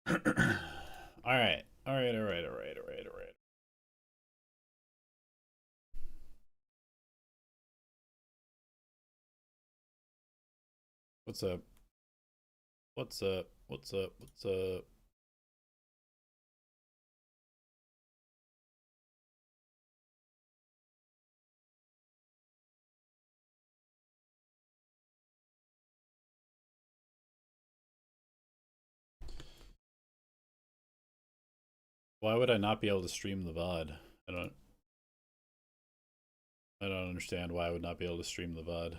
All right. All right. All right. All right. All right. All right. What's up? What's up? What's up? What's up? Why would I not be able to stream the VOD? I don't I don't understand why I would not be able to stream the VOD.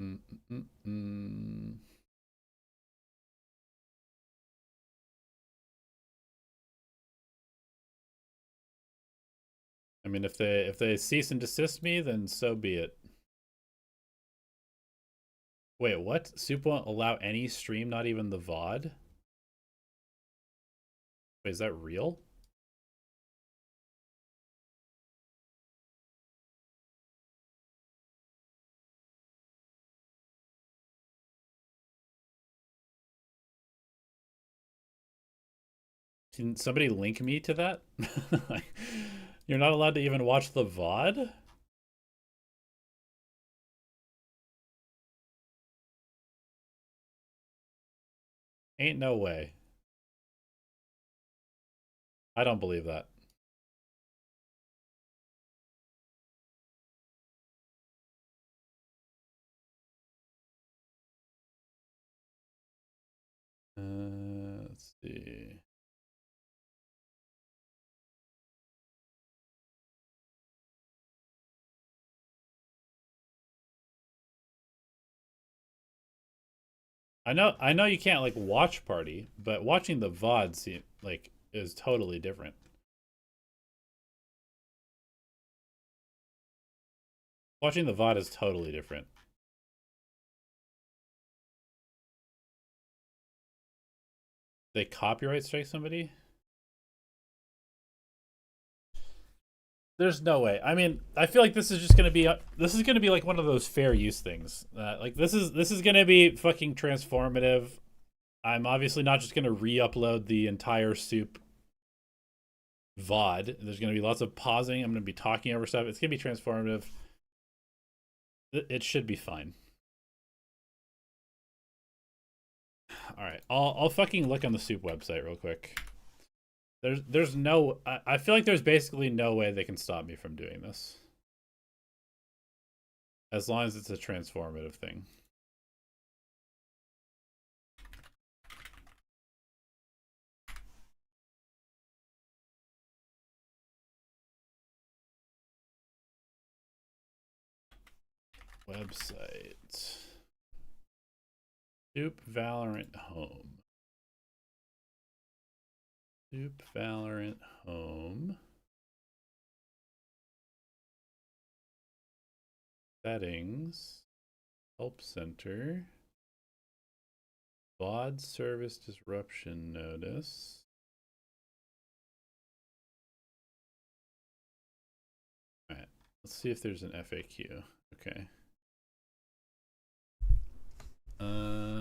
Mm, mm, mm. I mean, if they cease and desist me, then so be it. Wait, what? Soup won't allow any stream, not even the VOD? Wait, is that real? Can somebody link me to that? Like, you're not allowed to even watch the VOD? Ain't no way. I don't believe that. Let's see. I know you can't like watch party, but watching the VOD like is totally different. Watching the VOD is totally different. They copyright strike somebody? There's no way. I mean, I feel like this is just gonna be this is gonna be like one of those fair use things. Like this is gonna be fucking transformative. I'm obviously not just gonna re-upload the entire soup VOD. There's gonna be lots of pausing. I'm gonna be talking over stuff. It's gonna be transformative. It should be fine. All right, I'll fucking look on the soup website real quick. There's no I feel like there's basically no way they can stop me from doing this. As long as it's a transformative thing. Website. Soup Valorant Home. Soup Valorant Home. Settings. Help Center. VOD service disruption notice. Alright. Let's see if there's an FAQ. Okay. Hmm.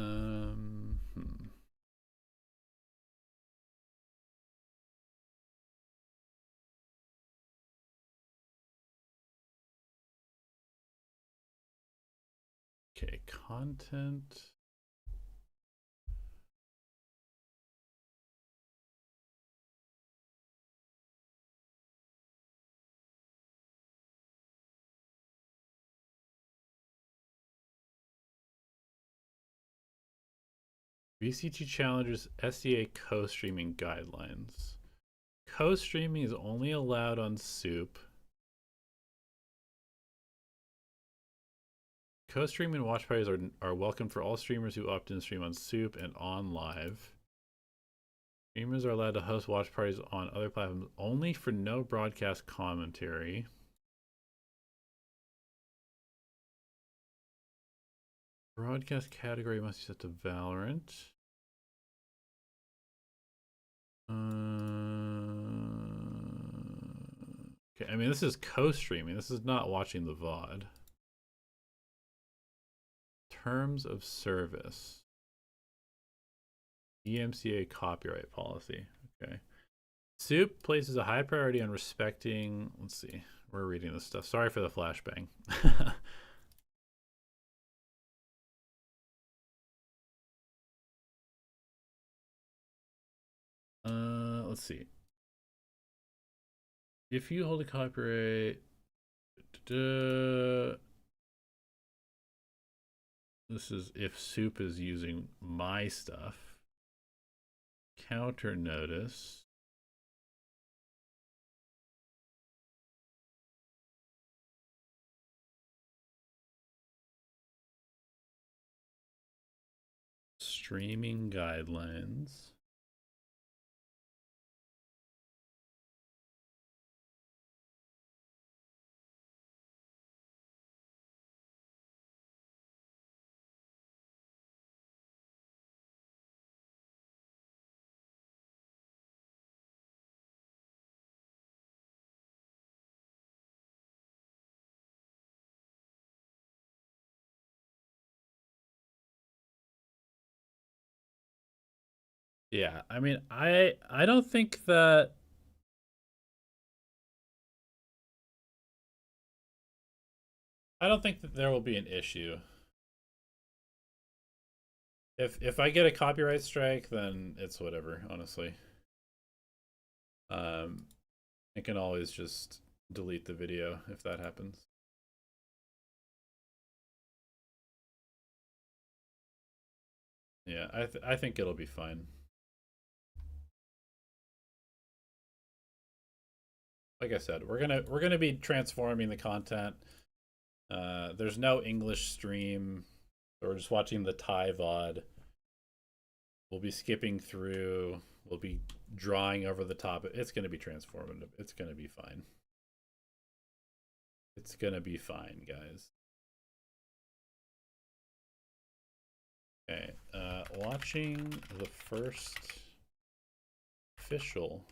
Okay, content. VCT challenges SEA co-streaming guidelines. Co-streaming is only allowed on Soup. Co-streaming watch parties are welcome for all streamers who opt in to stream on Soup and on Live. Streamers are allowed to host watch parties on other platforms only for no broadcast commentary. Broadcast category must be set to Valorant. Okay, I mean, this is co-streaming. This is not watching the VOD. Terms of service. EMCA copyright policy. Okay. SOOP places a high priority on respecting. Let's see. We're reading this stuff. Sorry for the flashbang. Let's see. If you hold a copyright, this is if SOOP is using my stuff. Counter notice. Streaming guidelines. Yeah, I mean, I don't think that there will be an issue. If I get a copyright strike, then it's whatever, honestly. I can always just delete the video if that happens. Yeah, I think it'll be fine. Like I said, we're gonna be transforming the content. There's no English stream. So we're just watching the Thai VOD. We'll be skipping through. We'll be drawing over the top. It's gonna be transformative. It's gonna be fine. It's gonna be fine, guys. Okay, watching the first official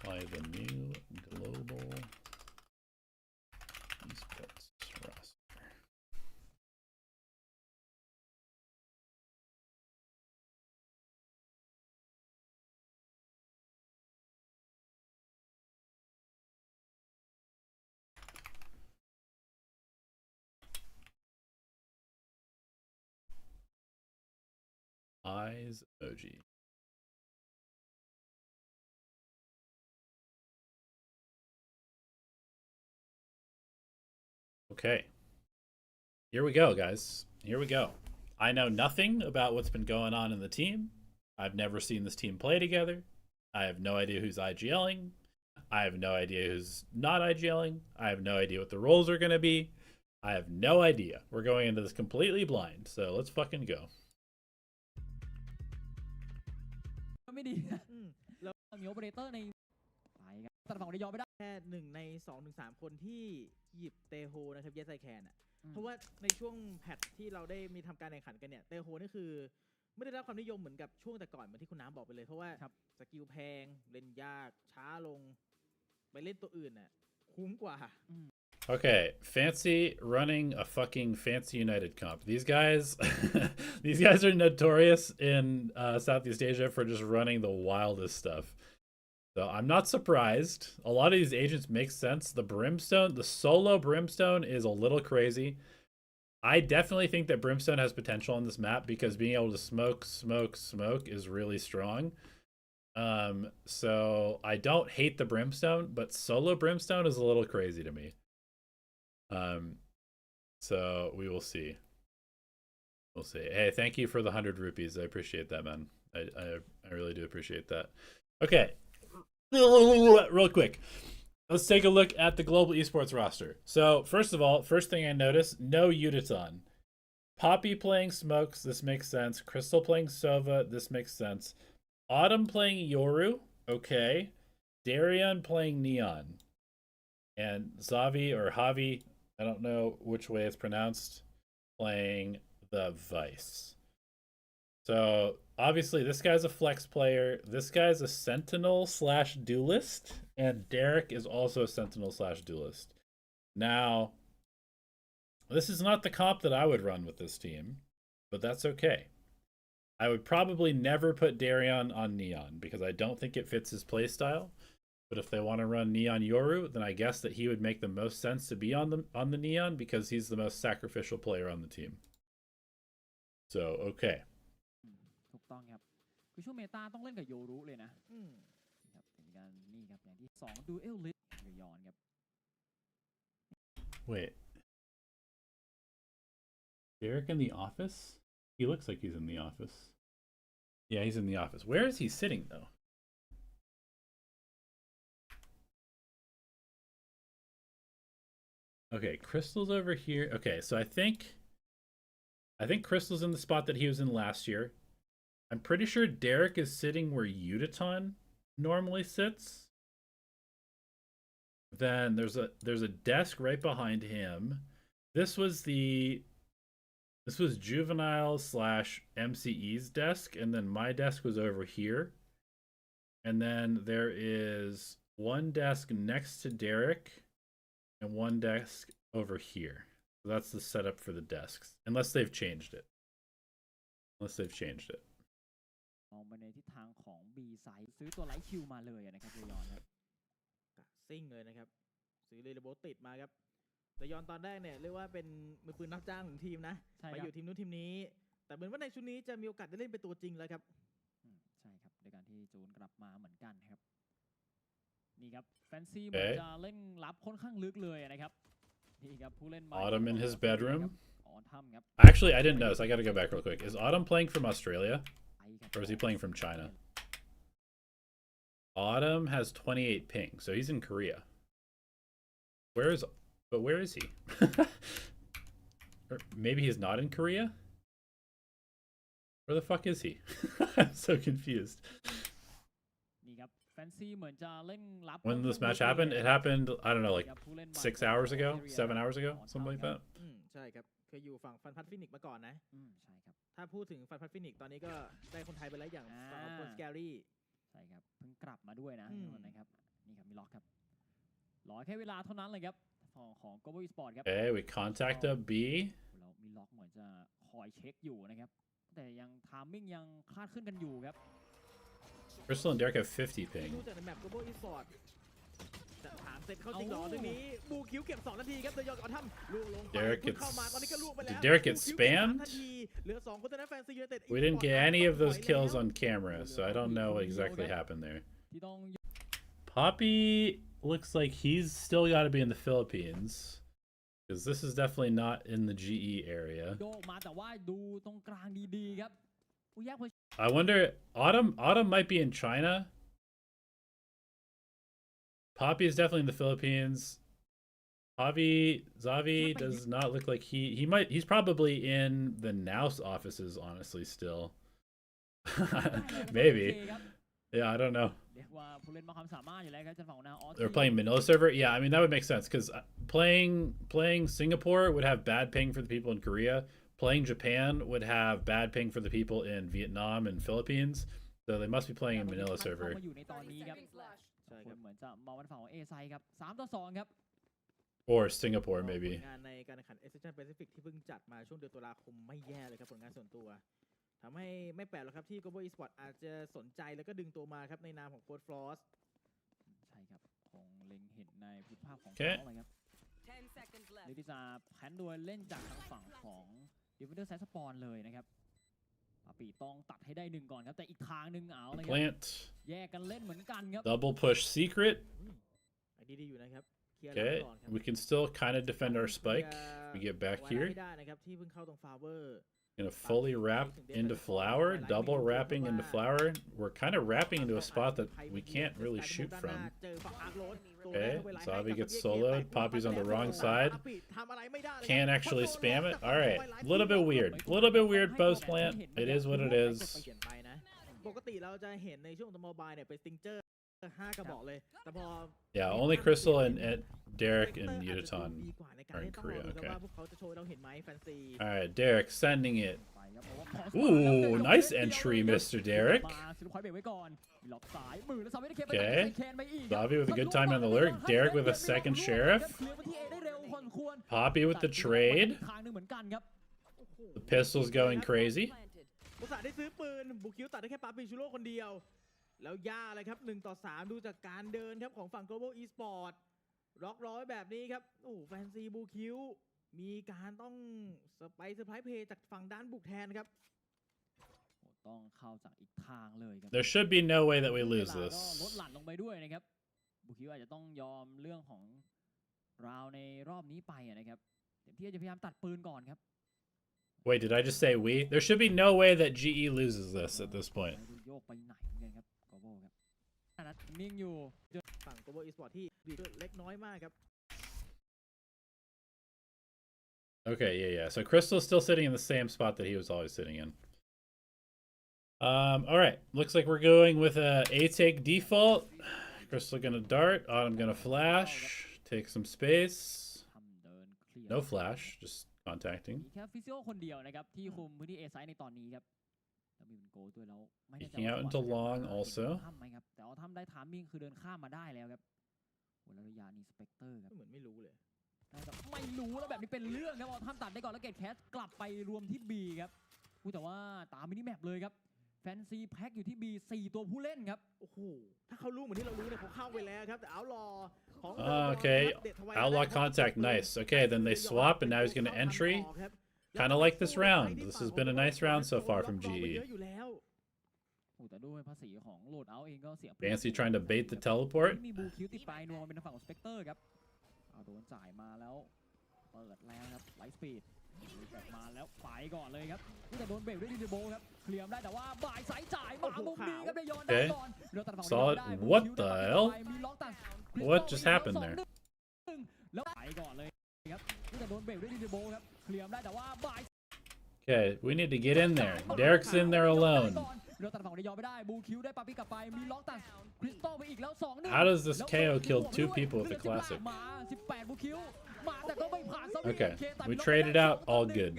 by the new Global Esports roster. Eyes emoji. Okay. Here we go, guys. Here we go. I know nothing about what's been going on in the team. I've never seen this team play together. I have no idea who's IGLing. I have no idea who's not IGLing. I have no idea what the roles are going to be. I have no idea. We're going into this completely blind. So let's fucking go. ไม่ดีนะแล้วมีโอเปอเรเตอร์ในไปครับแต่ฝั่งของระยองไม่ได้ แค่1 ใน 2-3 คนที่หยิบเตโฮนะครับเยสไซแคนอ่ะเพราะว่าในช่วงแพทที่เราได้มีทำการแข่งขันกันเนี่ยเตโฮนี่คือไม่ได้รับความนิยมเหมือนกับช่วงแต่ก่อนเหมือนที่คุณน้ำบอกไปเลยเพราะว่าสกิลแพงเล่นยากช้าลงไปเล่นตัวอื่นน่ะคุ้มกว่า Okay, fancy running a fucking fancy United comp. These guys, these guys are notorious in Southeast Asia for just running the wildest stuff. So I'm not surprised. A lot of these agents make sense. The Brimstone, the solo Brimstone is a little crazy. I definitely think that Brimstone has potential on this map because being able to smoke is really strong. So I don't hate the Brimstone, but solo Brimstone is a little crazy to me. So we will see. We'll see. Hey, thank you for the 100 rupees. I appreciate that, man. I really do appreciate that. Okay. Real quick. Let's take a look at the Global Esports roster. So, first of all, first thing I noticed, no Uditon. Poppy playing Smokes, this makes sense. Crystal playing Sova, this makes sense. Autumn playing Yoru, okay. Darion playing Neon. And Zavi or Javi, I don't know which way it's pronounced, playing the Vice. So obviously this guy's a flex player. This guy's a sentinel slash duelist, and Derek is also a sentinel slash duelist. Now, this is not the comp that I would run with this team, but that's okay. I would probably never put Darion on Neon because I don't think it fits his playstyle. But if they want to run Neon Yoru, then I guess that he would make the most sense to be on the Neon because he's the most sacrificial player on the team. So, okay. ถูกต้องครับคือช่วงเมตาต้องเล่นกับโยรุเลยนะครับเป็นการนี่ครับอย่างที่2ดูเอลลิสหรือยอนครับ Wait. Derek in the office? He looks like he's in the office. Yeah, he's in the office. Where is he sitting though? Okay, Crystal's over here. Okay, so I think Crystal's in the spot that he was in last year. I'm pretty sure Derek is sitting where Udaton normally sits. Then there's a desk right behind him. This was Juvenile / MCE's desk, and then my desk was over here. And then there is one desk next to Derek and one desk over here. So that's the setup for the desks, unless they've changed it. มองไปในทิศทางของ B ไซด์ซื้อตัวไลท์คิวมาเลยนะครับเรยอนครับซิ่งเลยนะครับซื้อเรโบติดมาครับแต่ยอนตอนแรกเนี่ยเรียกว่าเป็นมือปืนรับจ้างของทีมนะไปอยู่ทีมนู้นทีมนี้แต่เหมือนว่าในชุดนี้จะมีโอกาสได้เล่นเป็นตัวจริงแล้วครับใช่ครับโดยการที่จูนกลับมาเหมือนกันครับนี่ครับแฟนซีเหมือนจะเล่นรับค่อนข้างลึกเลยนะครับนี่ครับผู้เล่น Autumn in his bedroom. ออทัมครับ Actually, I didn't notice. I got to go back real quick. Is Autumn playing from Australia? Or is he playing from China? Autumn has 28 ping, so he's in Korea. Where is he? Or maybe he's not in Korea? Where the fuck is he? I'm so confused. When this match happened, it happened, I don't know, like 6 hours ago, 7 hours ago, something like that. ใช่ครับเคยอยู่ฝั่งฟันพัดฟินิกมาก่อนนะใช่ครับถ้าพูดถึงฟันพัดฟินิกตอนนี้ก็ได้คนไทยไปแล้วอย่างฝั่งของคนสแกรี่ใช่ครับเพิ่งกลับมาด้วยนะนะครับนี่ครับมีล็อกครับรอแค่เวลาเท่านั้นเลยครับของ Global Esports ครับ Okay, we contact up B. เรามีล็อกเหมือนจะคอยเช็คอยู่นะครับแต่ยังไทมิ่งยังคลาดขึ้นกันอยู่ครับ Crystal and Derek have 50 ping. ดูจากในแมป Global Esports จะถามเสร็จเขาจริงหรอตรงนี้บูคิวเก็บ2นาทีครับเลยยอดก่อนทำล่วงลงไปเข้ามาตอนนี้ก็ล่วงไปแล้ว Did Derek get spammed? เหลือ2คนแต่แฟนซียูไนเต็ด We didn't get any of those kills on camera, so I don't know what exactly happened there. Poppy looks like he's still got to be in the Philippines, because this is definitely not in the GE area. I wonder, Autumn might be in China. Poppy is definitely in the Philippines. Zavi does not look like he's probably in the Naus offices, honestly, still. Maybe. Yeah, I don't know. They're playing Manila server? Yeah, I mean, that would make sense, because playing Singapore would have bad ping for the people in Korea. Playing Japan would have bad ping for the people in Vietnam and Philippines. So they must be playing in Manila server. Or Singapore, maybe. งานในการแข่งขัน Asian Pacific ที่เพิ่งจัดมาช่วงเดือนตุลาคมไม่แย่เลยครับผลงานส่วนตัวทำให้ไม่แปลกหรอกครับที่ Global Esports อาจจะสนใจแล้วก็ดึงตัวมาครับในนามของโค้ชฟลอสใช่ครับคงเล็งเห็นในพุทธภาพของเขาเลยครับหรือที่จะแพนโดยเล่นจากทางฝั่งของดิฟเฟนเดอร์ไซส์สปอนเลยนะครับปีต้องตัดให้ได้1ก่อนครับแต่อีกทางนึงเอาเลยครับแยกกันเล่นเหมือนกันครับ Double push secret. ดีๆอยู่นะครับ Okay, we can still kind of defend our spike. We get back here. Gonna fully wrap into flower, double wrapping into flower. We're kind of wrapping into a spot that we can't really shoot from. Okay, Zavi gets soloed. Poppy's on the wrong side. Can't actually spam it. All right, a little bit weird. A little bit weird post plant. It is what it is. 5 กระบอกเลยแต่พอ Yeah, only Crystal and Derek and อาจจะดู Yuton ดีกว่าในการ are เล่ in นต้องรอ Korea. ดูกัน Okay. ว่าพวกเขาจะโชว์เราเห็นไหมแฟนซี All right, Derek sending it. ไปครับเพราะว่าขอส Ooh, แล้ว nice เดียว entry, เลยครับ Mr. Derek. มาซิลพอยต์เบรกไว้ก่อนมีล็อกซ้ายมือแล้วสามารถได้เคไป Okay. ใส่แคนไปอีกครับ Bobby with a good time on the lurk. Derek with a second sheriff. เคลียร์พื้นที่ A ได้เร็วพอสมควร Poppy with the trade. ทางหนึงเหมือนกันครับ โอ้โห The pistol's going crazy. อุตส่าห์ได้ซื้อปืนบุคิวตัดได้แค่ปาปิชูโร่คนเดียว แล้วย่าเลยครับ1-3ดูจากการเดินครับของฝั่ง Global Esports ล็อกร้อยแบบนี้ครับโอ้แฟนซีบูคิวมีการต้องเซอร์ไพรส์เพย์จากฝั่งด้านบุกแทนครับ โอ้ต้องเข้าจากอีกทางเลยครับ There should be no way that we lose เวลาก็ลด this. หลั่นลงไปด้วยนะครับบุคิวอาจจะต้องยอมเรื่องของราวในรอบนี้ไปนะครับเต็มที่จะพยายามตัดปืนก่อนครับ Wait, did I just say we? There should be no way that GE loses this at this point. ไม่รู้โยกไปไหนเหมือนกันครับโกโบครับนัดนิ่งอยู่ ฝั่ง Global Esports ที่ดีเล็กน้อยมากครับ Okay, yeah. So Crystal's still sitting in the same spot that he was always sitting in. All right. Looks like we're going with a take default. Crystal gonna dart. Autumn gonna flash. Take some space. ทำเดินเคลียร์ No flash, just contacting. มีแค่ฟิซิโอคนเดียวนะครับที่คุมพื้นที่ A ไซด์ในตอนนี้ครับแล้วมีเป็นโกลด้วยแล้วไม่แน่ใจ Peeking out ว่า into จังหวะ long จะ also ทำไหมครับแต่เอาทำได้ทามมิ่งคือเดินข้ามมาได้แล้วครับโอ้แล้วระยะนี้สเปกเตอร์ครับ เหมือนไม่รู้เลย น่าจะไม่รู้แล้วแบบนี้เป็นเรื่องครับเอาทำตัดได้ก่อนแล้วเกตแคสกลับไปรวมที่ B ครับพูดแต่ว่าตามมินิแมปเลยครับแฟนซีแพ็กอยู่ที่ B 4 ตัวผู้เล่นครับ โอ้โห ถ้าเขารู้เหมือนที่เรารู้เนี่ยเขาเข้าไปแล้วครับ แต่เอารอของ Okay. Outlaw contact, nice. Okay, then they swap, and now he's gonna entry. Kind of like this round. This has been a nice round so far from เย GE. อะอยู่แล้ว โอ้แต่ด้วยภาษีของโหลดเอาเองก็เสีย Fancy trying to bait the teleport. มีบูคิวติดปลายนวมเป็นฝั่งของสเปกเตอร์ครับเอาโดนจ่ายมาแล้วเปิดแล้วครับไลท์สปีดมาแล้วไปก่อนเลยครับนี่แต่โดนเบรกด้วยดิจิโบครับเคลียร์ได้แต่ว่าบ่ายสายจ่ายมามุมนี้ครับได้ย้อนได้ก่อนเรือตัดฝั่ง Solid. ได้ What the hell? มีล็อกตัด What just happened there? แล้วไปก่อนเลยครับนี่แต่โดนเบรกด้วยดิจิโบครับเคลียร์ได้แต่ว่าบ่าย Okay, we need to get in there. Derek's in there alone. เรือตัดฝั่งได้ย้อนไม่ได้บูคิวได้ปาปิกลับไปมีล็อกตัดคริสตัลไปอีกแล้ว2-1 How does this KO kill 2 people with the classic? มา18บูคิวมาแต่ก็ไม่ผ่าน Okay, we traded out. All good.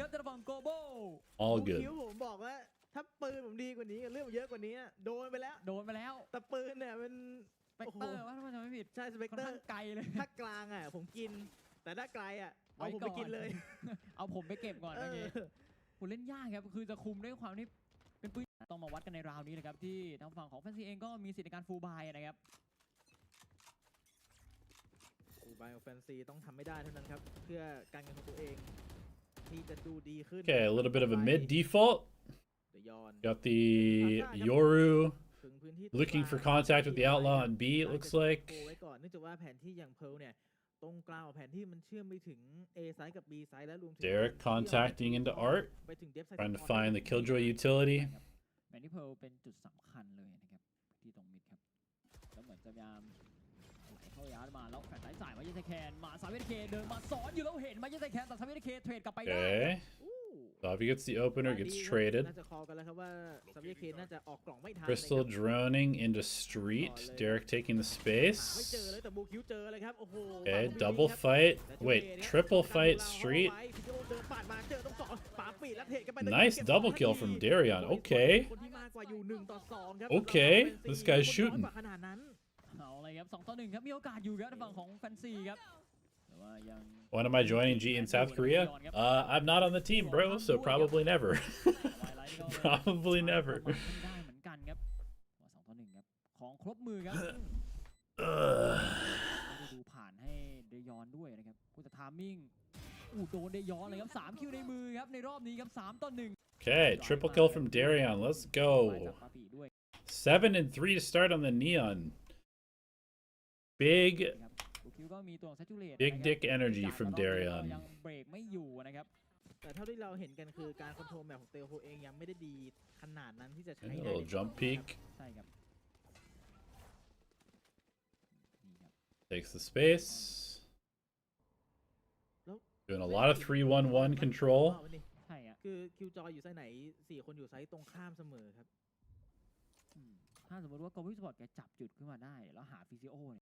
All คิ good. วผมบอกว่าถ้าปืนผมดีกว่านี้เรื่องเยอะกว่านี้โดนไปแล้ว โดนไปแล้ว แต่ปืนเนี่ยมัน สเปกเตอร์ว่าถ้าจำไม่ผิด ใช่สเปก ค่อน เตอ ข้าง ร์ ไกลเลย ถ้ากลางอ่ะผมกิน แต่ถ้าไกลอ่ะเอาผมไปกินเลย เอาผมไปเก็บก่อน เอ เมื่อกี้ อ คุณเล่นยากครับคือจะคุมด้วยความที่เป็นปืนต้องมาวัดกันในราวนี้นะครับที่ทางฝั่งของแฟนซีเองก็มีสิทธิ์ในการฟูลบายนะครับ บายแฟนซีต้องทำไม่ได้เท่านั้นครับ เพื่อการเงินของตัวเองที่จะดูดีขึ้น Okay, a little bit of a mid default. เดี๋ยวยอน Got the Yoru ถึงพื้นที่ looking for contact with the outlaw on B, it looks โ like. ไว้ก่อนเนื่องจากว่าแผนที่อย่างเพร์ลเนี่ยตรงกลางของแผนที่มันเชื่อมไปถึง A ไซด์กับ B ไซด์และรวมถึง Derek contacting into Art, ไปถึง Depth Side trying to Support find the Killjoy utility. แมนนี่เพลเป็นจุดสำคัญเลยนะครับที่ตรงมิดครับแล้วเหมือนจะพยายามไหลเข้ายาร์ดมาแล้วแฟนไลท์จ่ายมาเยสแคนมาซาเวตเคเดินมาซ้อนอยู่แล้วเห็นมาเยสแคนแต่ซาเวตเคเทรดกลับไปได้ Okay. อู้ Bobby gets the opener, อันนี้ gets traded. น่าจะคอกันแล้วครับว่าซาเวียเคนน่าจะออกกล่องไม่ทัน Crystal นะครับ droning into street. Derek taking the หาไม่เจอ space. เลยแต่บูคิวเจอเลยครับโอ้โห Okay, double fight. Wait, triple fight street. เดินปาดมาเจอต้องสองปาปีแล้วเทกันไป Nice double kill from Darion. Okay. คนที่มากกว่าอยู่1-2ครับ Okay, this guy's shooting. ขนาดนั้น เอาเลยครับ2-1ครับมีโอกาสอยู่ครับในฝั่งของแฟนซีครับแต่ว่ายัง When am I joining G in South Korea? I'm not on the team, bro, so probably never. Probably never. ได้เหมือนกันครับ2-1ครับของครบมือครับ Ugh. ดูผ่านให้เดยอนด้วยนะครับผู้จะทามมิ่งโดนเดยอนเลยครับ3คิวในมือครับในรอบนี้ครับ3-1 Okay, triple kill from Darion. Let's ไป go. จากปาปีด้วย 7 and 3 to start on the Neon. Big ครับบูคิวก็มีตัวของ Saturate Big นะครับ dick energy จาก from รอบนี้ก็ Darion. ยังเบรกไม่อยู่นะครับ แต่เท่าที่เราเห็นกันคือการคอนโทรลแมปของเตโฮเองยังไม่ได้ดีขนาดนั้นที่จะใช้ Okay, a ได้ little jump peek. ใช่ครับนี่ครับ Takes the space. Doing a lot of 3-1-1 control. ใช่ครับ คือคิวจอยอยู่ไซส์ไหน4คนอยู่ไซส์ตรงข้ามเสมอครับ อืม ถ้าสมมติว่า Global Esports แกจับจุดขึ้นมาได้แล้วหาฟิซิโอเนี่ย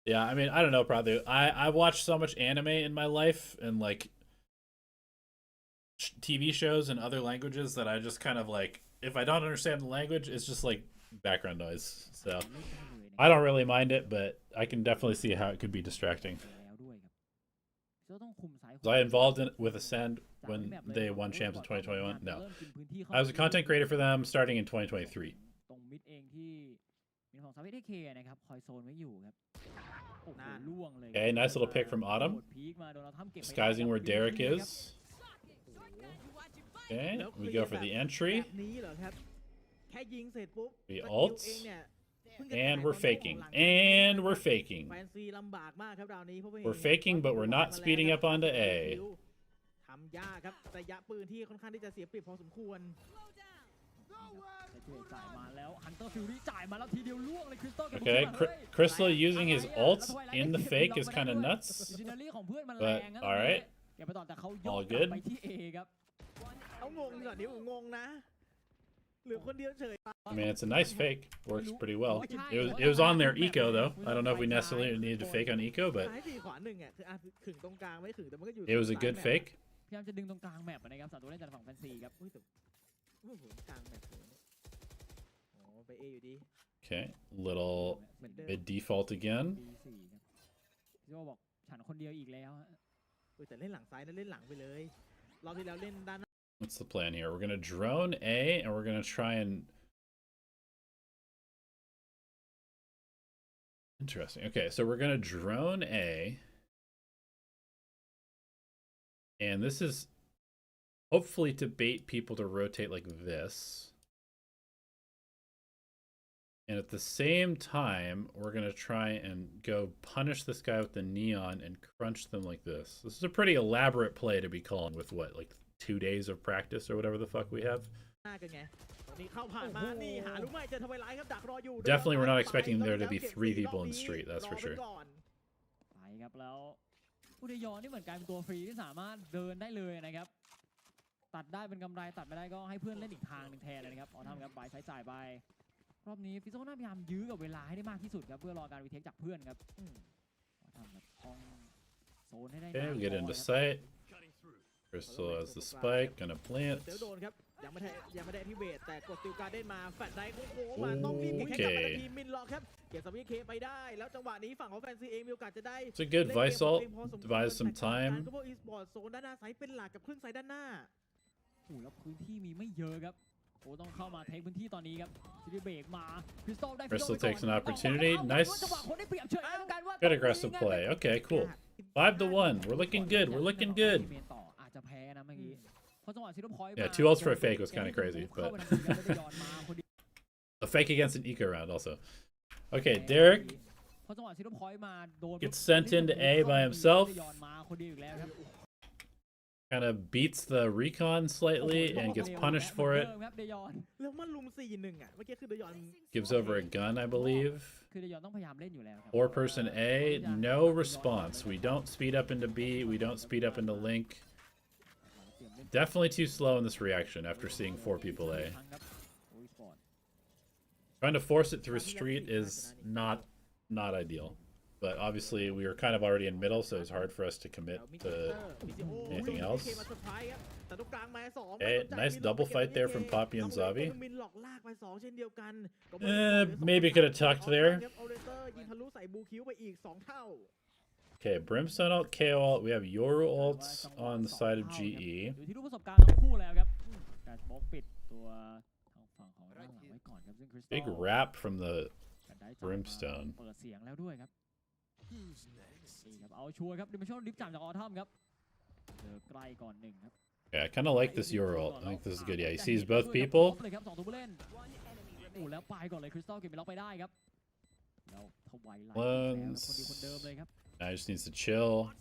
Yeah, I mean, I don't know, probably. I've watched so much anime in my life and like TV shows in other languages that I just kind of like, if I don't understand the language, it's just like background noise. So I don't really mind it, but I can definitely see how it could be distracting. Was I involved in with Ascend when they won champs in 2021? No. I was a content creator for them starting in 2023. Okay, nice little pick from Autumn. Disguising where Derek is. Okay, we go for the entry. We ult. And we're faking. And we're faking. We're faking, but we're not speeding up onto A. Okay, Crystal using his ult in the fake is kind of nuts. But, alright. All good. I mean, it's a nice fake. Works pretty well. It was on their eco, though. I don't know if we necessarily needed to fake on eco, but it was a good fake. Okay, little mid default again. What's the plan here? We're gonna drone A and we're gonna try and... Interesting. Okay, so we're gonna drone A. And this is hopefully to bait people to rotate like this. And at the same time, we're going to try and go punish this guy with the neon and crunch them like this. This is a pretty elaborate play to be calling with what, like 2 days of practice or whatever the fuck we have. Definitely we're not expecting there to be 3 people in the street, that's for sure. ผู้ได้ย้อนนี่เหมือนกลายเป็นตัวฟรีที่สามารถเดินได้เลยนะครับตัดได้เป็นกำไรตัดไม่ได้ก็ให้เพื่อนเล่นอีกทางนึงแทนเลยนะครับทำครับบายใช้จ่ายไปรอบนี้ฟิโซน่าพยายามยื้อกับเวลาให้ได้มากที่สุดครับเพื่อรอการรีเทคจากเพื่อนครับทำแบบต้องโซนให้ได้ Okay, we get into sight. Crystal has the spike, gonna plant. ยังไม่ได้ที่เวทแต่กดติวการ์เด้นมาแฟลชไดโค้งมาต้องรีบเก็บแค่กับทีมมินล็อกครับเก็บสวิตช์เคไปได้แล้วจังหวะนี้ฝั่งของแฟนซีเองมีโอกาสจะได้ It's a good vice ult. Buys some time. Global Esports โซนด้านหน้าไซด์เป็นหลักกับครึ่งไซด์ด้านหน้าโอ้แล้วพื้นที่มีไม่เยอะครับโอ้ต้องเข้ามาเทคพื้นที่ตอนนี้ครับซิตี้เบรกมา Crystal takes an opportunity. Nice. Good aggressive play. Okay, cool. 5-1. We're looking good. We're looking good. Yeah, 2 ults for a fake was kind of crazy, but a fake against an eco round also. Okay, Derek gets sent into A by himself. Kind of beats the recon slightly and gets punished for it. Gives over a gun, I believe. 4-person A, no response. We don't speed up into B, we don't speed up into Link. Definitely too slow in this reaction after seeing 4 people A. Trying to force it through street is not ideal. But obviously we were kind of already in middle, so it's hard for us to commit to anything else. Okay, nice double fight there from Poppy and Zavi. Maybe could have tucked there. Okay, Brimstone ult, KO ult. We have Yoru ults on the side of GE. Big wrap from the Brimstone. Yeah, I kind of like this Yoru ult. I think this is good. Yeah, he sees both people. Clones. Now he just needs to chill.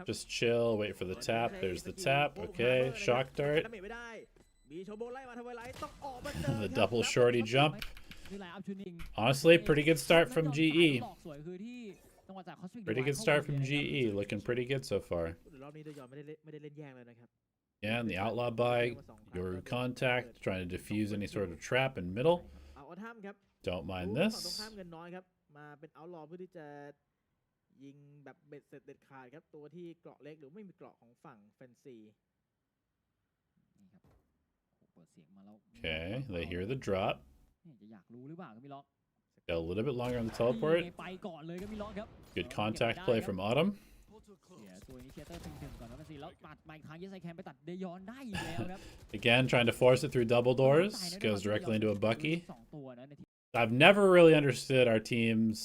Just chill, wait for the tap. There's the tap. Okay, shock dart. The double shorty jump. Honestly, pretty good start from GE. Pretty good start from GE. Looking pretty good so far. Yeah, and the outlaw buy, your contact, trying to defuse any sort of trap in middle. เอาออทัมครับ Don't mind ฝั่งตรงข้าม this. เงินน้อยครับมาเป็นเอาลอเพื่อที่จะยิงแบบเบ็ดเสร็จเด็ดขาดครับตัวที่เกราะเล็กหรือไม่มีเกราะของฝั่งแฟนซี นี่ครับโอ้โหเปิดเสียงมาแล้ว Okay, they hear the drop. เนี่ยจะอยากรู้หรือเปล่าครับพี่ล็อก Got a little bit longer on the นี่ teleport. ไงไปก่อนเลยครับพี่ล็อกครับ Good contact play from Autumn. เสียตัวอินิเชเตอร์ถึงก่อนครับเป็นสีแล้วตัดมาอีกทางเยสไอแคนไปตัดเดยอนได้อีกแล้วครับ Again, trying to force it through double doors. Goes directly into a Bucky. สองตัวนะในทีม I've never really understood our teams.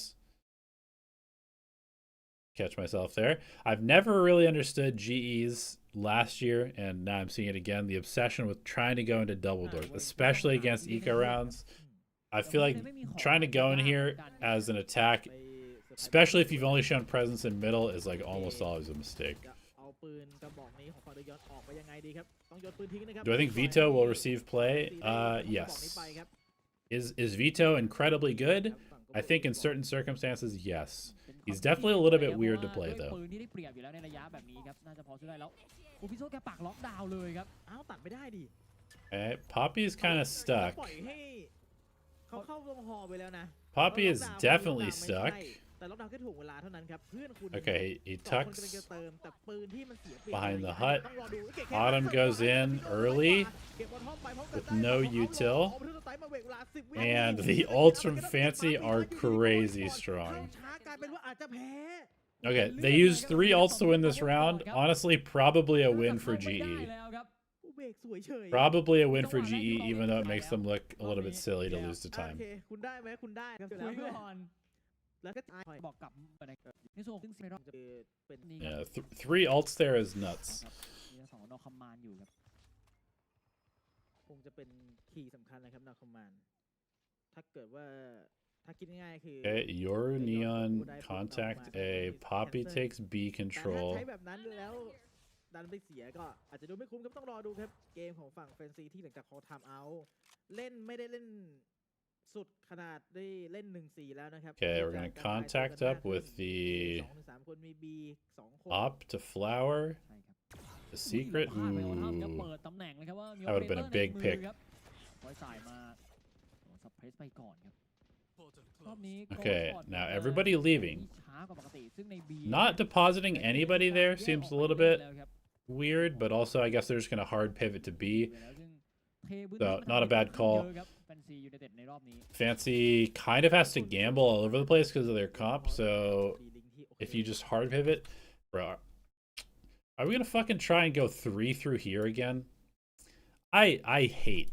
Catch myself there. I've never really understood GE's last year, and now I'm seeing it again. The obsession with trying to go into double doors, especially against eco rounds. I feel like trying to go in here as an attack, especially if you've only shown presence in middle, is like almost always a mistake. จะเอาปืนกระบอกนี้ของฝั่งเดยอนออกไปยังไงดีครับต้องโยนปืนทิ้งนะครับ Do I think Vito will receive play? กระบอกนี้ Yes. ไปครับ Is Vito incredibly good? I think in certain circumstances, yes. He's definitely a little bit weird to play, ด้วย though. ปืนที่ได้เปรียบอยู่แล้วในระยะแบบนี้ครับน่าจะพอช่วยได้แล้วโอพิโซแกปักล็อกดาวน์เลยครับ อ้าวตัดไม่ได้ดิ Okay, Poppy's kind of stuck. ปล่อยให้เขาเข้าลงฮอไปแล้วนะ Poppy is ล็อกดาวน์ definitely ไม่ใช่ stuck. แต่ล็อกดาวน์แค่ถ่วงเวลาเท่านั้นครับเพื่อนคุณ Okay, he สองคนกำลัง tucks. จะเติมแต่ปืนที่มันเสียเปรียบ Behind the ต้อง hut. รอดูเก็บแค่ Autumn goes in early เก็บบอลท็อปไปพร้อมกัน with ได้ no ครับ util. เอาไปที่ตัวไซด์มาเวกเวลา10วิ And นาที the ults from Fancy are crazy เข้า strong. ช้ากลายเป็นว่าอาจจะแพ้ Okay, they used 3 ults to win this round. Honestly, probably a win for ไม่ได้ GE. แล้วครับ เบรกสวยเฉย Probably a win for GE, even though it makes them look a little bit silly to lose to โอ time. เคคุณได้ไหมคุณได้ครับ คุยก่อน แล้วก็ตาย บอกกลับในส่วนของซึ่งไม่รอบ จะเป็น นี่ค Yeah, รับ 3 ults there is nuts. มีสองนอกคอมมานด์อยู่ครับ คงจะเป็นคีย์สำคัญนะครับนาคอมมานถ้าเกิดว่าถ้าคิดง่ายๆคือ Okay, your neon contact A. Poppy takes B แต่ถ้า control. ใช้แบบนั้นแล้วดันไปเสียก็อาจจะดูไม่คุ้มครับต้องรอดูครับเกมของฝั่งแฟนซีที่หลังจากคอไทม์เอาท์เล่นไม่ได้เล่นสุดขนาดได้เล่น 1-4 แล้วนะครับ Okay, we're gonna contact up with the 2-3 คนมี B 2 คน op to flower. ใช่ครับ The secret. พลาดไปว่าทำครับ Ooh. เปิดตำแหน่งเลยครับว่ามี That would've been a big pick คอยสายมาสับเพรสไปก่อนครับรอบนี้ Okay, now everybody leaving. ช้ากว่าปกติซึ่งใน B Not depositing anybody there seems a little bit weird, but also I guess they're just gonna hard pivot to B. So, not a bad call. Fancy kind of has to gamble all over the place because of their comp, so if you just hard pivot, bro, are we gonna fucking try and go 3 through here again? I hate.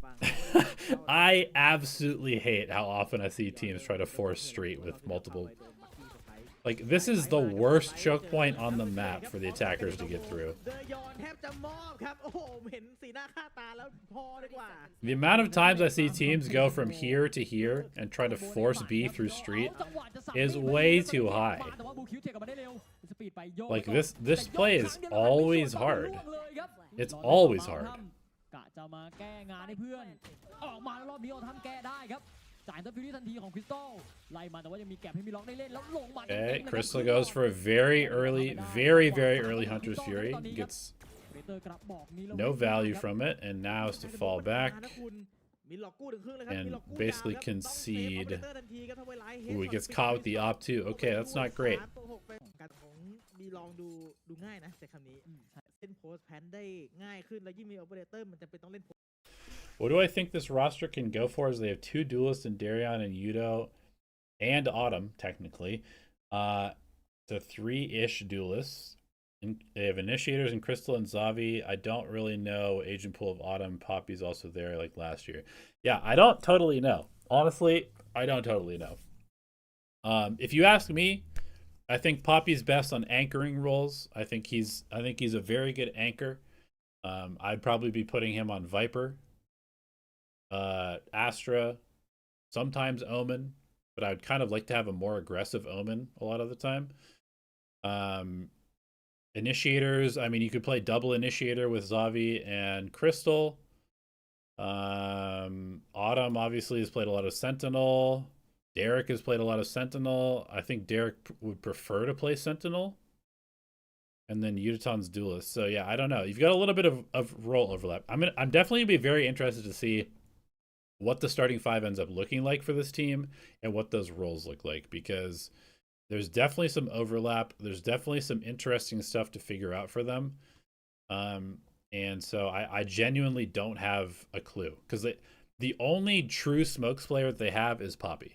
I absolutely hate how often I see teams try to force street with multiple. Like, this is the worst choke point on the map for the attackers to get through. The amount of times I see teams go from here to here and try to force B through street is way too high. Like, this play is always hard. It's always hard. กะจะมาแก้งานให้เพื่อนออกมาแล้วรอบนี้เอาทำแก้ได้ครับจ่ายตัวฟิวรี่ทันทีของคริสตัลไล่มาแต่ว่ายังมีแก็บให้มีล็อกได้เล่นแล้วลงมา Okay, Crystal goes for a very early Hunter's Fury. Gets no value from it, and now is to fall back and basically concede. Ooh, he gets caught with the op too. Okay, that's not great. มีลองดูง่ายนะแต่คำนี้เล่นโพสแพนได้ง่ายขึ้นแล้วยิ่งมีโอเปอเรเตอร์มันจะเป็นต้องเล่น What do I think this roster can go for is they have 2 duelists in Darion and Yudo and Autumn, technically. So 3-ish duelists. And they have initiators in Crystal and Zavi. I don't really know agent pool of Autumn. Poppy's also there like last year. Yeah, I don't totally know. Honestly, I don't totally know. If you ask me, I think Poppy's best on anchoring roles. I think he's a very good anchor. I'd probably be putting him on Viper, Astra, sometimes Omen, but I would kind of like to have a more aggressive Omen a lot of the time. Initiators, I mean, you could play double initiator with Zavi and Crystal. Autumn obviously has played a lot of Sentinel. Derek has played a lot of Sentinel. I think Derek would prefer to play Sentinel. and then Utaton's Duelist. So yeah, I don't know. You've got a little bit of role overlap. I'm definitely gonna be very interested to see what the starting five ends up looking like for this team and what those roles look like, because there's definitely some overlap. There's definitely some interesting stuff to figure out for them. And so I genuinely don't have a clue, because the only true smokes player that they have is Poppy.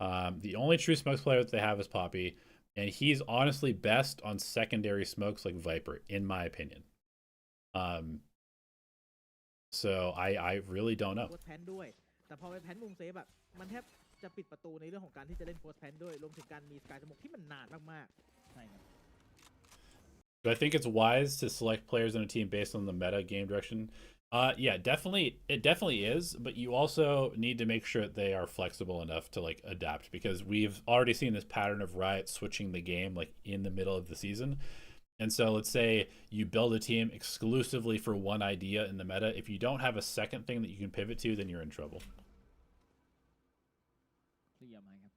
The only true smokes player that they have is Poppy, and he's honestly best on secondary smokes like Viper, in my opinion. So I really don't know. โพสแพนด้วยแต่พอไปแพนมุมเซฟแบบมันแทบจะปิดประตูในเรื่องของการที่จะเล่นโพสแพนด้วยรวมถึงการมีสกายสโมกที่มันนานมาก ใช่ครับ Do I think it's wise to select players on a team based on the meta game direction? Yeah, definitely. It definitely is, but you also need to make sure that they are flexible enough to like adapt, because we've already seen this pattern of Riot switching the game like in the middle of the season. And so let's say you build a team exclusively for one idea in the meta. If you don't have a second thing that you can pivot to, then you're in trouble. เคลียร์ไหมครับ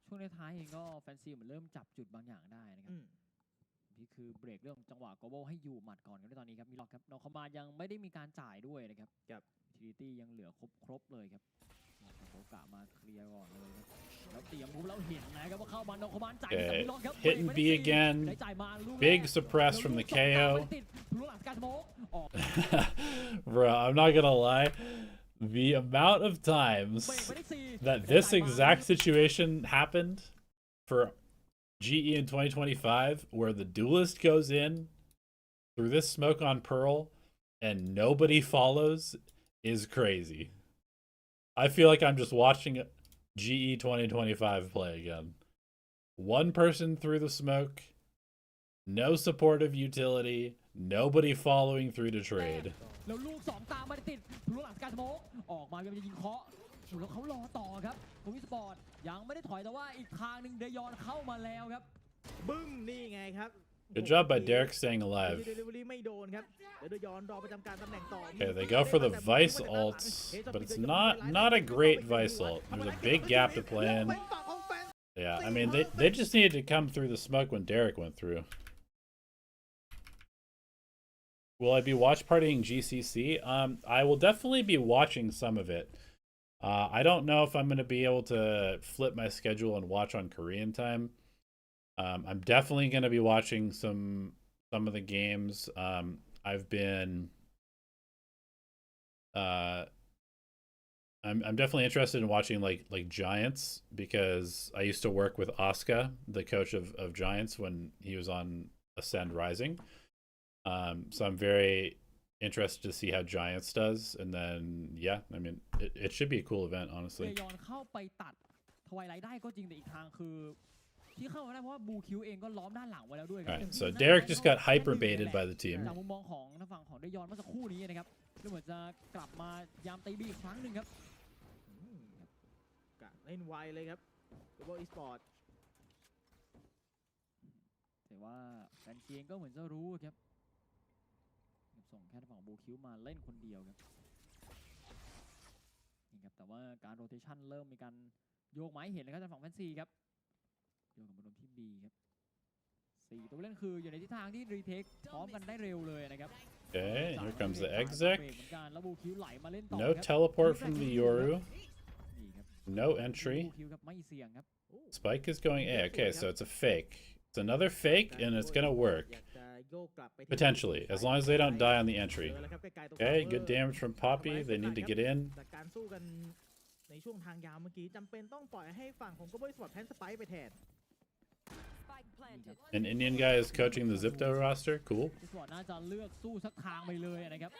ช่วงในท้ายเองก็แฟนซีเหมือนเริ่มจับจุดบางอย่างได้นะค ๆ รับนี่คือเบรกเรื่องของจังหวะ global ให้อยู่หมัดก่อนกันในตอนนี้ครับมีล็อกครับนอกเข้ามายังไม่ได้มีการจ่ายด้วยนะครับทีตี้ยังเหลือครบเลยครับโอกะมาเคลียร์ก่อนเลยครับแล้วเตรียมมุมแล้วเห็นนะครับว่าเข้ามานอกเข้ามาจ่ายกับมีล็อกครับ Hitting B again. Big suppress from the KO. Bro, I'm not gonna lie. The amount of times that this exact situation happened for GE in 2025, where the Duelist goes in through this smoke on Pearl and nobody follows, is crazy. I feel like I'm just watching GE 2025 play again. One person through the smoke, no supportive utility, nobody following through to trade. แล้วลูก2ตามมาติดลูกหลังสกายสโมกออกมาจะยิงเคาะแล้วเขารอต่อครับโควิสปอร์ตยังไม่ได้ถอยแต่ว่าอีกทางนึงเดยอนเข้ามาแล้วครับ บึ้มนี่ไงครับ Good job by Derek staying alive. เดลิเวอรี่ไม่โดนครับเดยอนรอประจำการตำแหน่งต่อ Okay, they go for the Vice ult, but it's not a great Vice ult. There's a big gap to play in. Yeah, I mean, they just needed to come through the smoke when Derek went through. Will I be watch partying GCC? I will definitely be watching some of it. I don't know if I'm going to be able to flip my schedule and watch on Korean time. I'm definitely going to be watching some of the games. I've been I'm definitely interested in watching like Giants, because I used to work with Asuka, the coach of Giants, when he was on Ascend Rising. So I'm very interested to see how Giants does, and then yeah, I mean it should be a cool event, honestly. เดยอนเข้าไปตัดทวายไลท์ได้ก็จริงแต่อีกทางคือที่เข้ามาได้เพราะว่าบูคิวเองก็ล้อมด้านหลังไว้แล้วด้วยครับ Alright, so Derek just got hyper baited by the team. จากมุมมองของทางฝั่งของเดยอนเมื่อสักครู่นี้นะครับดูเหมือนจะกลับมายามตีบีอีกครั้งหนึ่งครับ กะเล่นไวเลยครับ Global Esports แต่ว่าแฟนเชียงก็เหมือนจะรู้ครับส่งแค่ทางฝั่งบูคิวมาเล่นคนเดียวครับนี่ครับแต่ว่าการโรเทชันเริ่มมีการโยกไม้เห็นเลยครับจากฝั่งแฟนซีครับโยกกับมาโดนที่บีครับ4ตัวเล่นคืออยู่ในทิศทางที่รีเทคพร้อมกันได้เร็วเลยนะครับ Okay, here comes the exec. แล้วบูคิวไหลมาเล่นต่อ No teleport from the Yoru. นี่ครับ No entry. บูคิวครับไม่เสี่ยงครับ Spike is going A. Okay, so it's a fake. It's another fake, and it's gonna work. อยากจะโยกกลับไปที่ Potentially, as long as they don't die on the entry. Okay, good damage from Poppy. They need to get in. จากการสู้กันในช่วงทางยาวเมื่อกี้จำเป็นต้องปล่อยให้ฝั่งของ Global Esports แพนสไปค์ไปแทน An Indian guy is coaching the Zipto roster. Cool. ที่สวอตน่าจะเลือกสู้สักทางไปเลยนะครับ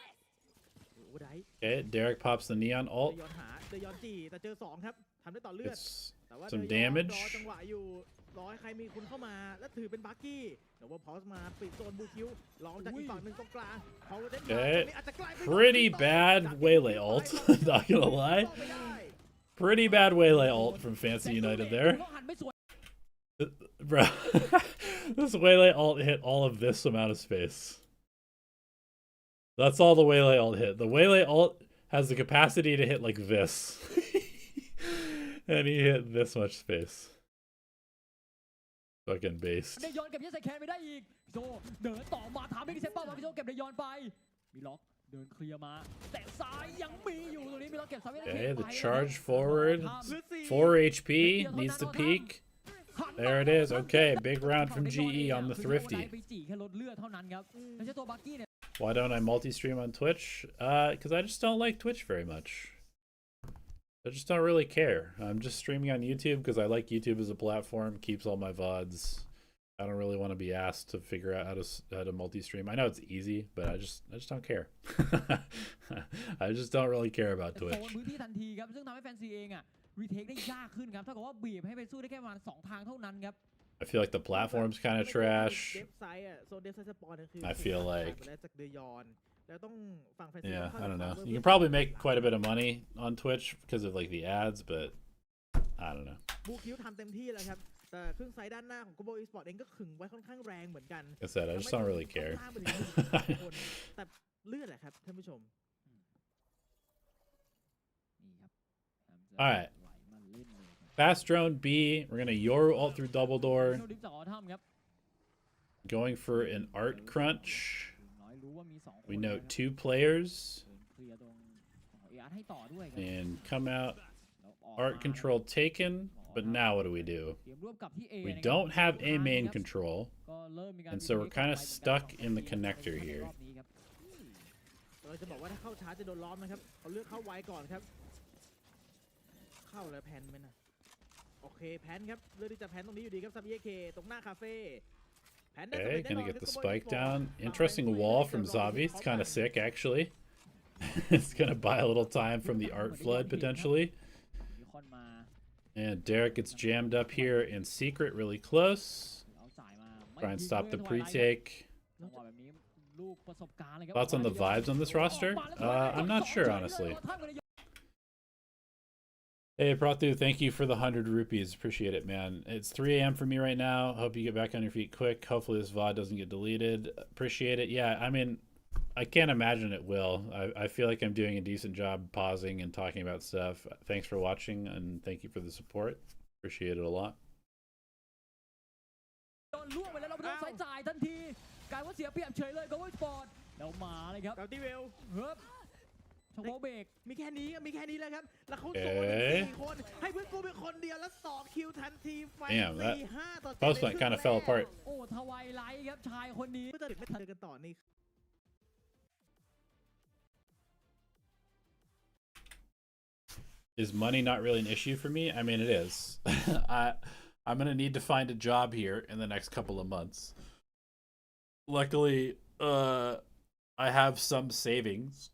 โอ้ได้ Okay, Derek pops the neon เด ult. ยอนหาเดยอนจีแต่เจอ2ครับทำได้ต่อเลือด It's แต่ว่า some เดยอน damage. รอจังหวะอยู่รอให้ใครมีคุณเข้ามาแล้วถือเป็นบักกี้แต่ว่าพอสมาปิดโซนบูคิวลองจากอีกฝั่งหนึ่งตรงกลางเขาเล่นมาตรงนี้อาจจะกลายเป็น Pretty bad Waylay ult. Not gonna lie. Pretty bad Waylay ult from Fancy United there. หันไม่สวย Bro, this Waylay ult hit all of this amount of space. That's all the Waylay ult hit. The Waylay ult has the capacity to hit like this. And he hit this much space. Fucking based. ได้ย้อนเก็บยัดใส่แคนไปได้อีกพี่โซเดินต่อมาถามไม่ได้เซตเป้ามาพี่โซเก็บได้ย้อนไปมีล็อกเดินเคลียร์มาแต่ซ้ายยังมีอยู่ตรงนี้มีล็อกเก็บซ้ายไม่ได้ Okay, the charge forward. 4 HP. Needs to peek. There it is. Okay, big round from GE on the Thrifty. ไปจีแค่ลดเลือดเท่านั้นครับแล้วเจ้าตัวบักกี้เนี่ย Why don't I multi-stream on Twitch? Because I just don't like Twitch very much. I just don't really care. I'm just streaming on YouTube because I like YouTube as a platform. Keeps all my VODs. I don't really want to be asked to figure out how to multi-stream. I know it's easy, but I just don't care. I just don't really care about โซน Twitch. พื้นที่ทันทีครับซึ่งทำให้แฟนซีเองอะรีเทคได้ยากขึ้นครับถ้าเกิดว่าบีบให้ไปสู้ได้แค่ประมาณ2ทางเท่านั้นครับ I feel like the platform's kind of trash. เดฟไซด์อ่ะโซนเดฟไซด์สปอนคือ I feel like แล้วจากเดยอนแล้วต้องฟังแฟนซี Yeah, I don't know. You can probably make quite a bit of money on Twitch because of like the ads, but I don't know. บูคิวทำเต็มที่แล้วครับแต่ครึ่งไซด์ด้านหน้าของ Global Esports เองก็ขึงไว้ค่อนข้างแรงเหมือนกัน Like I said, I just don't really care. แต่เลือดแหละครับท่านผู้ชม นี่ครับ Alright. ไหลมาเล่นเลยครับ Fast drone B. We're gonna Yoru ult through double door. โนดิฟจากออทัมครับ Going for an art crunch. น้อยรู้ว่ามี2คน We note 2 players เดินเคลียร์ตรงของเออาร์ให้ต่อด้วยครับ and come out. แล้วออก Art มา control taken, but now what do we do? เตรียมร่วมกับที่ A We นะครับ don't have A main control. ก็เริ่มมีการ And so we're kind of stuck in the connector here. รอบนี้ครับ เราจะบอกว่าถ้าเข้าช้าจะโดนล้อมนะครับเขาเลือกเข้าไวก่อนครับเข้าแล้วแพนไหมนะโอเคแพนครับเลือกที่จะแพนตรงนี้อยู่ดีครับซับเยเคตรงหน้าคาเฟ่แพนได้ Okay, gonna get the spike down. Interesting wall from Zavi. It's kind of sick, actually. It's gonna buy a little time from the art flood, potentially. มีคนมา And Derek gets jammed up here in secret, really close. เอาสายมาไม่ Try and ยิง stop ด้ the วยจังหวะ pre-take. จังหวะแบบนี้ลูกประสบการณ์เลยครับ Thoughts on the vibes on this roster? I'm not sure, honestly. Hey, Prathu, thank you for the 100 rupees. Appreciate it, man. It's 3 a.m. for me right now. Hope you get back on your feet quick. Hopefully this VOD doesn't get deleted. Appreciate it. Yeah, I mean, I can't imagine it will. I feel like I'm doing a decent job pausing and talking about stuff. Thanks for watching, and thank you for the support. Appreciate it a lot. โดนล่วงไปแล้วเราไปโดนสายจ่ายทันทีกลายว่าเสียเปรียบเฉยเลยก็ว่าสปอร์ตแล้วมาเลยครับ กับที่เวล เฮ้ยชงโบเบรก มีแค่นี้แล้วครับแล้วเขาโซนกัน4คนให้เพื่อนกูเป็นคนเดียวแล้ว2คิวทันทีไฟ Damn, that 4-5 ต่อ post fight kind of fell apart. โอ้ทวายไลท์ครับชายคนนี้ ไม่เจอกันต่อนี่ Is money not really an issue for me? I mean, it is. I'm gonna need to find a job here in the next couple of months. Luckily, I have some savings,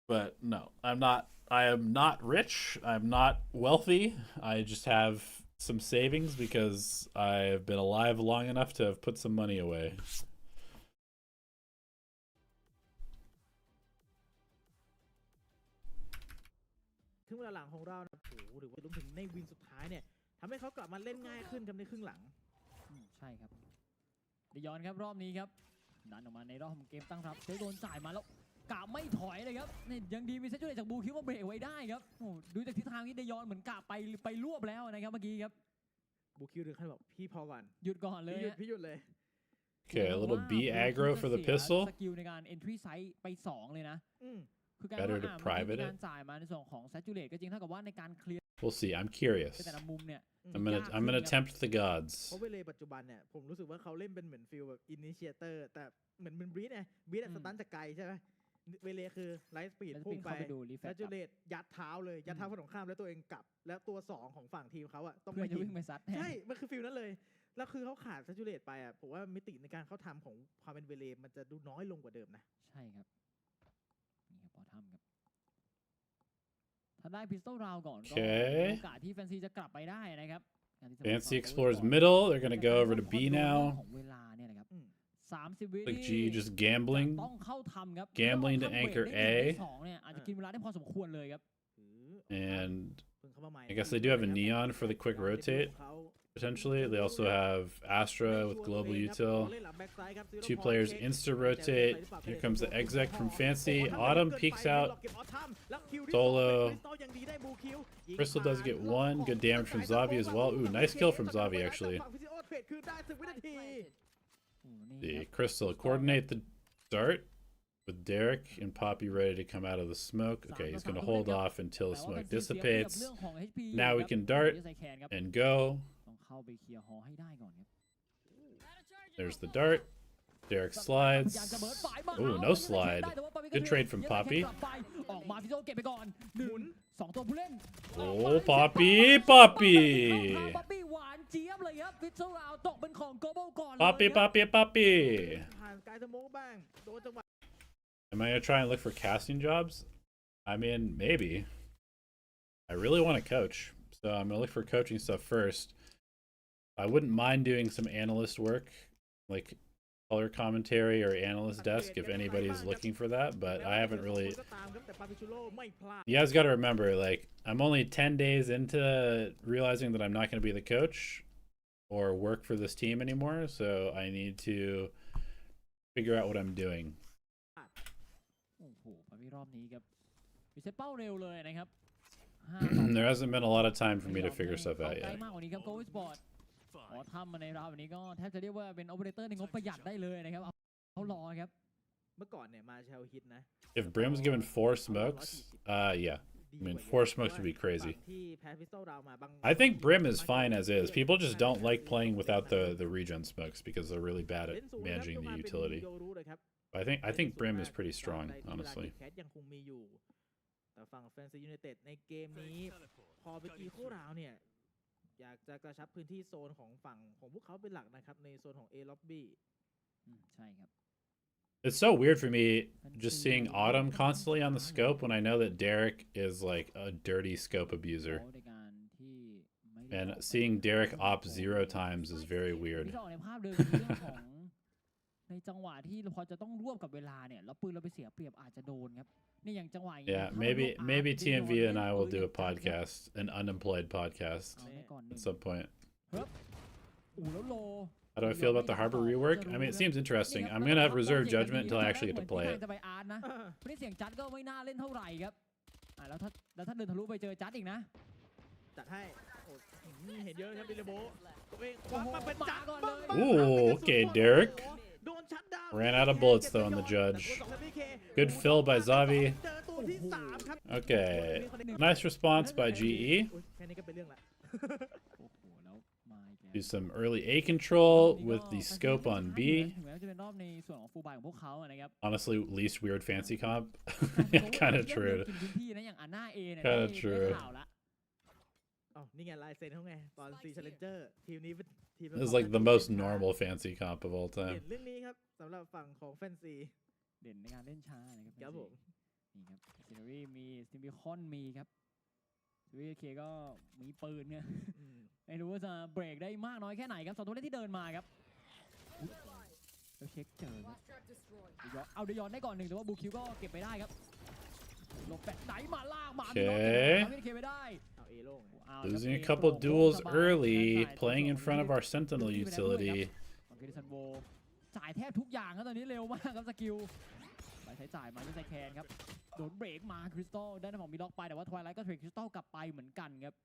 but no, I am not rich. I'm not wealthy. I just have some savings because I've been alive long enough to have put some money away. ครึ่งเวลาหลังของเรานะโอ้โหหรือว่ารวมถึงในวินสุดท้ายเนี่ยทำให้เขากลับมาเล่นง่ายขึ้นครับในครึ่งหลัง ใช่ครับเดยอนครับรอบนี้ครับดันออกมาในรอบของเกมตั้งรับเซโดนจ่ายมาแล้วกะไม่ถอยเลยครับนี่ยังดีมีเซตจูเลตจากบูคิวมาเบรกไว้ได้ครับโอ้ดูจากทิศทางนี้เดยอนเหมือนกะไปรวบแล้วนะครับเมื่อกี้ครับ บูคิวถึงขั้นบอกพี่พอก่อน หยุดก่อนเลย พี่หยุดเลย Okay, a little B aggro for the pistol. สกิลในการ entry site ไป2เลยนะ คือการ Better to ว่า private it. การจ่ายมาในส่วนของ saturate ก็จริงเท่ากับว่าในการเคลียร์ We'll see. I'm curious. แต่ละมุมเนี่ย I'm gonna tempt the เพราะ gods. เวเลปัจจุบันเนี่ยผมรู้สึกว่าเขาเล่นเป็นเหมือนฟิลแบบอินิเชเตอร์แต่เหมือนบรีดไงบรีดสตันจากไกลใช่ไหมเวเลคือไลท์สปีดพุ่งไป เข้าไปดูรีเฟ แล้ ก วจูเลตยัดเท้าเลยยัดเท้าฝั่งตรงข้ามแล้วตัวเองกลับ แล้วตัว2ของฝั่งทีมเขาอะต้อง เพื่อ มา จะ ยิ วิ่ ง งไปซัดแทน ใช่มันคือฟิลนั้นเลยแล้วคือเขาขาดซัจูเลตไปอะผมว่ามิติในการเข้าทำของความเป็นเวเลมันจะดูน้อยลงกว่าเดิมนะ ใช่ครับนี่ครับพอทำครับถ้าได้พิสตอลราวก่อนก็ Okay. โอกาสที่แฟนซีจะกลับไปได้นะครับ Fancy explores middle. They're gonna go over to B now. ของเวลาเนี่ยนะครับ30 วิ Like G just gambling. ต้องเข้าทำครับ Gambling to anchor A. 2เนี่ยอาจจะกินเวลาได้พอสมควรเลยครับ And I guess they do have a neon for the quick rotate, potentially. They also have Astra with Global Util. 2 players insta-rotate. Here comes the exec from Fancy. Autumn peeks out. Solo. Crystal does get 1. Good damage from Zavi as well. Ooh, nice kill from Zavi, actually. เฟดคือได้10 วินาที The Crystal coordinate the dart with Derek and Poppy ready to come out of the smoke. Okay, he's going to hold off until the smoke dissipates. Now we can dart and go. ต้องเข้าไปเคลียร์ฮอให้ได้ก่อนครับ There's the dart. Derek slides. Ooh, no slide. Good trade from Poppy. ออกมาฟิโซเก็บไปก่อน1 2ตัวผู้เล่น Oh, Poppy, Poppy. ป๊อปปี้หวานเจี๊ยบเลยครับฟิโซราวตกเป็นของ Global ก่อนเลย Poppy, Poppy, Poppy. ผ่านสกายสโมกบ้างโดนจังหวะ Am I going to try and look for casting jobs? I mean, maybe. I really want to coach. So I'm going to look for coaching stuff first. I wouldn't mind doing some analyst work, like color commentary or analyst desk if anybody's looking for that, but I haven't really. You guys got to remember, like, I'm only 10 days into realizing that I'm not going to be the coach or work for this team anymore, so I need to figure out what I'm doing. โอ้โหป๊อปปี้รอบนี้ครับรีเซ็ตเป้าเร็วเลยนะครับ There hasn't been a lot of time for me to figure stuff out ใกล้ yet. มากกว่านี้ครับ Global Esports อ๋อทำมาในราวแบบนี้ก็แทบจะเรียกว่าเป็นโอเปอเรเตอร์ในงบประหยัดได้เลยนะครับเอารอครับ เมื่อก่อนเนี่ยมาเชลฮิตนะ If Brim's given 4 smokes, yeah. I mean, 4 smokes would be crazy. ที่แพ้พิสโตลดาวมาบาง I think Brim is fine as is. People just don't like playing without the regen smokes because they're really bad at managing the utility. I think Brim is pretty strong, honestly. แคทยังคงมีอยู่แต่ฝั่งแฟนซียูไนเต็ดในเกมนี้พอเป็นอีโคราวเนี่ยอยากจะกระชับพื้นที่โซนของฝั่งของพวกเขาเป็นหลักนะครับในโซนของ A Lobby ใช่ครับ It's so weird for me just seeing Autumn constantly on the scope when I know that Derek is like a dirty scope abuser. And seeing Derek op 0 times is very weird. ในภาพเดิมเรื่องของในจังหวะที่พอจะต้องรวบกับเวลาเนี่ยแล้วปืนเราไปเสียเปรียบอาจจะโดนครับนี่อย่างจังหวะ Yeah, maybe TMV and I will do a podcast, an unemployed podcast at some point. อู่แล้วโล How do I feel about the harbor rework? I mean, it seems interesting. I'm gonna have reserve judgment until I actually get to play it. จะไปอาร์ตนะไม่ได้เสียงจัดก็ไม่น่าเล่นเท่าไหร่ครับแล้วถ้าเดินทะลุไปเจอจัดอีกนะ จัดให้โอ้เห็นเยอะครับดิเลโบตัวเองคว้ามาเป็นจัด Ooh, okay, Derek. Ran out of bullets though on the judge. Good fill by Zavi. Okay, nice response by GE. Do some early A control with the scope on B. Honestly, least weird fancy comp. Kind of true. Kind of true. This is like the most normal fancy comp of all time. เรื่องนี้ครับสำหรับฝั่งของแฟนซี เด่นในการเล่นช้านะครับ ครับผม นี่ครับซินารีมีซิมบิคอนมีครับซินารีเคก็มีปืนเนี่ยไม่รู้ว่าจะเบรกได้มากน้อยแค่ไหนครับ2ตัวเล่นที่เดินมาครับแล้วเช็คเจอครับเอาเดยอนได้ก่อน1แต่ว่าบูคิวก็เก็บไปได้ครับหลบแปะไหนมาลากมาไม่ได้ Losing a couple duels early, playing in front of our Sentinel utility. จ่ายแทบทุกอย่างครับตอนนี้เร็วมากครับสกิลไปใช้จ่ายมาที่ไซแคนครับโดนเบรกมาคริสตัลด้านของมีล็อกไปแต่ว่าทวายไลท์ก็เทรดคริสตัลกลับไปเหมือนกันครับ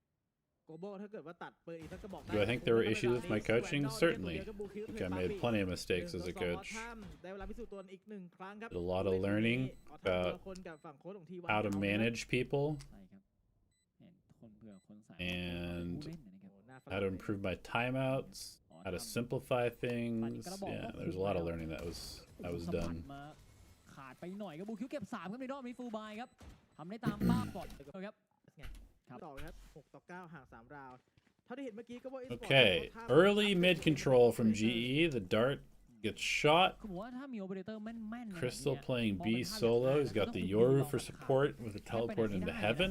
Global ถ้าเกิดว่าตัดปืนอีกสักกระบอก Do I think there were issues with my coaching? Certainly. I think I made plenty of mistakes as a coach. ได้เวลาพิสูจน์ตัวอีก1ครั้งครับ Did a lot of learning about how to manage people and how to improve my timeouts, how to simplify things. Yeah, there's a lot of learning that was done. ขาดไปหน่อยครับบูคิวเก็บ3ครับในรอบนี้ฟูลบายครับทำได้ตามเป้าก่อนครับต่อครับ6ต่อ9ห่าง3ราวด์เท่าที่เห็นเมื่อกี้ก็ว่า Okay, early mid control from GE. The dart gets shot. Crystal playing B solo. He's got the Yoru for support with a teleport into heaven.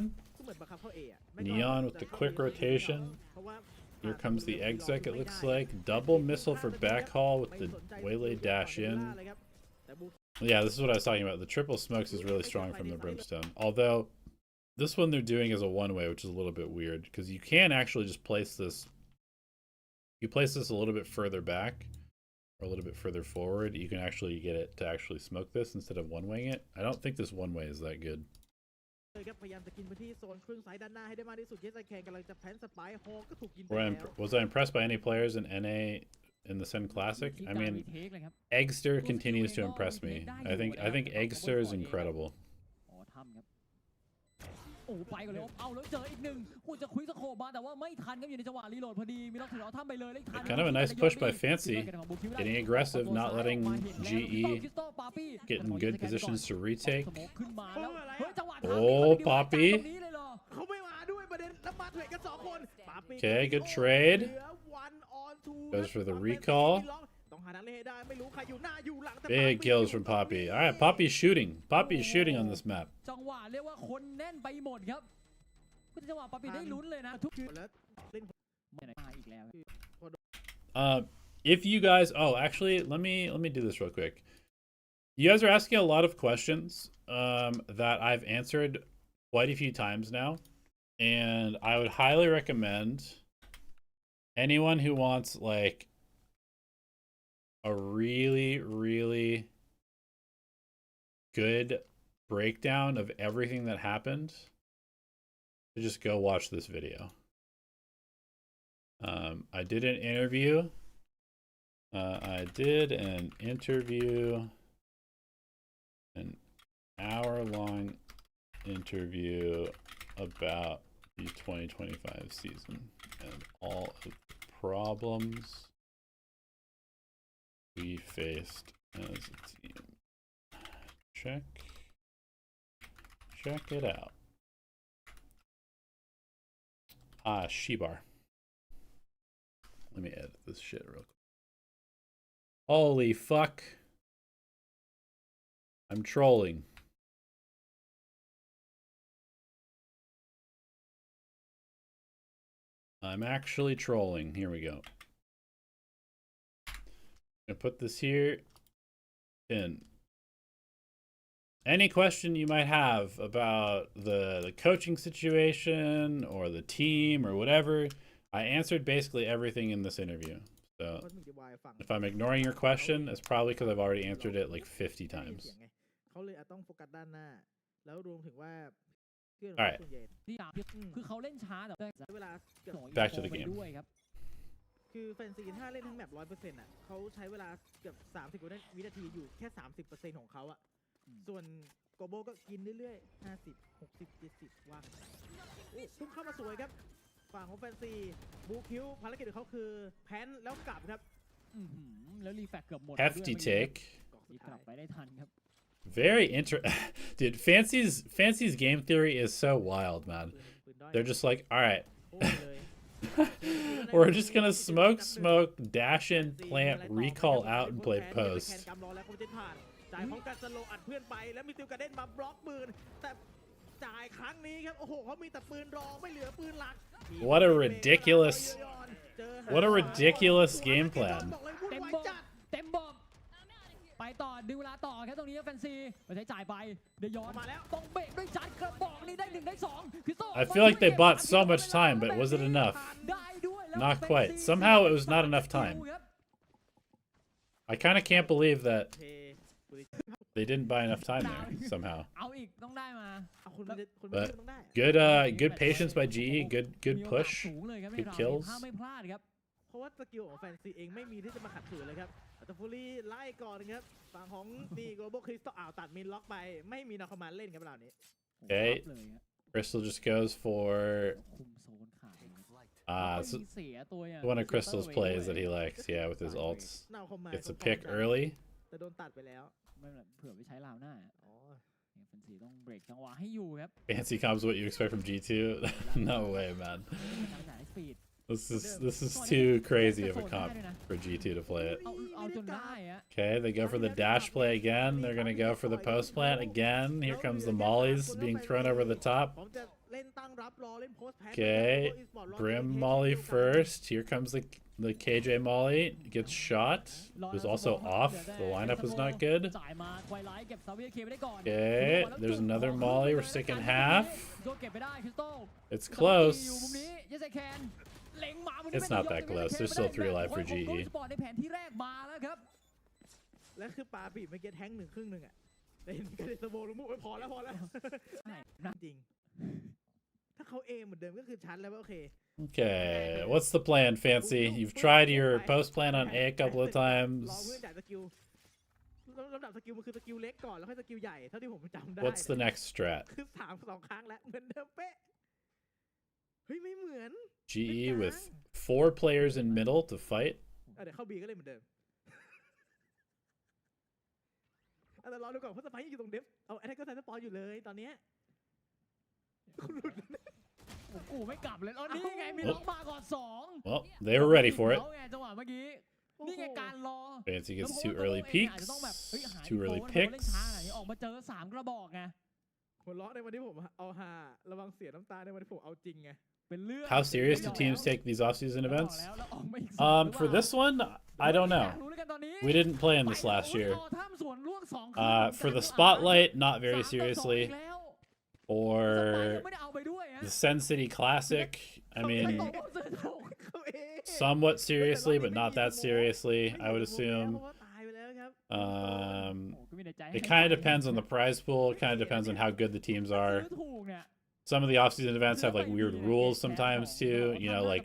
Neon with the quick rotation. Here comes the exec, it looks like. Double missile for backhaul with the waylay dash in. Yeah, this is what I was talking about. The triple smokes is really strong from the Brimstone. Although, this one they're doing is a one-way, which is a little bit weird. Because you can actually just place this... You place this a little bit further back. Or a little bit further forward. You can actually get it to actually smoke this instead of one-waying it. I don't think this one-way is that good. เลยครับพยายามจะกินไปที่โซนครึ่งซ้ายด้านหน้าให้ได้มากที่สุดเยสไอแคนกำลังจะแพนสไปร์ฮอก็ถูกยิงไปแล้ว Was I impressed by any players in NA in the Sen Classic? I mean, Eggster continues to impress me. I think Eggster is incredible. อ๋อถ้ำครับโอ้ไปก่อนเลยเอาแล้วเจออีกหนึ่งกูจะควิกสโคปมาแต่ว่าไม่ทันครับอยู่ในจังหวะรีโหลดพอดีมีล็อกถือเอาถ้ำไปเลยแล้วทัน Kind of a nice push by Fancy, getting aggressive, not letting GE get in good positions to retake. ขึ้นมาแล้วเฮ้ยจังหวะ Oh, Poppy. เขาไม่มาด้วยประเด็นแล้วมาเทรดกัน2 คน Okay, good trade. Goes for the recall. Big kills from Poppy. All right, Poppy's shooting. Poppy's shooting on this map. จังหวะเรียกว่าคนแน่นไปหมดครับจังหวะป๊อปปี้ได้ลุ้นเลยนะทุกทีอีกแล้ว If you guys, oh, actually, let me do this real quick. You guys are asking a lot of questions that I've answered quite a few times now, and I would highly recommend anyone who wants like a really good breakdown of everything that happened to just go watch this video. I did an interview. An hour-long interview about the 2025 season and all of the problems we faced as a team. Check it out. Shebar. Let me edit this shit real quick. Holy fuck. I'm trolling. I'm actually trolling. Here we go. I'm gonna put this here in. Any question you might have about the coaching situation or the team or whatever, I answered basically everything in this interview. So if I'm ignoring your question, it's probably because I've already answered it like 50 times. All right. Back to the game. คือแฟนซีถ้าเล่นทั้งแมป 100% อ่ะเขาใช้เวลาเกือบ30วินาทีอยู่แค่ 30% ของเขาอ่ะส่วนโกโบก็กินเรื่อยๆ50 60 70ว่างพุ่งเข้ามาสวยครับฝั่งของแฟนซีบูคิวภารกิจของเขาคือแพนแล้วกลับครับแล้วรีแฟกเกือบหมด Hefty take. กลับไปได้ทันครับ Very dude, Fancy's game theory is so wild, man. They're just like, all right. We're just gonna smoke, dash in, plant, recall out, and play post. What a ridiculous game plan. ไปต่อดูเวลาต่อครับตรงนี้แฟนซีไปใช้จ่ายไปเดี๋ยวย้อนต้องเบรกด้วยจัดกระบอกนี้ได้1ได้2คือโซ่ I feel like they bought so much time, but was it enough? Not quite. Somehow it was not enough time. I kind of can't believe that they didn't buy enough time there somehow. เอาอีกต้องได้มา But good patience by GE, good push, good kills. ไม่พลาดครับเพราะว่าสกิลของแฟนซีเองไม่มีที่จะมาขัดขืนเลยครับแต่ฟูรี่ไล่ก่อนครับฝั่งของดีโกลบอลคริสตัลตัดมินล็อกไปไม่มีนาคอมานเล่นครับเหล่านี้ Okay, Crystal just goes for one of Crystal's plays that he likes, yeah, with his ults. Gets a pick early. แต่โดนตัดไปแล้วไม่เผื่อไปใช้ลาวหน้าแฟนซีต้องเบรกจังหวะให้อยู่ครับ Fancy comps what you expect from G2? No way, man. This is too crazy of a comp for G2 to play it. Okay, they go for the dash play again. They're gonna go for the post plant again. Here comes the mollies being thrown over the top. Okay, Brim molly first. Here comes the KJ molly. Gets shot. It was also off. The lineup was not good. Okay, there's another molly. We're sticking half. It's close. It's not that close. There's still 3 alive for GE. เล่นกันสโมลงมุกพอแล้ว ใช่ จริงถ้าเขาเอเหมือนเดิมก็คือชัดแล้วว่าโอเค Okay, what's the plan, Fancy? You've tried your post plan on A a couple of รอ times. เพื่อนจ่ายสกิลลำดับสกิลมันคือสกิลเล็กก่อนแล้วค่อยสกิลใหญ่เท่าที่ผมจำได้ What's the next strat? คือ2 ครั้งแล้วเหมือนเดิมเป๊ะเฮ้ยไม่เหมือน GE with 4 players in middle to fight. เดี๋ยวเข้าบีก็เลยเหมือนเดิมแต่รอดูก่อนเพราะสไปซ์อยู่ตรงเดฟเอาแอตแทกเกอร์ไซส์สปอร์อยู่เลยตอนเนี้ย กูไม่กลับเลยแล้วนี่ไงมีล็อกมาก่อน2 Well, they were ready for it. แล้วไงจังหวะเมื่อกี้นี่ไงการรอ Fancy gets 2 early peeks, 2 early เล่น picks. ช้าหน่อยออกมาเจอ3 กระบอกไง หัวเราะในวันที่ผมเอาฮาระวังเสียน้ำตาในวันที่ผมเอาจริงไง เป็นเรื่อง How serious do teams take these off-season events? แล้วออกมาอีกสองหรือเป For ล่า this one, I don't อยา know. กรู้แล้วกันตอนนี้ We didn't play in this last ไป year. ต่อถ้ำสวนล่วง2 คืน For the spotlight, not very 3-2 seriously. อีกแล้ว Or ไม่ได้เอาไปด้วยฮะ the Sen City Classic. I mean, เขาเอง somewhat seriously, but not that seriously, I would assume. เพราะว่าตายไปแล้วครับ It kind of depends on the prize pool. It kind of depends on how good the teams are. ซื้อถูกเนี่ย Some of the off-season events have like weird rules sometimes too. You know, like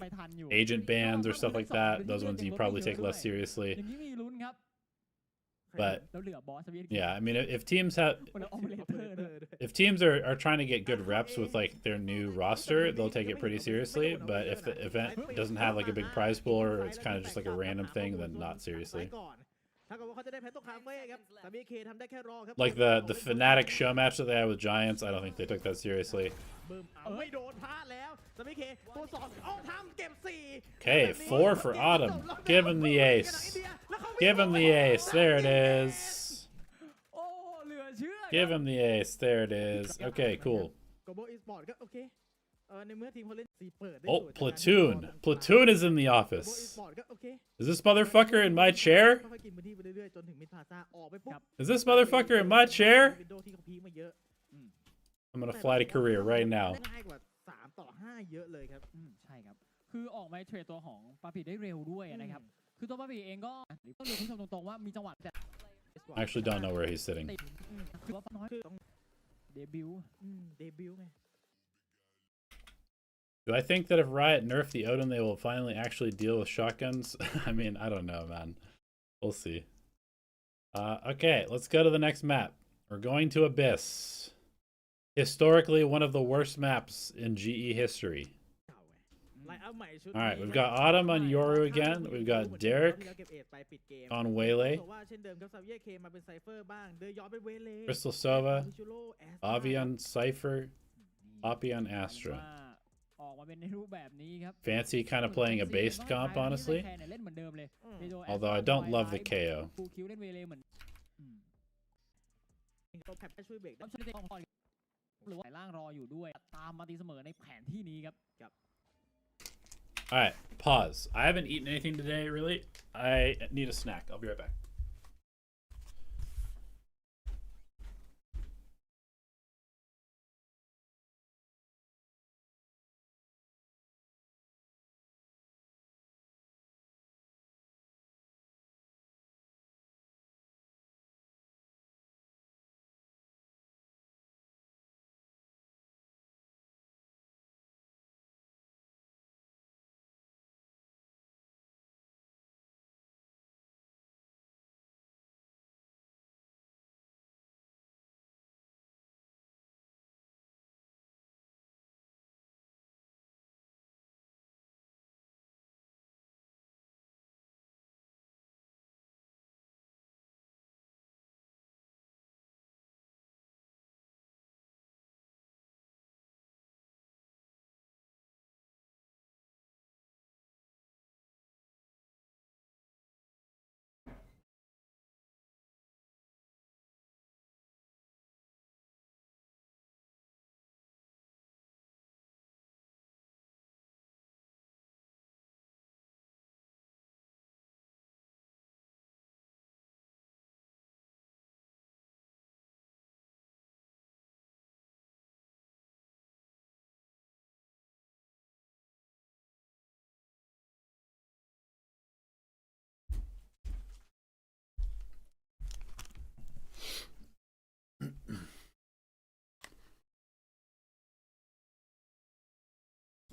agent bans or stuff like that. Those ones you probably take less seriously. อย่างนี้มีลุ้นครับ But แล้วเหลือบอสสวีท yeah, I mean, if teams have, มันเอาไปเลเตอร์ด้วย if teams are trying to get good reps with like their new roster, they'll take it pretty seriously. But if the event doesn't have like a big prize pool or it's kind of just like a random thing, then not seriously. ถ้าเกิดว่าเขาจะได้แพ้ตกคาเฟ่ครับแต่บีเคทำได้แค่รอครับ Like the Fnatic show match that they had with Giants, I don't think they took that seriously. บึ้มเอาไม่โดนพลาดแล้วแต่บีเคตัว2เอาทำเก็บ4 Okay, 4 for Autumn. Give him the ace. Give him the ace. There it is. โอ้เหลือเชื่อ Give him the ace. There it is. Okay, cool. Global Esports ก็โอเคในเมื่อทีมเขาเล่น4เปิดได้ Oh, Platoon. Platoon is in the Global office. Esports ก็โอเค Is this motherfucker in my chair? ค่อยๆกินพื้นที่ไปเรื่อยๆจนถึงมิดพลาซ่าออกไปปุ๊บ Is this motherfucker in my chair? วินโดว์ที่เขาพีคมาเยอะ I'm gonna fly to Korea right now. ง่ายกว่า3-5เยอะเลยครับ ใช่ครับคือออกมาเทรดตัวของปาปีได้เร็วด้วยนะครับคือตัวปาปีเองก็ต้องเรียนคุณผู้ชมตรงๆว่ามีจังหวะแต่ I actually don't know where he's sitting. ติดคือว่าน้อย คือต้อง เดบิวต์ เดบิวต์ไง Do I think that if Riot nerf the Odin, they will finally actually deal with shotguns? I mean, I don't know, man. We'll see. Okay, let's go to the next map. We're going to Abyss. Historically, one of the worst maps in GE history. Alright, we've got Autumn on Yoru again. We've got Derek on Waylay. Crystal Sova. Avi on Cypher. Poppy on Astra. ออกมาเป็นในรูปแบบนี้ครับ Fancy kind of playing a based comp, honestly. เล่นเหมือนเดิมเลย Although I don't love the KO. ฟูลคิวเล่นเวเลเหมือนช่วยเบรกได้ หรือว่าล่างรออยู่ด้วยตามมาตีเสมอในแผนที่นี้ครับ Alright, pause. I haven't eaten anything today, really. I need a snack. I'll be right back.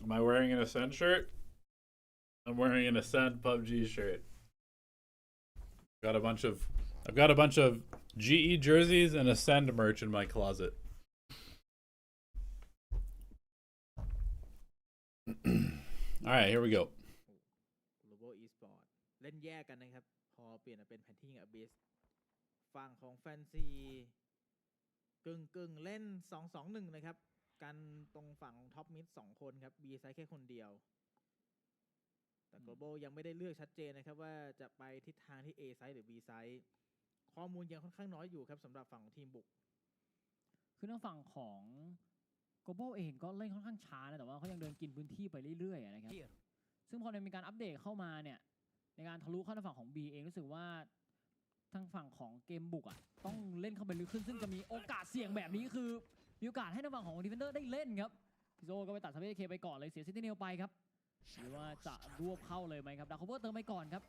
Am I wearing an Ascend shirt? I'm wearing an Ascend PUBG shirt. I've got a bunch of GE jerseys and Ascend merch in my closet. All right, here we go. Global Esports เล่นแยกกันนะครับพอเปลี่ยนมาเป็นแพนที่กับ Abyss ฝั่งของแฟนซีกึ่งเล่น 2-2-1 นะครับกันตรงฝั่งท็อปมิด2คนครับ B ไซส์แค่คนเดียวแต่ Global ยังไม่ได้เลือกชัดเจนนะครับว่าจะไปทิศทางที่ A ไซส์หรือ B ไซส์ข้อมูลยังค่อนข้างน้อยอยู่ครับสำหรับฝั่งของทีมบุกคือทางฝั่งของ Global เองก็เล่นค่อนข้างช้านะแต่ว่าเขายังเดินกินพื้นที่ไปเรื่อยๆนะครับซึ่งพอมีการอัปเดตเข้ามาเนี่ยในการทะลุเข้าทางฝั่งของ B เองรู้สึกว่าทางฝั่งของเกมบุกต้องเล่นเข้าไปลึกขึ้นซึ่งจะมีโอกาสเสี่ยงแบบนี้คือมีโอกาสให้ทางฝั่งของดีเฟนเดอร์ได้เล่นครับพิโซก็ไปตัดซาเวเคไปก่อนเลยเสียซิตี้เนลไปครับหรือว่าจะรวบเข้าเลยไหมครับดาร์คเวอร์เติมไปก่อนครับ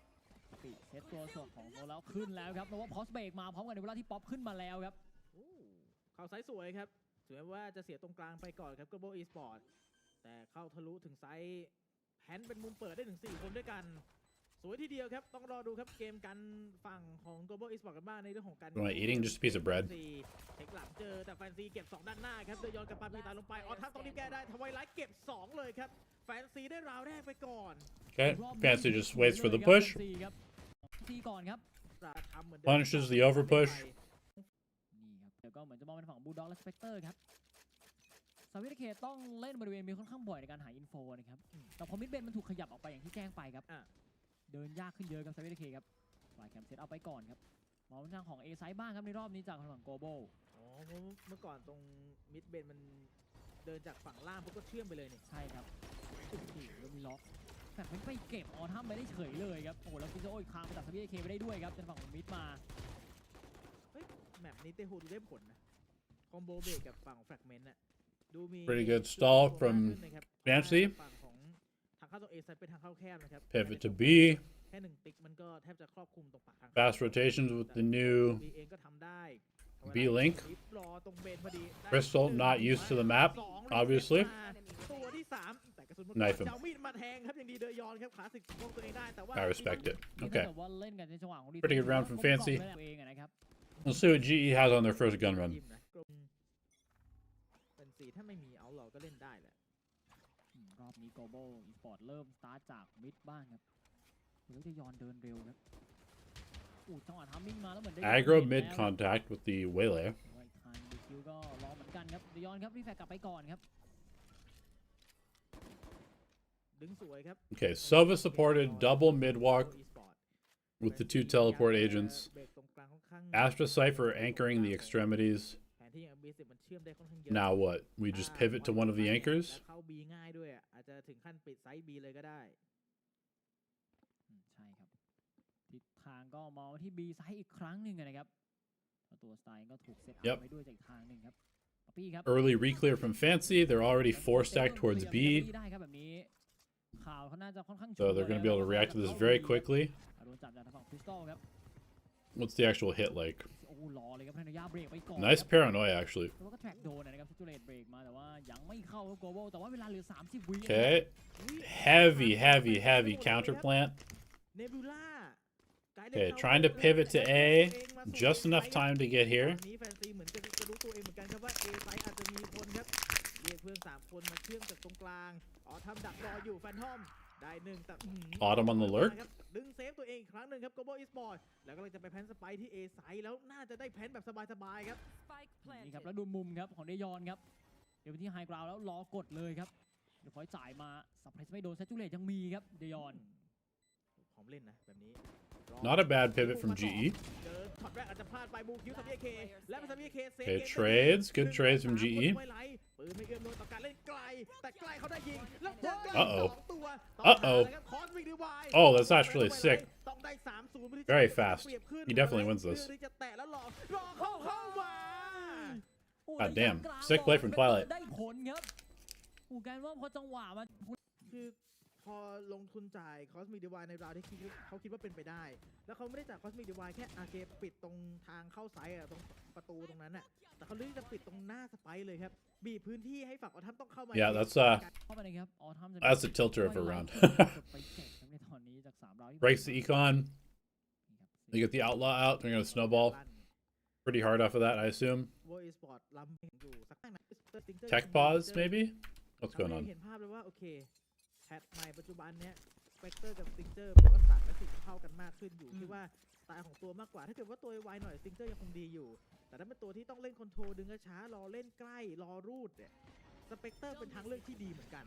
ปิดเซตตัวส่งของโซแล้วขึ้นแล้วครับเพราะว่าพอสเบรกมาพร้อมกันในเวลาที่ป๊อปขึ้นมาแล้วครับเข้าไซส์สวยครับถึงแม้ว่าจะเสียตรงกลางไปก่อนครับ Global Esports แต่เข้าทะลุถึงไซส์แพนเป็นมุมเปิดได้ถึง4คนด้วยกันสวยทีเดียวครับต้องรอดูครับเกมกันฝั่งของ Global Esports กันบ้างในเรื่องของการ Am I eating just a piece of bread? เทคหลังเจอแต่แฟนซีเก็บ2ด้านหน้าครับเดยอนกับปาปีตาลงไปออทัพต้องรีบแก้ได้ทวายไลท์เก็บ2เลยครับแฟนซีได้ราวแรกไปก่อน Okay, Fancy just waits for the push. ก่อนครับ Punishes the over push. นี่ครับเดี๋ยวก็เหมือนจะมองเป็นฝั่งบูลด็อกและสเปกเตอร์ครับซาวิเคต้องเล่นบริเวณมีค่อนข้างบ่อยในการหาอินโฟนะครับแต่พอมิดเบนมันถูกขยับออกไปอย่างที่แจ้งไปครับเดินยากขึ้นเยอะครับซาวิเคครับฝ่ายแคมเซตเอาไปก่อนครับมองทางของ A ไซด์บ้างครับในรอบนี้จากฝั่งโกลบอลเมื่อก่อนตรงมิดเบนมันเดินจากฝั่งล่างปุ๊บก็เชื่อมไปเลยนี่ใช่ครับโอ้โหแล้วมีล็อกแต่ไม่ไปเก็บออทัมไม่ได้เฉยเลยครับโอ้โหแล้วฟิโซอีกครั้งไปตัดซาวิเคไปได้ด้วยครับจนฝั่งของมิดมาแมปนี้เตโฮดูได้ผลนะคอมโบเบรกกับฝั่งแฟกเมนต์น่ะดูมี Pretty good stall from Fancy. ฝั่งของทางเข้าตรง A ไซด์เป็นทางเข้าแคบนะครับ Pivot to B. แค่1ติ๊กมันก็แทบจะครอบคลุมตรงปากทาง Fast rotations with the new B เองก็ทำได้ B link. รอตรงเบนพอดี Crystal not used to the map, obviously. ตัวที่3แต่กระสุน Knife him. เจ้ามีดมาแทงครับยังดีเดยอนครับขาสึกป้องตัวเองได้แต่ว่า I respect it. Okay. แต่ว่าเล่นกันในจังหวะของ Pretty good round from Fancy. เองนะครับ Let's see what GE has on their first gun run. เป็นสีถ้าไม่มีเอาหลอก็เล่นได้แหละรอบนี้ Global Esports เริ่มสตาร์ทจากมิดบ้างครับแล้วจะยอนเดินเร็วครับจังหวะทามมิ่งมาแล้วเหมือนได้ Aggro mid contact with the waylay. ทางดีคิวก็รอเหมือนกันครับเดยอนครับรีแฟกกลับไปก่อนครับดึงสวยครับ Okay, Sova supported double mid walk with the 2 teleport agents. Astra Cypher anchoring the extremities. Now what? We just pivot to one of the anchors? เข้า B ง่ายด้วยอาจจะถึงขั้นปิดไซส์ B เลยก็ได้ใช่ครับทิศทางก็มองที่ B ไซส์อีกครั้งหนึ่งนะครับตัวสไตล์ก็ถูกเซตอัพไปด้วยจากอีกทางหนึ่งครับปี้ครับ Early reclear from Fancy. They're already 4 stacked towards B. ได้ครับแบบนี้ข่าวเขาน่าจะค่อนข้าง So they're going to be able to react to this very quickly. โดนจับจากทางฝั่งคริสตัลครับ What's the actual hit like? โอ้รอเลยครับพนายาเบรกไปก่อน Nice paranoia, actually. แล้วก็แทร็กโดนนะครับซิจูเลตเบรกมาแต่ว่ายังไม่เข้าครับโกลบอลแต่ว่าเวลาเหลือ30 วิ Okay. Heavy counter plant. Okay, trying to pivot to A. Just enough time to get here. นี้แฟนซีเหมือนจะรู้ตัวเองเหมือนกันครับว่า A ไซส์อาจจะมีคนครับเรียกเพื่อน3คนมาเชื่อมจากตรงกลางทำดักรออยู่แฟนทอมได้1แต่Autumn on the lurk. ดึงเซฟตัวเองอีกครั้งหนึ่งครับ Global Esports แล้วก็เลยจะไปแพนสไปที่ A ไซส์แล้วน่าจะได้แพนแบบสบายๆครับนี่ครับแล้วดูมุมครับของเดยอนครับเดี๋ยวไปที่ไฮกราวแล้วรอกดเลยครับเดี๋ยวพอยจ่ายมาสับเพรสไม่โดนเซจูเลตยังมีครับเดยอนพร้อมเล่นนะแบบนี้ Not a bad pivot from GE. Okay, trades. Good trades from GE. Uh-oh. Uh-oh. Oh, that's actually sick. Very fast. He definitely wins this. God damn. Sick play from Twilight. ได้ผลครับการว่าพอจังหวะมันคือพ อลงทุนจ่ายคอสมิกดีวายในราวที่เขาคิดว่าเป็นไปได้แล้วเขาไม่ได้จ่ายคอสมิกดีวายแค่อาเกปิดตรงทางเข้าไซต์ตรงประตูตรงนั้นแต่เขาเลือกจะปิดตรงหน้าสไปเลยครับบีบพื้นที่ให้ฝั่งออทัมต้องเข้ามา Yeah, that's the tilter of a round. Breaks the econ. They get the outlaw out. They're gonna snowball pretty hard off of that, I assume. Tech pause, maybe? What's going on? เห็นภาพเลยว่าโอเคแพทใหม่ปัจจุบันเนี้ยสเปกเตอร์กับสติงเจอร์ผมว่าศาสตร์และสิ่งเข้ากันมากขึ้นอยู่ที่ว่าสไตล์ของตัวมากกว่าถ้าเกิดว่าตัวไวหน่อยสติงเจอร์ยังคงดีอยู่แต่ถ้าเป็นตัวที่ต้องเล่นคอนโทรลดึงช้ารอเล่นใกล้รอรูดเนี่ยสเปกเตอร์เป็นทางเลือกที่ดีเหมือนกัน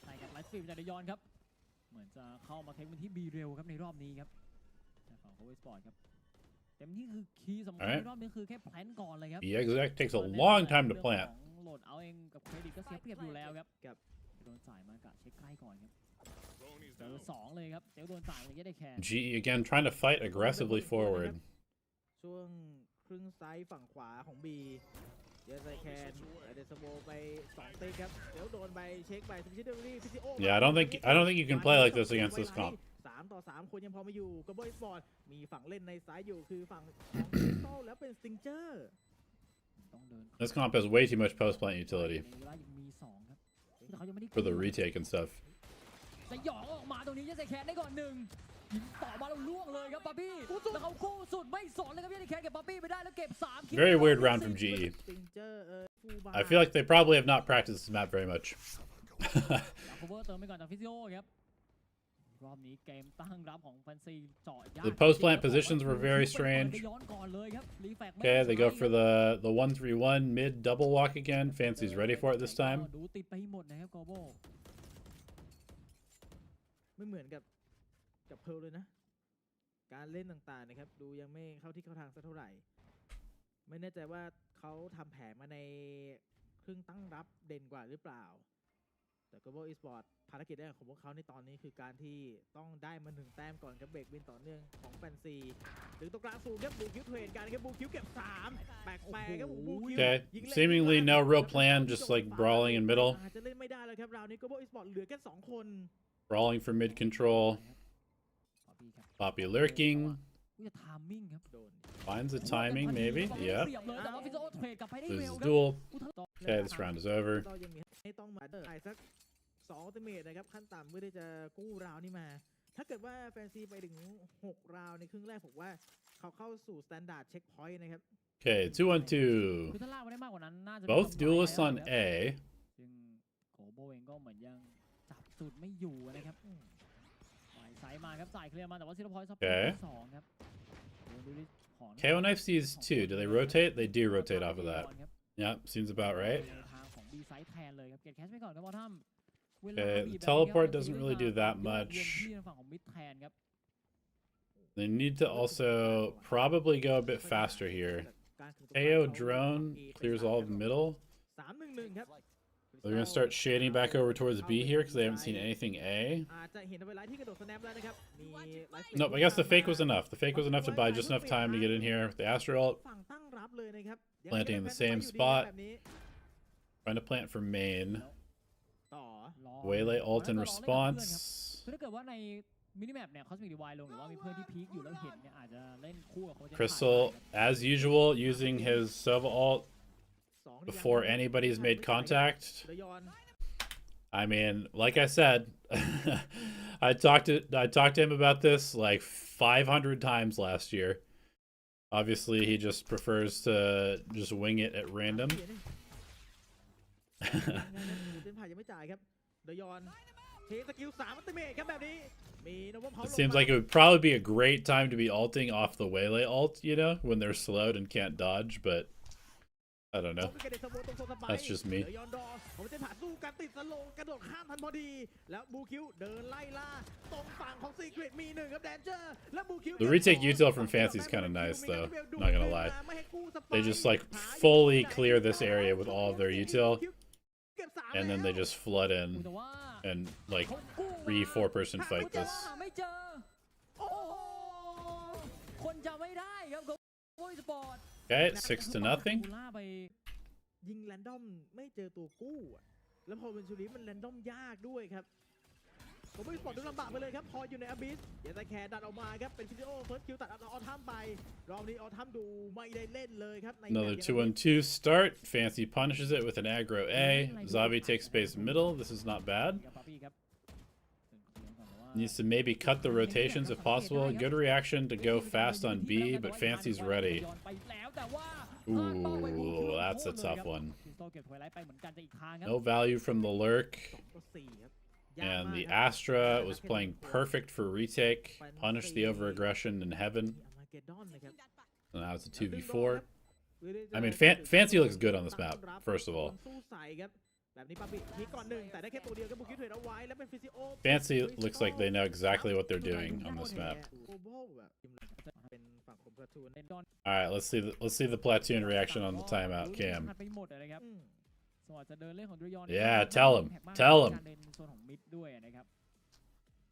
ใช่ครับไลฟ์สตรีมจากเดยอนครับเหมือนจะเข้ามาเทคเป็นที่บีเร็วครับในรอบนี้ครับจากฝั่ง Global Esports ครับเต็มที่คือคีย์สำคัญในรอบนี้คือแค่แพลนก่อนเลยครับ The exec takes a long time to plant. โหลดเอาเองกับเครดิตก็เสียเปรียบอยู่แล้วครับโดนจ่ายมากะเช็คใกล้ก่อนครับเจอ2เลยครับเดี๋ยวโดนจ่ายเลยจะได้แค่ GE again trying to fight aggressively forward. ช่วงครึ่งไซส์ฝั่งขวาของ B เยสไซแคนเดสโบไป2ติ๊กครับเดี๋ยวโดนไปเช็คไปซิชิเดอรี่ฟิซิโอ Yeah, I don't think you can play like this against this comp. 3 ต่อ 3 คนยังพอมาอยู่กับGlobal Esportsมีฝั่งเล่นในซ้ายอยู่คือฝั่งโต้แล้วเป็นสติงเจอร์ This comp has way too much post plant utility for the retake and stuff. สยองออกมาตรงนี้เยสไซแคนได้ก่อน1ยิงต่อมาแล้วล่วงเลยครับป๊าปี้แล้วเขาคู่สุดไม่สนเลยครับเยสไซแคนเก็บป๊าปี้ไปได้แล้วเก็บ3 Very weird round from GE. I feel like they probably have not practiced this map very much. โคเวอร์เติมไปก่อนจากฟิซิโอครับรอบนี้เกมตั้งรับของแฟนซีเจาะยาก The post plant positions were very strange. Okay, they go for the 1-3-1 mid double walk again. Fancy's ready for it this time. ดูติดไปหมดนะครับโกโบไม่เหมือนกับเพิร์ลเลยนะการเล่นต่างๆนะครับดูยังไม่เข้าที่เข้าทางสักเท่าไหร่ไม่แน่ใจว่าเขาทำแผนมาในครึ่งตั้งรับเด่นกว่าหรือเปล่าแต่ Global Esports ภารกิจแรกของพวกเขาในตอนนี้คือการที่ต้องได้มา1แต้มก่อนครับเบรกวินต่อเนื่องของแฟนซีถึงตรงกลางสูงครับบูคิวเทรนกันครับบูคิวเก็บ3แปลกครับบูคิว Okay, seemingly no real plan, just like brawling in middle. จะเล่นไม่ได้แล้วครับราวนี้ Global Esports เหลือแค่2 คน Brawling for mid control. Poppy lurking. Finds the timing, maybe. Yeah. This is duel. Okay, this round is over. ต้องมาได้สัก2อัลติเมทนะครับขั้นต่ำเพื่อที่จะกู้ราวนี้มาถ้าเกิดว่าแฟนซีไปถึง6ราวในครึ่งแรกผมว่าเขาเข้าสู่สแตนดาร์ดเช็คพอยต์นะครับ Okay, 2-1-2. Both duelists on A. ซึ่งโคโบเองก็เหมือนยังจับจุดไม่อยู่นะครับไซส์มาครับจ่ายเคลียร์มาแต่ว่าซิลพอยต์ซับ2ครับ KO Knife sees 2. Do they rotate? They do rotate off of that. Yep, seems about right. Okay, the teleport doesn't really do that much. They need to also probably go a bit faster here. KO drone clears all of the middle. They're going to start shading back over towards B here because they haven't seen anything A. Nope, I guess the fake was enough. The fake was enough to buy just enough time to get in here with the Astro ult. Planting in the same spot. Trying to plant for main. Waylay ult in response. Crystal, as usual, using his Sova ult before anybody's made contact. I mean, like I said, I talked to him about this like 500 times last year. Obviously, he just prefers to just wing it at random. It seems like it would probably be a great time to be ulting off the Waylay ult, you know, when they're slowed and can't dodge, but I don't know. That's just me. The retake util from Fancy is kind of nice, though. Not gonna lie. They just like fully clear this area with all of their util, and then they just flood in and like 3-4 person fight this. Okay, 6-0. ยิงแรนดอมไม่เจอตัวกู้แล้วพอเป็นชูริมันแรนดอมยากด้วยครับ ผมไม่สปอร์ตดูลำบากไปเลยครับพออยู่ในอบิสเดี๋ยวแต่แคร์ดันออกมาครับเป็นฟิซิโอเฟิร์สคิวตัดออทัมไปรอบนี้ออทัมดูไม่ได้เล่นเลยครับ Another 2-1-2 start. Fancy punishes it with an aggro A. Zabi takes space middle. This is not bad. Needs to maybe cut the rotations if possible. Good reaction to go fast on B, but Fancy's ready. Ooh, that's a tough one. No value from the lurk. And the Astra was playing perfect for retake. Punish the over-aggression in heaven. And now it's a 2v4. I mean, Fancy looks good on this map, first of all. Fancy looks like they know exactly what they're doing on this map. All right, let's see the platoon reaction on the timeout cam. Yeah, tell him.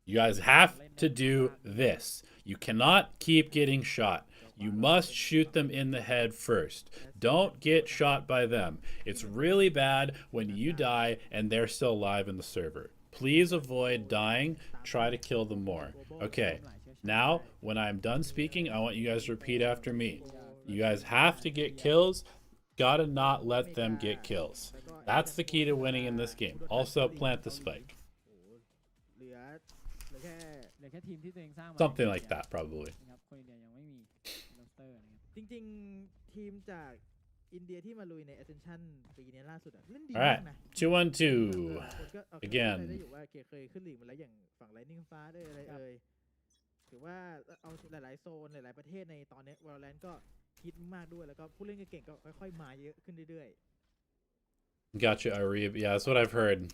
You guys have to do this. You cannot keep getting shot. You must shoot them in the head first. Don't get shot by them. It's really bad when you die and they're still alive in the server. Please avoid dying. Try to kill them more. Okay, now when I'm done speaking, I want you guys to repeat after me. You guys have to get kills. Gotta not let them get kills. That's the key to winning in this game. Also, plant the spike. Something like that, probably. จริงๆทีมจากอินเดียที่มาลุยใน Ascension ปีนี้ล่าสุดเล่นดี All มา right, กนะ 2-1-2. Again. อยู่ว่าเคยขึ้นลีกมาแล้วอย่างฝั่ง Lightning Fast อะไรถือว่าเอาหลายๆโซนหลายๆประเทศในตอนนี้ Valorant ก็ฮิตมากด้วยแล้วก็ผู้เล่นเก่งๆก็ค่อยๆมาเยอะขึ้นเรื่อยๆ Gotcha, Arib. Yeah, that's what I've heard.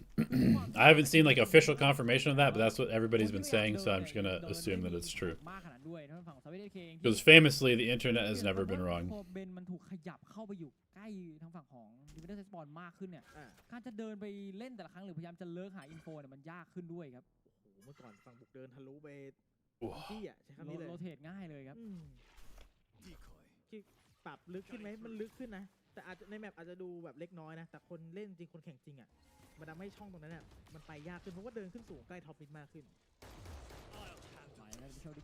I haven't seen like official confirmation of that, but that's what everybody's been saying, so I'm just gonna assume that it's true. Because famously, the internet has never been wrong. มันถูกขยับเข้าไปอยู่ใกล้ทางฝั่งของดิวิเดอร์เซสปอนมากขึ้นเนี่ยการจะเดินไปเล่นแต่ละครั้งหรือพยายามจะเลิกหาอินโฟเนี่ยมันยากขึ้นด้วยครับเมื่อก่อนฝั่งบุกเดินทะลุไปที่อ่ะใช้คำนี้เลยโรเทตง่ายเลยครับที่ปรับลึกขึ้นไหมมันลึกขึ้นนะแต่อาจจะในแมปอาจจะดูแบบเล็กน้อยนะแต่คนเล่นจริงคนแข่งจริงอ่ะมันทำให้ช่องตรงนั้นเนี่ยมันไปยากขึ้นเพราะว่าเดินขึ้นสูงใกล้ท็อปมิดมากขึ้น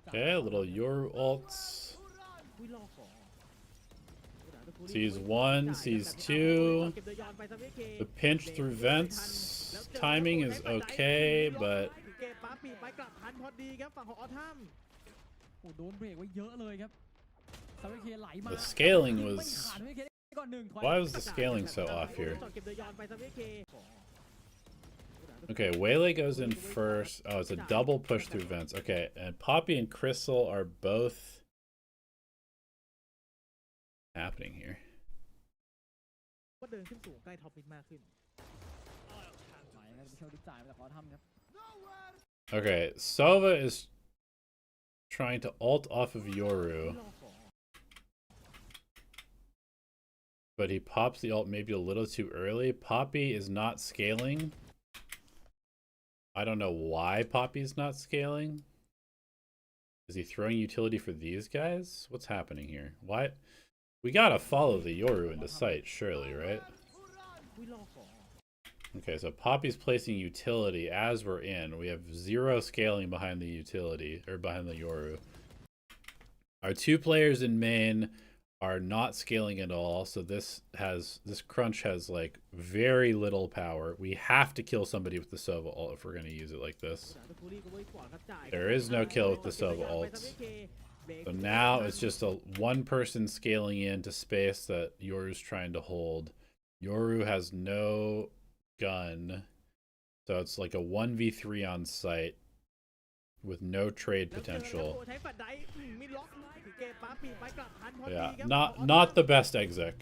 Okay, a little your ults. Sees one, sees two. The pinch through vents. Timing is okay, but the scaling was... Why was the scaling so off here? Okay, Waylay goes in first. Oh, it's a double push through vents. Okay, and Poppy and Crystal are both happening here. Okay, Sova is trying to ult off of Yoru. But he pops the ult maybe a little too early. Poppy is not scaling. I don't know why Poppy's not scaling. Is he throwing utility for these guys? What's happening here? Why? We gotta follow the Yoru into sight, surely, right? Okay, so Poppy's placing utility as we're in. We have 0 scaling behind the utility, or behind the Yoru. Our 2 players in main are not scaling at all, so this crunch has like very little power. We have to kill somebody with the Sova ult if we're going to use it like this. There is no kill with the Sova ult. So now it's just a one person scaling into space that Yoru's trying to hold. Yoru has no gun, so it's like a 1v3 on site with no trade potential. Yeah, not the best exec.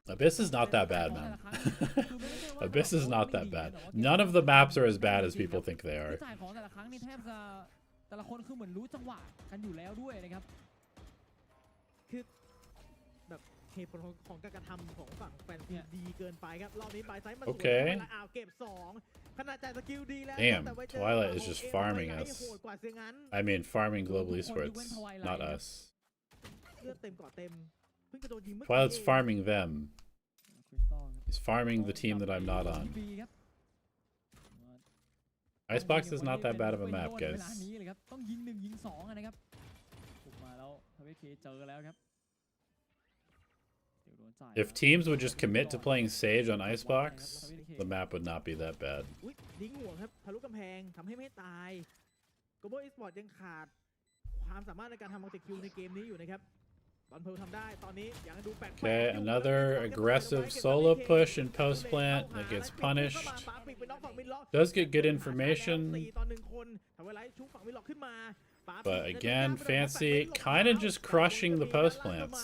Abyss is not that bad, man. Abyss is not that bad. None of the maps are as bad as people think they are. แต่ละคนคือเหมือนรู้จังหวะกันอยู่แล้วด้วยนะครับคือแบบ เหตุผลของการกระทำของฝั่งแฟนซีดีเกินไปครับรอบนี้บายไซด์มา Okay. อ้าวเก็บ2ขนาดจ่ายสกิลดีแล้ว Damn, แต่ไว้เจอ Twilight is just farming ไอ้ us. โหดกว่าเสียงั้น I mean, farming Global Esports, not us. เลือดเต็มเกาะเต็มเพิ่งจะโดนยิงเมื่อกี้ Twilight's เอง farming them. คริสตัลครับ He's farming the team that I'm not on. B ครับ Icebox is not that bad of a map, เว guys. ลานี้เลยครับต้องยิง1ยิง2อะนะครับถูกมาแล้วทวีเคเจอแล้วครับ If teams would just commit to playing Sage on Icebox, the map would not be that bad. อุ๊ยยิงหัวครับทะลุกำแพงทำให้ไม่ตาย Global Esports ยังขาดความสามารถในการทำมัลติคิวในเกมนี้อยู่นะครับตอนเพลทำได้ตอนนี้ยังดูแปลกๆ Okay, another aggressive solo push in post plant that gets punished. Does get good information, but again, Fancy kind of just crushing the post plants.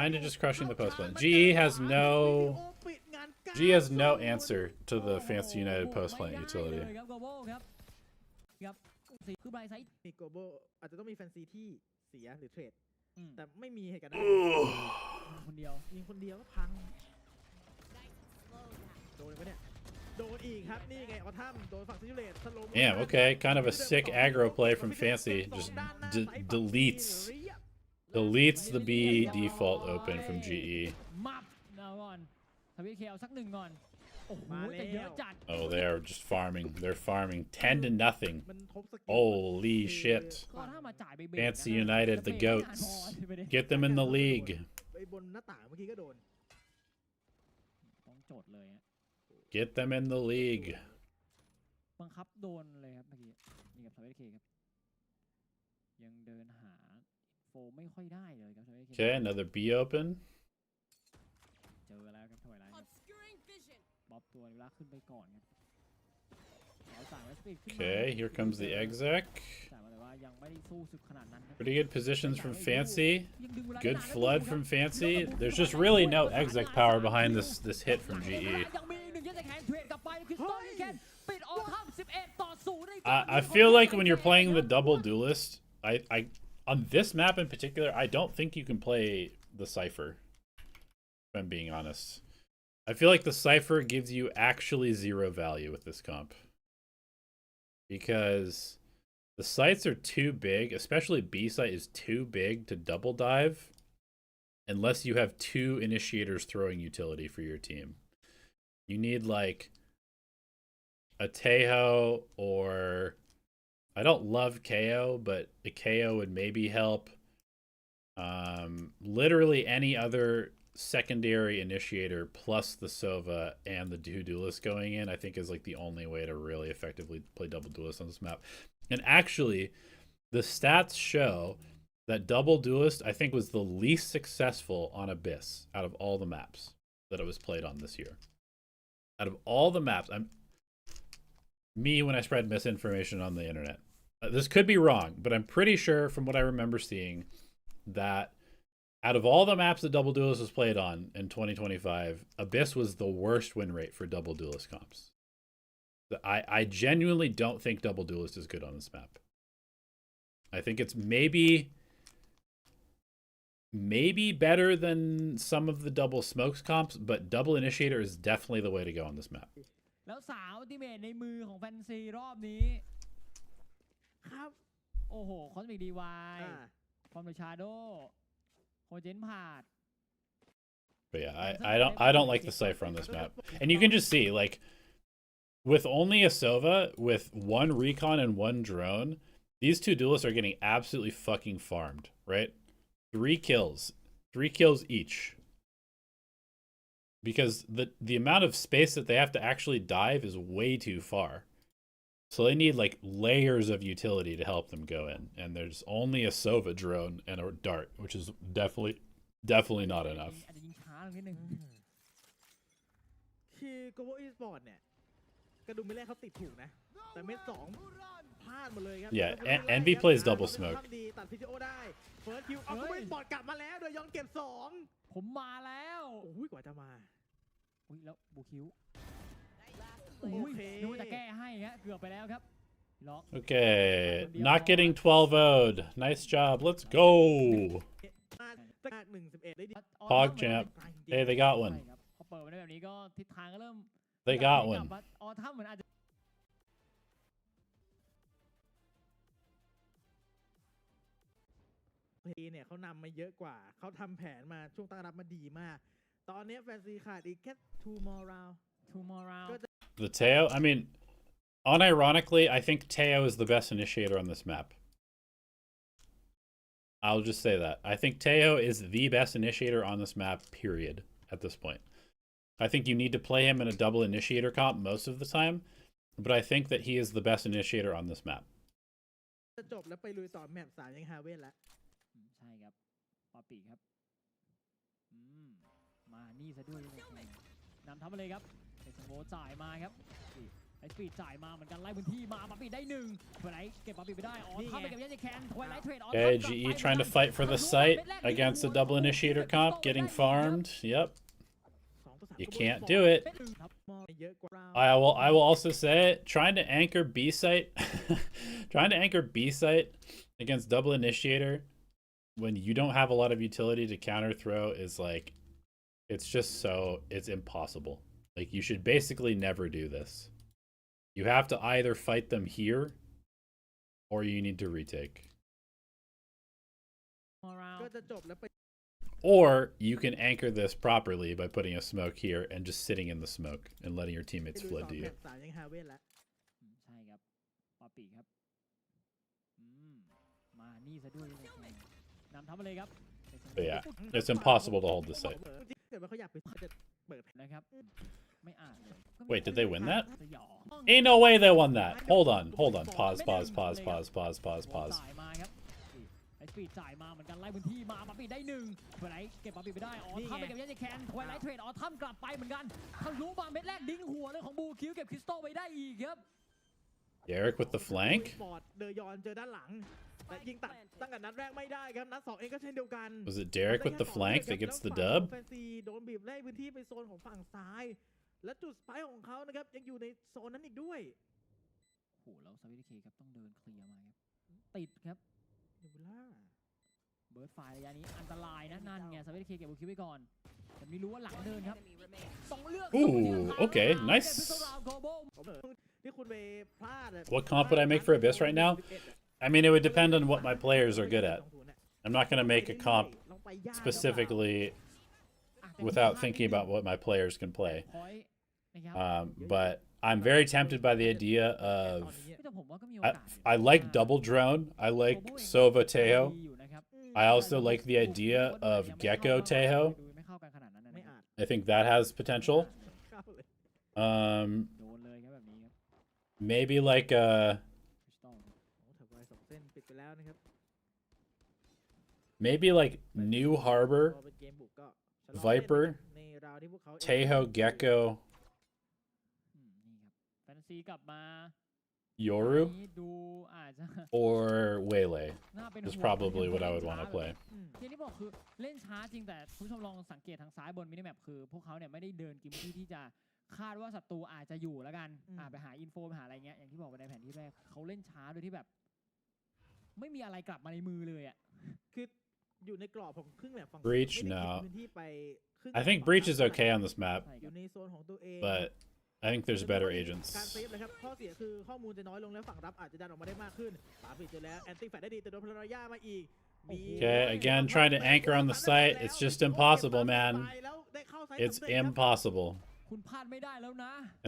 Kind of just crushing the post plant. GE has no answer to the Fancy United post plant utility. คือไบรท์ไซด์ นี่ Global อาจจะต้องมีแฟนซีที่เสียหรือเทรดแต่ไม่มีเหตุการณ์นั้น คนเดียว ยิงคนเดียวก็พังโดนไหมเนี่ยโดนอีกครับนี่ไงออทัมโดนฝั่งซิจูเลตสโลว์ Damn, okay, kind of a sick aggro play from Fancy. Just deletes the B default open from GE. มับเอาก่อนทวีเคเอาสัก1ก่อนโอ้โหแต่เยอะจัด Oh, they are just farming. They're farming 10 to nothing. มันทบสกิล Holy shit. ก็ถ้ามาจ่ายไปเบรก Fancy United, the goats. Get them in the league. ไปบนหน้าต่างเมื่อกี้ก็โดน ต้องโจทย์เลยฮะ Get them in the league. บังคับโดนเลยครับเมื่อกี้นี่กับทวีเคครับยังเดินหาโฟไม่ค่อยได้เลยครับทวีเค Okay, another B open. เจอแล้วครับทวายไลท์บ๊อบตัวเวลาขึ้นไปก่อนครับแล้วสั่งไว้สปีดขึ้นมา Okay, here comes the exec. แต่ว่ายังไม่ได้สู้สุดขนาดนั้นครับ Pretty good positions from Fancy. ยังดึงเวลา Good ได้ flood from Fancy. There's just really no exec power behind this hit from GE. ยังมีอีกหนึ่งยัดแขนเทรดกลับไปคริสตัลแคนปิดออทัม11-0 I feel like when you're playing the double duelist, I on this map in particular, I don't think you can play the Cypher, if I'm being honest. I feel like the Cypher gives you actually 0 value with this comp. Because the sites are too big, especially B site is too big to double dive unless you have 2 initiators throwing utility for your team. You need like a Tejo or I don't love KO, but a KO would maybe help. Literally any other secondary initiator plus the Sova and the 2 duelists going in, I think is like the only way to really effectively play double duelist on this map. And actually, the stats show that double duelist, I think, was the least successful on Abyss out of all the maps that it was played on this year. Out of all the maps, me when I spread misinformation on the internet. This could be wrong, but I'm pretty sure from what I remember seeing that out of all the maps that Double Duelist was played on in 2025, Abyss was the worst win rate for Double Duelist comps. I genuinely don't think Double Duelist is good on this map. I think it's maybe better than some of the Double Smokes comps, but Double Initiator is definitely the way to go on this map. แล้วสาวที่เมทในมือของแฟนซีรอบนี้ ครับ โอ้โหคอสมิกดีวายฟอร์มเดอะชาโดโคเจนพาด But yeah, I don't like the Cypher on this map. And you can just see, like, with only a Sova, with 1 recon and 1 drone, these 2 duelists are getting absolutely fucking farmed, right? 3 kills. 3 kills each. Because the amount of space that they have to actually dive is way too far. So they need like layers of utility to help them go in. And there's only a Sova drone and a dart, which is definitely not enough. อาจจะยิงช้าลงนิดนึง คือ Global Esports เนี่ยกระดุมไม่แรกเขาติดถูกนะแต่เม็ด2พลาดหมดเลยครับ Yeah, Envy plays double smoke. ดีตัด PTO ได้ First kill เอา Global Esports กลับมาแล้วโดยยอนเก็บ2ผมมาแล้ว โอ้ยกว่าจะมา อุ้ยแล้วบูคิว โอเค นึกว่าจะแก้ให้ฮะเกือบไปแล้วครับล็อก Okay, not getting 12-0'd. Nice job. Let's go. 1-11ได้ดี Pog champ. Hey, they got one. พอเปิดมาได้แบบนี้ก็ทิศทางก็เริ่ม They got one. ออทัมเหมือนอาจจะเนี่ยเขานำมาเยอะกว่าเขาทำแผนมาช่วงตั้งรับมาดีมากตอนนี้แฟนซีขาดอีกแค่ two more round The Teo, I mean, unironically, I think Teo is the best initiator on this map. I'll just say that. I think Teo is the best initiator on this map, period, at this point. I think you need to play him in a double initiator comp most of the time, but I think that he is the best initiator on this map. จะจบแล้วไปลุยต่อแมป3ยังฮาเว่นแล้วใช่ครับปอปีครับมานี่ซะด้วยนำทัพมาเลยครับเอสโมจ่ายมาครับไอสปีดจ่ายมาเหมือนกันไล่พื้นที่มาปอปีได้1ทวไลท์เก็บปอปีไปได้อ๋อทำไปกับยันเจแคนทวไลท์เทรด Okay, GE trying to fight for the site against the double initiator comp, getting farmed. Yep. You can't do it. I will also say it, trying to anchor B site against double initiator when you don't have a lot of utility to counter throw is like, it's impossible. Like, you should basically never do this. You have to either fight them here or you need to retake. Or you can anchor this properly by putting a smoke here and just sitting in the smoke and letting your teammates flood to you. ใช่ครับปอปีครับมานี่ซะด้วยนำทัพมาเลยครับ But yeah, it's impossible to hold this site. Wait, did they win that? Ain't no way they won that. Hold on. Pause. ไอสปีดจ่ายมาเหมือนกันไล่พื้นที่มาปอปีได้1ทวไลท์เก็บปอปีไปได้อ๋อทำไปกับยันเจแคนทวไลท์เทรดอ๋อทำกลับไปเหมือนกันทะลุมาเม็ดแรกดิ้งหัวเลยของบูคิวเก็บคริสตัลไปได้อีกครับ Derek with the flank. เดยอนเจอด้านหลังแต่ยิงตัดตั้งแต่นัดแรกไม่ได้ครับนัด2เองก็เช่นเดียวกัน Was it Derek with the flank that gets the dub? แฟนซีโดนบีบไล่พื้นที่ไปโซนของฝั่งซ้ายและจุดสไปค์ของเขานะครับยังอยู่ในโซนนั้นอีกด้วยโหแล้วซาวิทเคครับต้องเดินเคลียร์มาครับติดครับเบิร์ดไฟระยะนี้อันตรายนะนั่นไงซาวิทเคเก็บบูคิวไว้ก่อนแต่ไม่รู้ว่าหลังเดินครับต้องเลือก Ooh, okay, nice. นี่คุณไปพลาด What comp would I make for Abyss right now? I mean, it would depend on what my players are good at. I'm not going to make a comp specifically without thinking about what my players can play. But I'm very tempted by the idea of... I like double drone. I like Sova Teho. I also like the idea of Gecko Teho. I think that has potential. Maybe like New Harbor, Viper, Teho, Gecko, Yoru, or Waylay is probably what I would want to play. ที่นี่บอกคือเล่นช้าจริงแต่คุณผู้ชมลองสังเกตทางซ้ายบนมินิแมปคือพวกเขาเนี่ยไม่ได้เดินกินที่จะคาดว่าศัตรูอาจจะอยู่แล้วกันไปหาอินโฟไปหาอะไรเงี้ยอย่างที่บอกไปในแผนที่แรกเขาเล่นช้าโดยที่แบบไม่มีอะไรกลับมาในมือเลยอ่ะคืออยู่ในกรอบของครึ่งแบบฝั่ง Breach no. I think Breach is okay on this map, but I think there's better agents. การเซฟเลยครับข้อเสียคือข้อมูลจะน้อยลงแล้วฝั่งรับอาจจะดันออกมาได้มากขึ้นปาปิดเจอแล้วแอนตี้แฟลชได้ดีแต่โดนพลารายามาอีก Okay, again trying to anchor on the site. It's just impossible, man. It's impossible.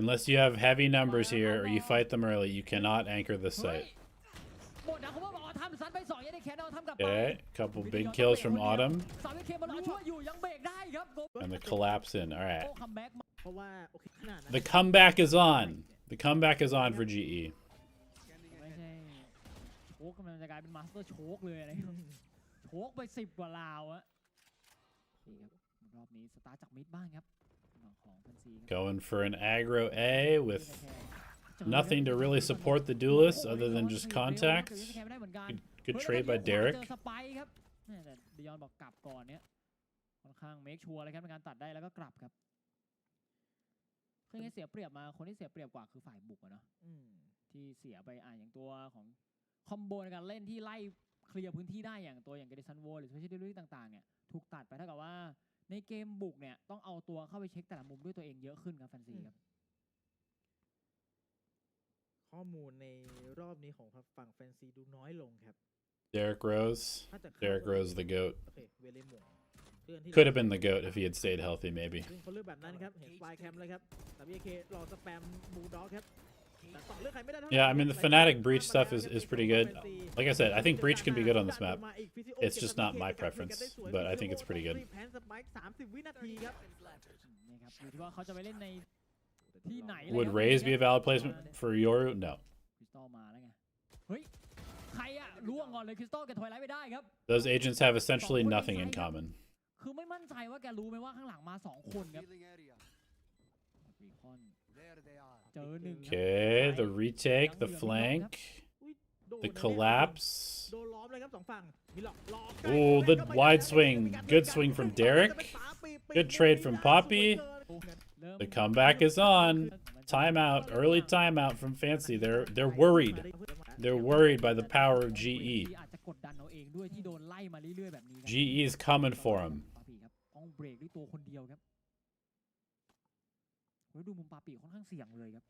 Unless you have heavy numbers here or you fight them early, you cannot anchor this site. Okay, couple big kills from Autumn. And the collapse in. Alright. The comeback is on. The comeback is on for GE. โชกกำลังจะกลายเป็นมาสเตอร์โชกเลยนะโชกไป10 กว่าลาวอะนี่ครับรอบนี้สตาร์จากมิดบ้างครับของพันซี Going for an aggro A with nothing to really support the duelists other than just contacts. Good trade by Derek. สไปครับแต่ดิออนบอกกลับก่อนเนี้ยค่อนข้างเมคชัวร์เลยครับในการตัดได้แล้วก็กลับครับคือไงเสียเปรียบมาคนที่เสียเปรียบกว่าคือฝ่ายบุกอะเนาะที่เสียไปอย่างตัวของคอมโบในการเล่นที่ไล่เคลียร์พื้นที่ได้อย่างตัวอย่างเกดิซันโวหรือสเปเชียลดิลิต่างๆเนี่ย ถูกตัดไปเท่ากับว่าในเกมบุกเนี่ยต้องเอาตัวเข้าไปเช็คแต่ละมุมด้วยตัวเองเยอะขึ้นครับแฟนซีครับ ข้อมูลในรอบนี้ของฝั่งแฟนซีดูน้อยลงครับ Derrick Rose. ถ้าจะเข้า Derrick Rose the GOAT. โอเคเวเลมงเลื่อนที่ Could have been the GOAT if he had stayed healthy, maybe. ซึ่งเขาเลือกแบบนั้นครับเห็นสปายแคมเลยครับแต่พีเครอสแปมบูลด็อกครับแต่ต่อเลือกใครไม่ได้เท่าไหร่ Yeah, I mean, the Fnatic Breach stuff is pretty good. Like I said, I think Breach can be good on this map. It's just not my preference, but I think it's pretty good. แพนสปาย30 วินาทีครับ นี่ครับอยู่ที่ว่าเขาจะไปเล่นในที่ไหน Would Raze be a valid placement for Yoru? No. คริสตัลมาแล้วไงเฮ้ยใครอะล่วงก่อนเลยคริสตัลแกถอยไลท์ไม่ได้ครับ Those agents have essentially nothing in common. คือไม่มั่นใจว่าแกรู้ไหมว่าข้างหลังมา2คนครับรีคอนเจอหนึ่ง Okay, the retake, the flank, อุ๊ยโดน the นะ collapse. โดนล้อมเลยครับสองฝั่งมีหลอกล้อม Oh, the wide swing. Good swing from Derrick. Good trade from Poppy. The comeback is on. Timeout, early timeout from Fancy. They're worried. They're worried by the power of GE. อาจจะกดดันเอาเองด้วยที่โดนไล่มาเรื่อยๆแบบนี้ GE is coming for him. ปาปีครับต้องเบรกด้วยตัวคนเดียวครับแล้วดูมุมปาปีค่อนข้างเสี่ยงเลยครับ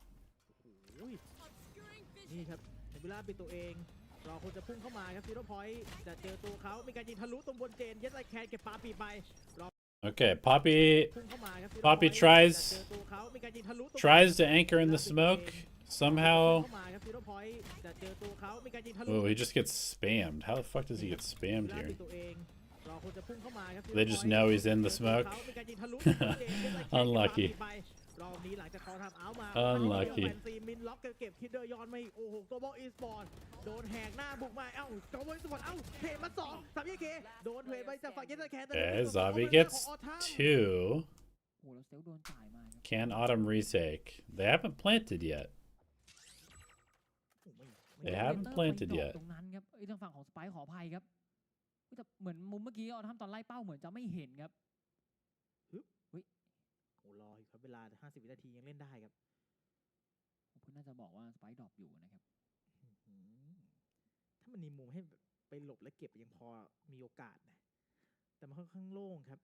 โอ้ยนี่ครับในเวลาปิดตัวเองรอคนจะพุ่งเข้ามาครับซีโร่พอยต์จะเจอตัวเขามีการยิงทะลุตรงบนเจนเยสไลแคนเก็บปาปีไปรอ Okay, Poppy พุ่งเข้ามาครับ Poppy จะ tries เจอตัวเขามีการยิงทะลุตรง tries to anchor in the smoke. พุ่ง Somehow, เข้ามาครับซีโร่พอยต์จะเจอตัวเขามีการยิงทะลุ oh, he just gets spammed. How the fuck does he get spammed เวลา here? ปิดตัวเองรอคนจะพุ่งเข้ามาครับ They just know he's in the smoke. มีการยิงทะลุตรงบนเจน Yes I Can เก็บปาปี Unlucky. ไปรอบนี้หลังจากเขาทำเอามา Unlucky แฟนซีมินล็อกเก็บคิดเดอร์ยอนไม่โอ้โห Global Esports โดนแหกหน้าบุกมาเอ้า Global Esports เอ้าเทมา2 3 เคโดนเทรดไปจากฝั่งเยสแคน Okay, Zavi gets 2. โอ้แล้วเซลโดนจ่ายมาครับ Can Autumn retake? They haven't planted yet. They haven't planted ไปดอก yet. ตรงนั้นครับทางฝั่งของสไปค์ขออภัยครับแต่เหมือนมุมเมื่อกี้เอาทำตอนไล่เป้าเหมือนจะไม่เห็นครับ โอ้รออีกครับเวลา50 วินาทียังเล่นได้ครับ ผมน่าจะบอกว่าสไปค์ดรอปอยู่นะครับ ถ้ามันมีมุมให้ไปหลบและเก็บยังพอมีโอกาสนะแต่มันค่อนข้างโล่งครับ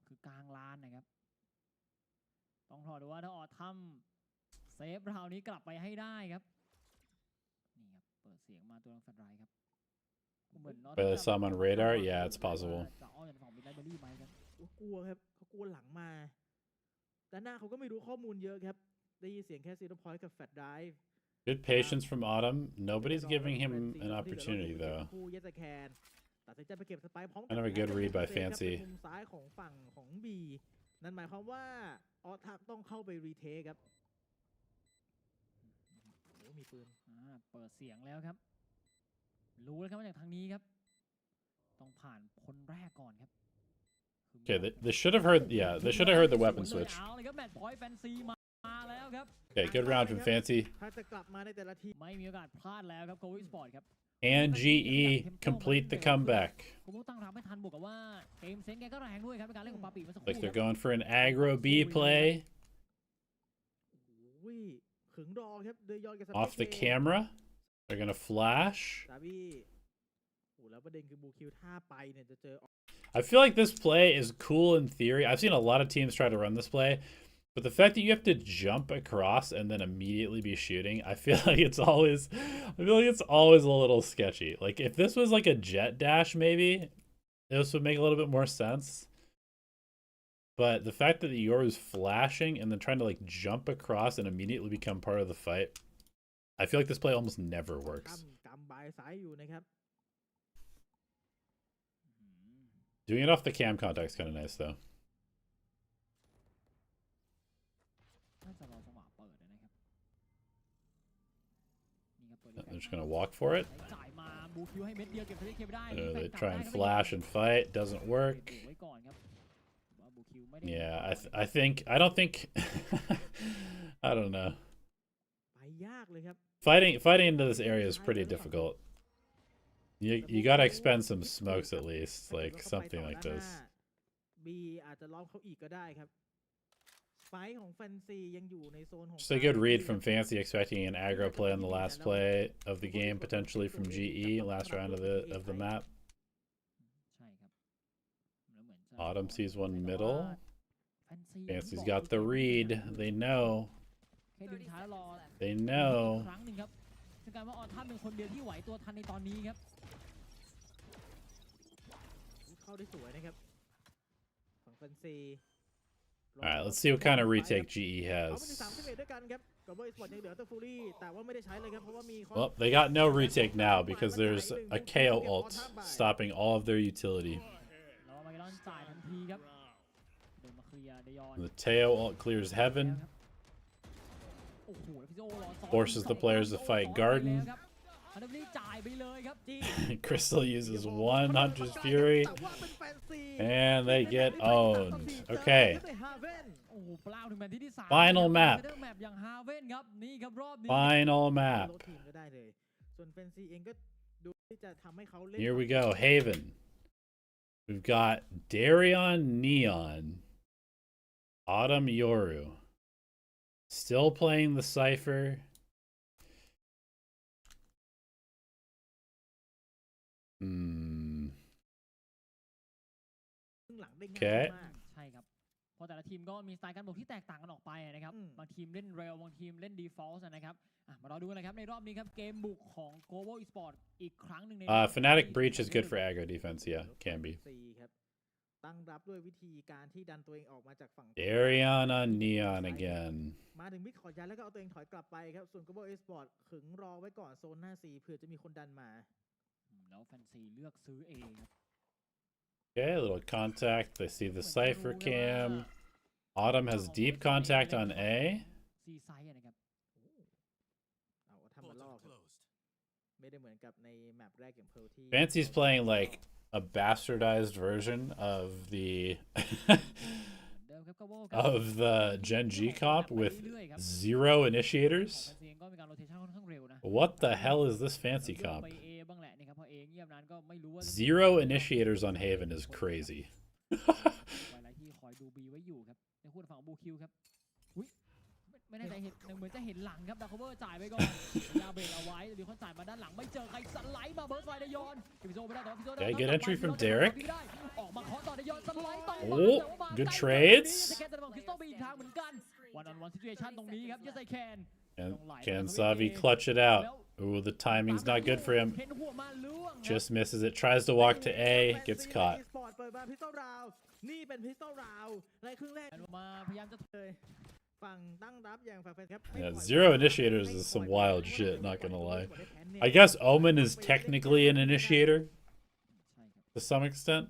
คือกลางลานนะครับต้องรอดูว่าถ้าออทัมเซฟราวนี้กลับไปให้ได้ครับนี่ครับเปิดเสียงมาตัวนักสัตว์ไรครับเหมือน Whether some on radar? Yeah, it's possible. จะอ้อมจากฝั่งมิดไลเบอรี่ไหมครับ กลัวครับเขากลัวหลังมาด้านหน้าเขาก็ไม่รู้ข้อมูลเยอะครับได้ยินเสียงแค่ซีโร่พอยต์กับแฟลชไดรฟ์ Good patience from Autumn. Nobody's giving him an opportunity, though. คู่เยสแคนตัดสินใจไปเก็บสไปร์พร้อม Kind of a good read by Fancy. มุมซ้ายของฝั่งของบีนั่นหมายความว่าออทัมต้องเข้าไปรีเทคครับโอ้มีปืน เปิดเสียงแล้วครับรู้แล้วครับว่าจากทางนี้ครับต้องผ่านคนแรกก่อนครับ Okay, they should have heard. Yeah, they should have heard the weapon switch. เอาเลยครับแมตช์พอยต์แฟนซีมาแล้วครับ Okay, good round from Fancy ถ้าจะกลับมาในแต่ละทีม ไม่มีโอกาสพลาดแล้วครับ Global Esports ครับ and GE complete the comeback. ผมตั้งรับไม่ทันบวกกับว่าเกมเซนส์แกก็แรงด้วยครับในการเล่นของปาปีเมื่อสักค Like รู่ they're going for an aggro B play โอ้ยขึงรอครับเดยอนกับ off the camera. They're gonna flash. ซาบี้โอ้แล้วประเด็นคือบูคิวท่าไปเนี่ยจะเจอ I feel like this play is cool in theory. I've seen a lot of teams try to run this play, but the fact that you have to jump across and then immediately be shooting, I feel like it's always a little sketchy. Like if this was like a jet dash, maybe this would make a little bit more sense. But the fact that the Yoru's flashing and then trying to like jump across and immediately become part of the fight, I feel like this play almost never works. กำบายซ้ายอยู่นะครับ Doing it off the cam contact is kind of nice though. น่าจะรอจังหวะเปิดนะครับนี่ครับเปิด They're just gonna walk for it. จ่ายมาบูคิวให้เม็ดเดียวเก็บสเตเคไม่ได้ They try and flash and fight, doesn't work. ไว้ก่อนครับว่าบูคิวไม่ได้ Yeah, I don't think I don't know. ไปยากเลยครับ Fighting into this area is pretty difficult. You gotta expend some smokes at least, like something like this. บีอาจจะล้อมเขาอีกก็ได้ครับไฟของแฟนซียังอยู่ในโซนของ Just a good read from Fancy, expecting an aggro play on the last play of the game, potentially from GE, last round of the map. ใช่ครับ Autumn sees one middle. แฟนซี Fancy's got the read. They know. แค่ดึงท้ายรอ They อีก know. ครั้งหนึ่งครับซึ่งการว่าออนท่าเป็นคนเดียวที่ไหวตัวทันในตอนนี้ครับ เข้าได้สวยนะครับฝั่งแฟนซี Alright, let's see what kind of retake GE เอา has. ไปถึง31ด้วยกันครับ Global Esports ยังเหลือแต่ฟูรี่แต่ว่าไม่ได้ใช้เลยครับเพราะว่ามี Well, they got no retake now because there's a KO ult stopping all of their utility. แล้วมาเกลอนจ่ายทันทีครับเดินมาเคลียร์เดยอน The Teo ult clears heaven, โอ้โหแล้วพี่โจรอซ้อน forces the players to fight garden. อันนี้จ่ายไปเลยครับจี Crystal uses one Hunter's Fury, แต่ว่าเป็นแฟนซี and they get owned. Okay. โอ้โหเปล่าถึงแมตช์ที่3 Final map เดอร์แมปอย่างฮาเว่นครับนี่ครับรอบนี้ Final map. โลทีมก็ได้เลยส่วนแฟนซีเองก็ดูที่จะทำให้เขาเล่น Here we go. Haven. We've got Darion Neon. Autumn Yoru. Still playing the Cypher. Hmm. ซึ่งหลังได้ โอเค ง่ายมาก ใช่ครับเพราะแต่ละทีมก็มีสไตล์การบุกที่แตกต่างกันออกไปนะครับ อืม บางทีมเล่นเร็วบางทีมเล่นดีฟอลต์นะครับมารอดูกันนะครับในรอบนี้ครับเกมบุกของ Global Esports อีกครั้งหนึ่งใน Fnatic Breach is good for aggro defense. Yeah, can be. ซีครับตั้งรับด้วยวิธีการที่ดันตัวเองออกมาจากฝั่ง Darion on Neon again. มาถึงมิดขอดยันแล้วก็เอาตัวเองถอยกลับไปครับส่วน Global Esports ขึงรอไว้ก่อนโซนหน้าซีเผื่อจะมีคนดันมา แล้วแฟนซีเลือกซื้อเองครับ Okay, a little contact. They see the Cypher cam. Autumn has deep contact on A. ซีไซด์นะครับ เอาทำมาล่อครับไม่ได้เหมือนกับในแมปแรกอย่างเพลที่ Fancy's playing like a bastardized version of the เดิมครับ Global ครับ of the Gen G comp with 0 initiators. แฟนซีก็มีการโรเทชั่นค่อนข้างเร็วนะ What the hell is this fancy เลือก comp? ไป A บ้างแหละนะครับเพราะ A เงียบนานก็ไม่รู้ว่า 0 initiators on Haven is crazy. ไวไลท์ที่คอยดู B ไว้อยู่ครับในคู่ฝั่งบูคิวครับอุ้ยไม่แน่ใจเห็นเหมือนจะเห็นหลังครับดาร์คเวอร์จ่ายไปก่อนยาเบรกเอาไว้เดี๋ยวเขาจ่ายมาด้านหลังไม่เจอใครสไลด์มาเบิร์ดไฟเดยอนพิโซไม่ได้แต่ว่าพิโซ Okay, good entry from Derek. ออกมาขอต่อเดยอนสไลด์ต่อ Oh, good trades. แต่แกจะบอกคริสตัลบีอีกทางเหมือนกันวันออนวันซิทูเอชั่นตรงนี้ครับ yes I can And can Savi clutch it out? Ooh, the timing's not good for him. เห็นหัวมาล่วงครับ Just misses it. Tries to walk to A. Gets caught. เปิดมาพิสตอลราวนี่เป็นพิสตอลราวในครึ่งแรก มาพยายามจะ เลยฝั่งตั้งรับอย่างฝั่งแฟนครับ Yeah, 0 initiators is some wild shit, not gonna lie. I guess Omen is technically an initiator ใช่ครับ to some extent,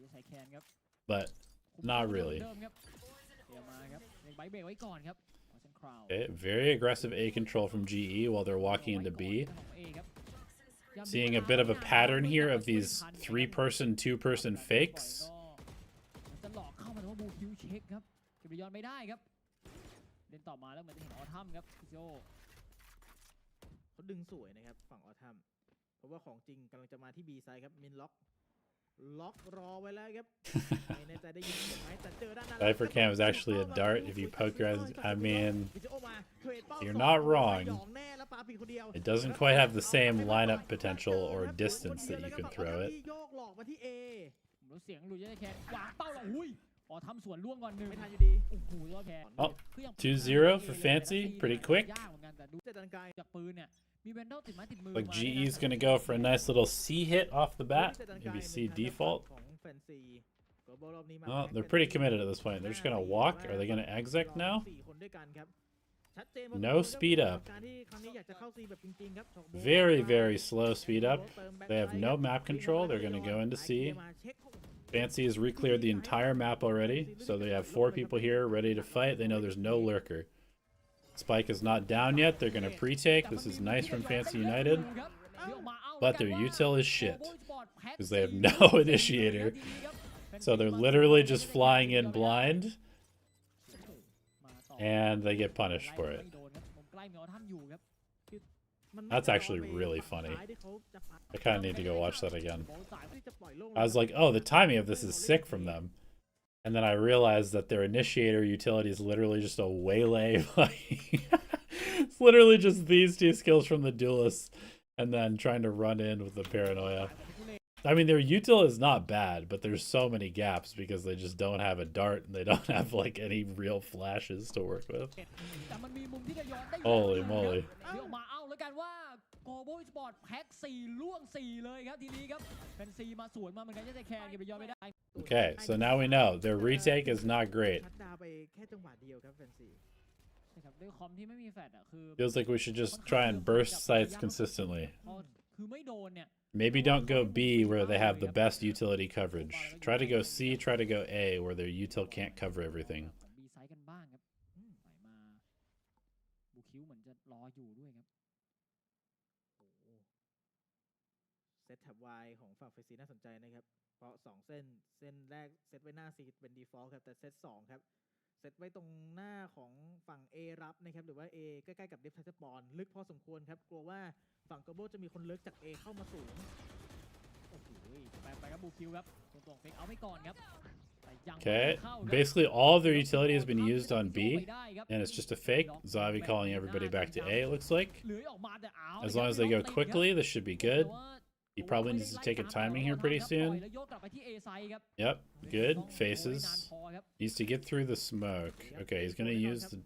yes I can ครับ but not really. เดิมครับเดี๋ยวมาครับไบเบรกไว้ก่อนครับ Okay, very aggressive A control from GE while they're walking into B. Seeing a bit of a pattern here of these 3-person, 2-person fakes. จะหลอกเข้ามาแต่ว่าบูคิวเช็คครับเก็บยอนไม่ได้ครับเล่นต่อมาแล้วเหมือนจะเห็นออทัมครับพี่โจ เขาดึงสวยนะครับฝั่งออทัมเพราะว่าของจริงกำลังจะมาที่ B ไซด์ครับมินล็อกรอไว้แล้วครับไม่แน่ใจได้ยินเสียงไหมแต่เจอด้านนั้น Cypher cam is actually a dart if you poke your eyes. I mean, you're not wrong. It doesn't quite have the same lineup potential or distance that you can throw it. โยกหลอกมาที่ A แล้วเสียงหลุดยังไงแคนวางเป้าแล้วอุ้ยออทัมสวนล่วงก่อนหนึ่ง ไม่ทันอยู่ดี โอ้โหยอดแคน Oh, 2-0 for Fancy. Pretty quick. ยากเหมือนกันแต่ดู เจดันไกล จากปืนเนี่ยมีแวนดอลติดไม้ติดมือ Like GE's gonna go for a nice little C hit off the bat. Maybe C default. ของแฟนซี Global รอบนี้มา Oh, they're pretty committed at this point. They're just gonna walk. Are they gonna exec now? 4 คนด้วยกันครับชัดเจน No speed up. การที่ครั้งนี้อยากจะเข้า C แบบจริงๆครับ Very, very slow speed up. They have no map control. They're gonna go into C. Fancy has re-cleared the entire map already, so they have 4 people here ready to fight. They know there's no lurker. Spike is not down yet. They're gonna pre-take. This is nice from Fancy United, but their util is shit because they have no initiator. So they're literally just flying in blind, and they get punished for it. That's actually really funny. I kind of need to go watch that again. I was like, oh, the timing of this is sick from them. And then I realized that their initiator utility is literally just a waylay. It's literally just these 2 skills from the duelists and then trying to run in with the paranoia. I mean, their util is not bad, but there's so many gaps because they just don't have a dart and they don't have like any real flashes to work with. แต่มันมีมุมที่ระยองได้ Holy moly. เดี๋ยวออกมาเอาแล้วกันว่า Global Esports แพ็ค4ล่วง4เลยครับทีนี้ครับเป็น4มาสวนมาเหมือนกันจะแคนเก็บระยองไม่ได้ Okay, so now we know their retake is not great. ชัดดาวไปแค่จังหวะเดียวครับแฟนซี ใช่ครับด้วยคอมที่ไม่มีแฟลชอ่ะคือ Feels like we should just try and burst sites consistently. คือไม่โดนเนี่ย Maybe don't go B where they have the best utility coverage. Try to go C, try to go A where their util can't cover everything. B ไซด์กันบ้างครับไหลมาบูคิวเหมือนจะรออยู่ด้วยครับ เซตแท็บ Y ของฝั่งเฟซีน่าสนใจนะครับเพราะ2เส้นแรกเซตไว้หน้า C เป็น default ครับแต่เซต2ครับเซตไว้ตรงหน้าของฝั่ง A รับนะครับหรือว่า A ใกล้ๆกับ Depth Side Spawn ลึกพอสมควรครับกลัวว่าฝั่ง Global จะมีคนลึกจาก A เข้ามาสูง โอ้โหไปครับบูคิวครับตรงๆเฟกเอาไว้ก่อนครับ Okay, basically all of their utility has been used on B, and it's just a fake. Zavi calling everybody back to A, it looks like. As long as they go quickly, this should be good. He probably needs to take a timing here pretty soon. Yep, good. Faces. Needs to get through the smoke. Okay, he's going to use the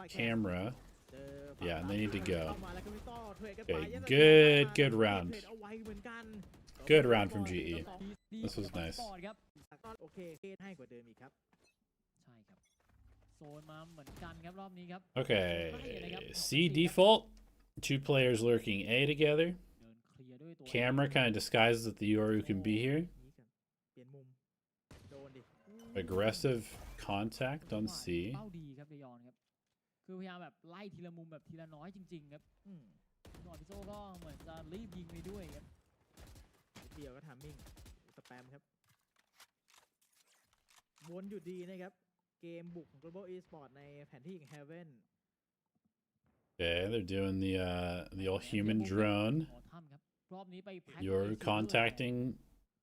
camera. Yeah, and they need to go. Okay, good round. Good round from GE. This was nice. โอเคให้กว่าเดิมอีกครับ ใช่ครับโซนมาเหมือนกันครับรอบนี้ครับ Okay, C default. 2 players lurking A together. Camera kind of disguises that the Yoru can be here. เปลี่ยนมุมโดนดิ Aggressive contact on C. เป้าดีครับเดยอนครับคือพยายามแบบไล่ทีละมุมแบบทีละน้อยจริงๆครับหน่อยพิโซก็เหมือนจะรีบยิงไปด้วยครับเดียวก็ทามมิ่งสแปมครับวนอยู่ดีนะครับเกมบุกของ Global Esports ในแผนที่ของ Heaven. Okay, they're doing the old human drone. You're contacting.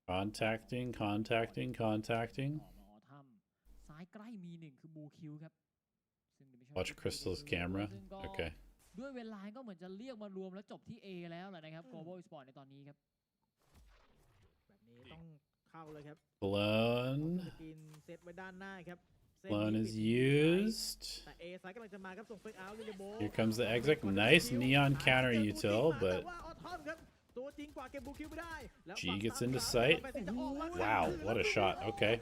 ซ้ายใกล้มี1คือบูคิวครับ Watch Crystal's camera. Okay. ด้วยเวลาก็เหมือนจะเรียกมารวมแล้วจบที่ A แล้วแหละนะครับ Global Esports ในตอนนี้ครับแบบนี้ต้องเข้าเลยครับ Blown. เซตไว้ด้านหน้าครับ Blown is used. แต่ A ซ้ายกำลังจะมาครับส่งเฟกเอาท์ลิโบ Here comes the exec. Nice neon counter util, but G gets into sight. Wow, what a shot. Okay.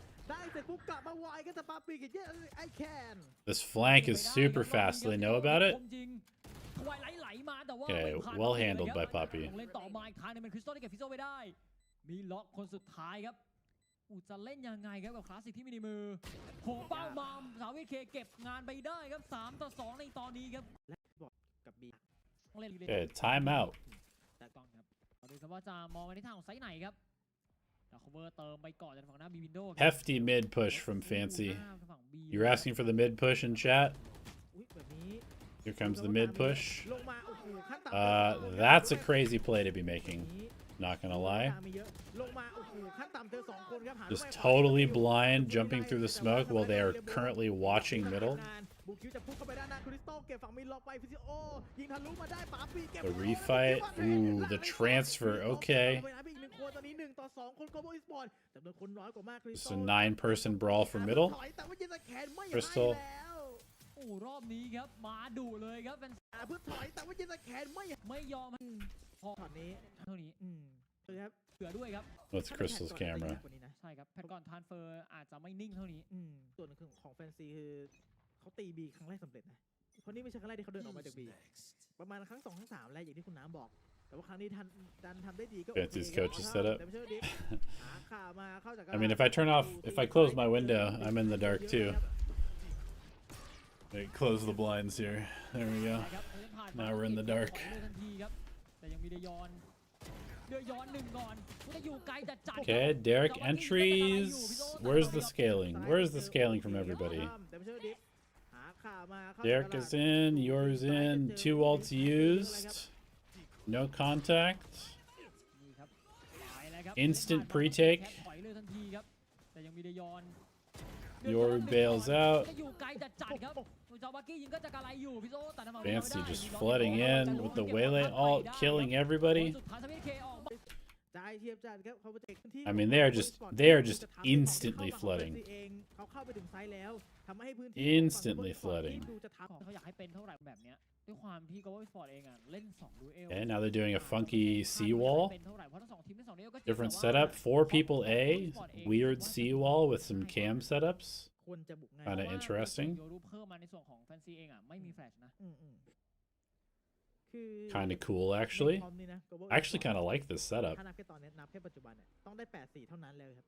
This flank is super fast. Do they know about it? Okay, well handled by Poppy. มีล็อกคนสุดท้ายครับจะเล่นยังไงครับกับคลาสสิกที่มีในมือโหเป้ามาสาวิเคเก็บงานไปได้ครับ3-2ในตอนนี้ครับและบอกกับบีเล่น Okay, time out. แต่ต้องครับดูครับว่าจะมองไปในทางของไซส์ไหนครับแต่คัฟเวอร์เติมไปก่อนจากฝั่งหน้าบีวินโดว์ Hefty mid push from Fancy. You're asking for the mid push in chat? Here comes the mid push. That's a crazy play to be making. Not gonna lie. Just totally blind, jumping through the smoke while they are currently watching middle. The refight. Ooh, the transfer. Okay. Just a 9-person brawl for middle. Crystal. โอ้รอบนี้ครับมาดุเลยครับเป็นเพื่อถอยแต่ว่ายิงแขนไม่ยอมพอช็อตนี้เท่านี้ครับเผื่อด้วยครับ What's Crystal's camera? ใช่ครับแพทก่อนทรานสเฟอร์อาจจะไม่นิ่งเท่านี้ส่วนของแฟนซีคือเขาตีบีครั้งแรกสำเร็จนะเพราะนี่ไม่ใช่ครั้งแรกที่เขาเดินออกมาจากบีประมาณครั้ง2 ครั้ง 3แล้วอย่างที่คุณน้ำบอกแต่ว่าครั้งนี้ดันทำได้ดีก็ Fancy's coach is set up. หาข่าวมาเข้าจาก I mean, if I close my window, I'm in the dark too. Wait, close the blinds here. There we go. Now we're in the dark. Okay, Derek entries. Where's the scaling? Where's the scaling from everybody? Derek is in. Yours in. 2 ults used. No contact. Instant pre-take. Yoru bails out. Fancy just flooding in with the Waylay ult, killing everybody. เทียบจัดครับเขาไปเตะพื้นที่ I mean, they are just instantly flooding. เขาเข้าไปถึงไซส์แล้วทำให้พื้นที่ Instantly flooding. ดูจะทับ เขาอยากให้เป็นเท่าไหร่แบบเนี้ยด้วยความที่ Global Esports เองอ่ะเล่น2ดูเอล Okay, now they're doing a funky seawall. เป็นเท่าไหร่เพราะทั้ง2ทีมเล่น2ดูเอลก็จริง Different แต่ว่า setup. 4 people A. Weird seawall with some cam setups. ควรจะบุกไง Kinda interesting. โยรูเพิ่มมาในส่วนของแฟนซีเองอ่ะไม่มีแฟลชนะ คือ Kinda cool, actually. ในคอมนี่นะ Global I actually kind of like this setup. ถ้านับแค่ตอนนี้นับแค่ปัจจุบันเนี่ยต้องได้8-4เท่านั้นแล้วครับ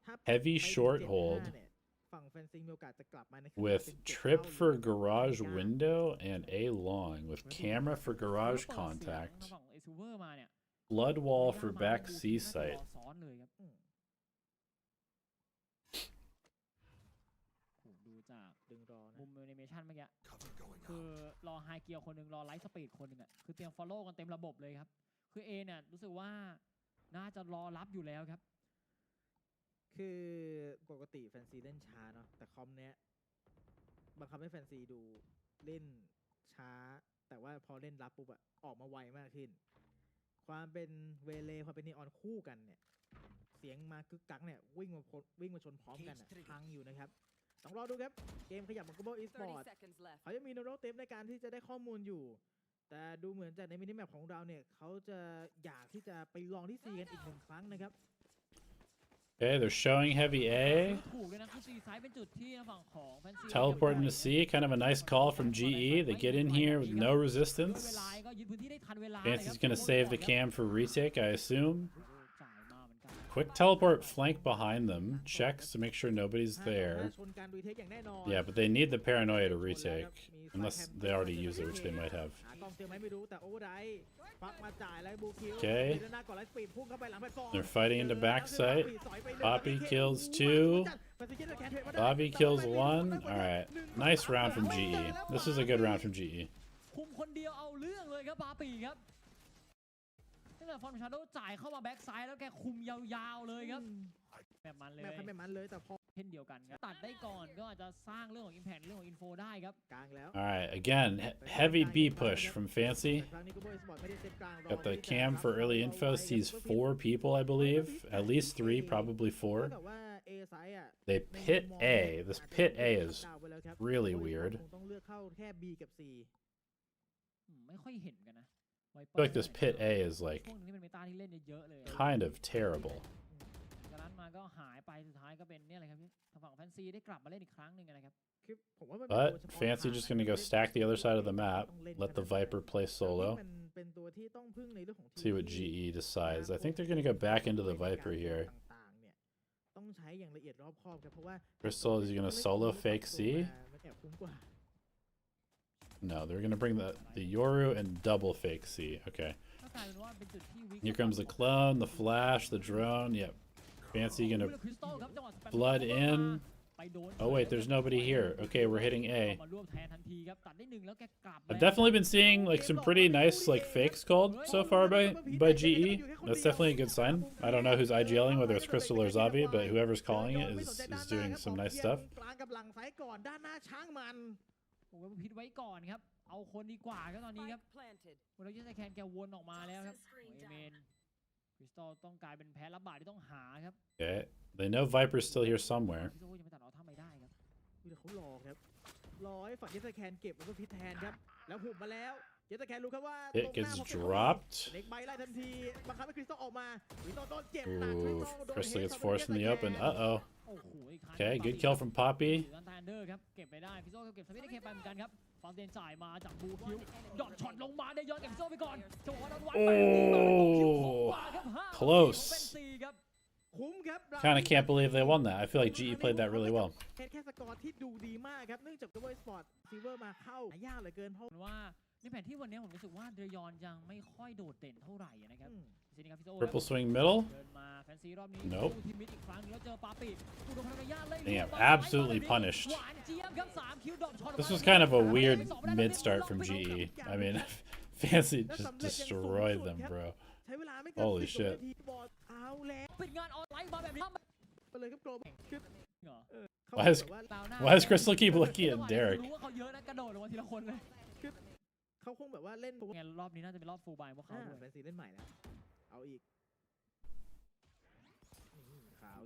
ถ้า Heavy ไป short 7-5 hold เนี่ยฝั่งแฟนซีมีโอกาสจะกลับมาใน with trip for garage window and A long with camera for garage เปิดเสียง contact. ทางฝั่ง Silver มาเนี่ย Blood wall for back C น่าจะร site. อซ้อนเลยครับโหดูจาก ดึงรอนะ มุมแอนิเมชันเมื่อกี้คือรอไฮเกียร์คนหนึ่งรอไลท์สปีดคนหนึ่งอ่ะคือเตรียม follow กันเต็มระบบเลยครับคือ A เนี่ยรู้สึกว่าน่าจะรอรับอยู่แล้วครับ คือปกติแฟนซีเล่นช้าเนาะแต่คอมเนี้ยบังคับให้แฟนซีดูเล่นช้า แต่ว่าพอเล่นรับปุ๊บอะออกมาไวมากขึ้น ความเป็นเวเลความเป็นนีออนคู่กันเนี่ยเสียงมากึกกักเนี่ยวิ่งมาชนพร้อมกันอะพังอยู่นะครับต้องรอดูครับเกมขยับของ Global Esports เขาจะมีโนโรเต็มในการที่จะได้ข้อมูลอยู่ แต่ดูเหมือนจากในมินิแมปของเราเนี่ยเขาจะอยากที่จะไปลองที่ซีกันอีก1 ครั้งนะครับ Okay, they're showing heavy A. ถูกเลยนะคือซีไซด์เป็นจุดที่ฝั่งของแฟนซี Teleporting to C. Kind of a nice call from GE. They get in here with no เว resistance. ลาก็ยึดพื้นที่ได้ทันเวลา Fancy's gonna save the cam for retake, I assume. จ่ายมาเหมือนกัน Quick teleport flank behind them. Checks to make sure nobody's there. ชนการรีเทคอย่างแน่นอน Yeah, but they need the paranoia to retake. Unless they already use it, which they might have. กองเตรียมไหมไม่รู้แต่โอเวอร์ไดฟ์ฟักมาจ่ายแล้วบูคิว Okay. เดินหน้าก่อนไลฟ์สปีดพุ่งเข้าไปหลังแพลตฟอร์ม They're fighting into backside. Poppy kills 2. Bobby kills 1. Alright. Nice round from GE. This was a good round from GE. คุมคนเดียวเอาเรื่องเลยครับปาปีครับตั้งแต่ฟอร์มชาโดจ่ายเข้ามาแบ็กซ้ายแล้วแกคุมยาวๆเลยครับแบบมันเลย แบบคันแบบมันเลยแต่พอ เช่นเดียวกันครับตัดได้ก่อนก็อาจจะสร้างเรื่องของ impact เรื่องของ info ได้ครับ กลางแล้ว Alright, again, heavy B push from Fancy. ครั้งนี้ก็บอยสปอร์ตไม่ได้เซตกลางรอ Got the cam for early info. Sees 4 people, I believe. At least 3, probably 4. แต่ว่า A ไซด์อ่ะ They pit A. This pit A is ดาวไว้แล้วครับ really weird. คงต้องเลือกเข้าแค่ B กับ C ไม่ค่อยเห็นกันนะ I feel like this pit A is like ช่วงนี้เป็นเมตาที่เล่นเยอะๆเลย kind of terrible. จากนั้นมาก็หายไปสุดท้ายก็เป็นเนี่ยอะไรครับทางฝั่งแฟนซีได้กลับมาเล่นอีกครั้งหนึ่งนะครับ คือผมว่ามันเป็นตัว But เฉพาะ Fancy ทาง just gonna go stack the other side of the map. ต้องเล่น Let the ขนาดนั้น Viper play แล้ว solo. มันเป็นตัวที่ต้องพึ่งในเรื่องของ See what GE decides. I think they're gonna go back into the Viper here. ต่างๆเนี่ยต้องใช้อย่างละเอียดรอบคอบครับเพราะว่า Crystal, is he gonna solo fake C? มันแอบคุ้มกว่า No, they're gonna bring the Yoru and double fake C. Okay. ก็กลายเป็นว่าเป็นจุดที่วิก Here comes the clone, the flash, the drone. Yep. Fancy gonna คริสตัลครับจังหวะสแปม blood in. ไปโดน Oh wait, there's nobody here. Okay, we're hitting A. มารวบแทนทันทีครับตัดได้1แล้วแกกลับ I've definitely been seeing like some pretty nice like fakes called so far by GE. That's definitely a good sign. I don't know who's IGLing, whether it's Crystal or Zabi, but whoever's calling it is doing some nice stuff. กลางกับหลังซ้ายก่อนด้านหน้าช้างมัน ผมว่าพิษไว้ก่อนครับเอาคนดีกว่าครับตอนนี้ครับวันนี้จะแคนแกวนออกมาแล้วครับเอเมนคริสตัลต้องกลายเป็นแพ้รับบาดที่ต้องหาครับ Okay. They know Viper's still here somewhere. คริสตัลยังไม่ตัดเอาถ้าไม่ได้ครับ เดี๋ยวเขารอครับรอให้ฝั่งเจสแคนเก็บแล้วก็พิษแทนครับแล้วหุบมาแล้วเจสแคนรู้ครับว่า It gets dropped. เล็กใบไล่ทันทีบังคับให้คริสตัลออกมาคริสตัลโดนเจ็บหนัก Ooh, Crystal gets forced in the open. Uh-oh. โอ้โหอีกครั้ง Okay, good kill from Poppy. ด้านแทนเดอร์ครับเก็บไปได้ฟิโซ่เก็บสวิตได้เคไปเหมือนกันครับฟาวเดนจ่ายมาจากบูคิวหย่อนช็อตลงมาได้ย้อนเก็บฟิโซ่ไปก่อนจังหวะนั้นวันไปคิวของกว่าครับ5 Close. เป็น4ครับ คุ้มครับ Kind of can't believe they won that. I feel like GE played that really well. แค่สกอร์ที่ดูดีมากครับเนื่องจาก Global Esports Silver มาเข้ายากเหลือเกินเพราะ ว่าในแผนที่วันนี้ผมรู้สึกว่าเดยอนยังไม่ค่อยโดดเด่นเท่าไหร่นะครับทีนี้ครับฟิโซ่ Triple swing middle. เดินมาแฟนซีรอบนี้ Nope. ทีมมิดอีกครั้งแล้วเจอปาปิกูโดนพนักงานไล่ Damn, absolutely punished. หวานเจี๊ยบครับ3คิวดรอปช็อต This was kind of a weird mid start from GE. I mean, Fancy just destroyed them, bro. ใช้เวลาไม่เกิน Holy 10 shit. นาทีบอลเอาแล้ว ปิดงานออนไลน์มาแบบนี้ ไปเลยครับ Global คือ เหรอ เขา Why is แบบว่า Why does Crystal keep looking at Derek? รู้ว่าเขาเยอะนะกระโดดลงมาทีละคนเลย เขาคงแบบว่าเล่น งานรอบนี้น่าจะเป็นรอบฟูลบายพวกเขาด้วย แฟนซีเล่นใหม่แล้วเอาอีก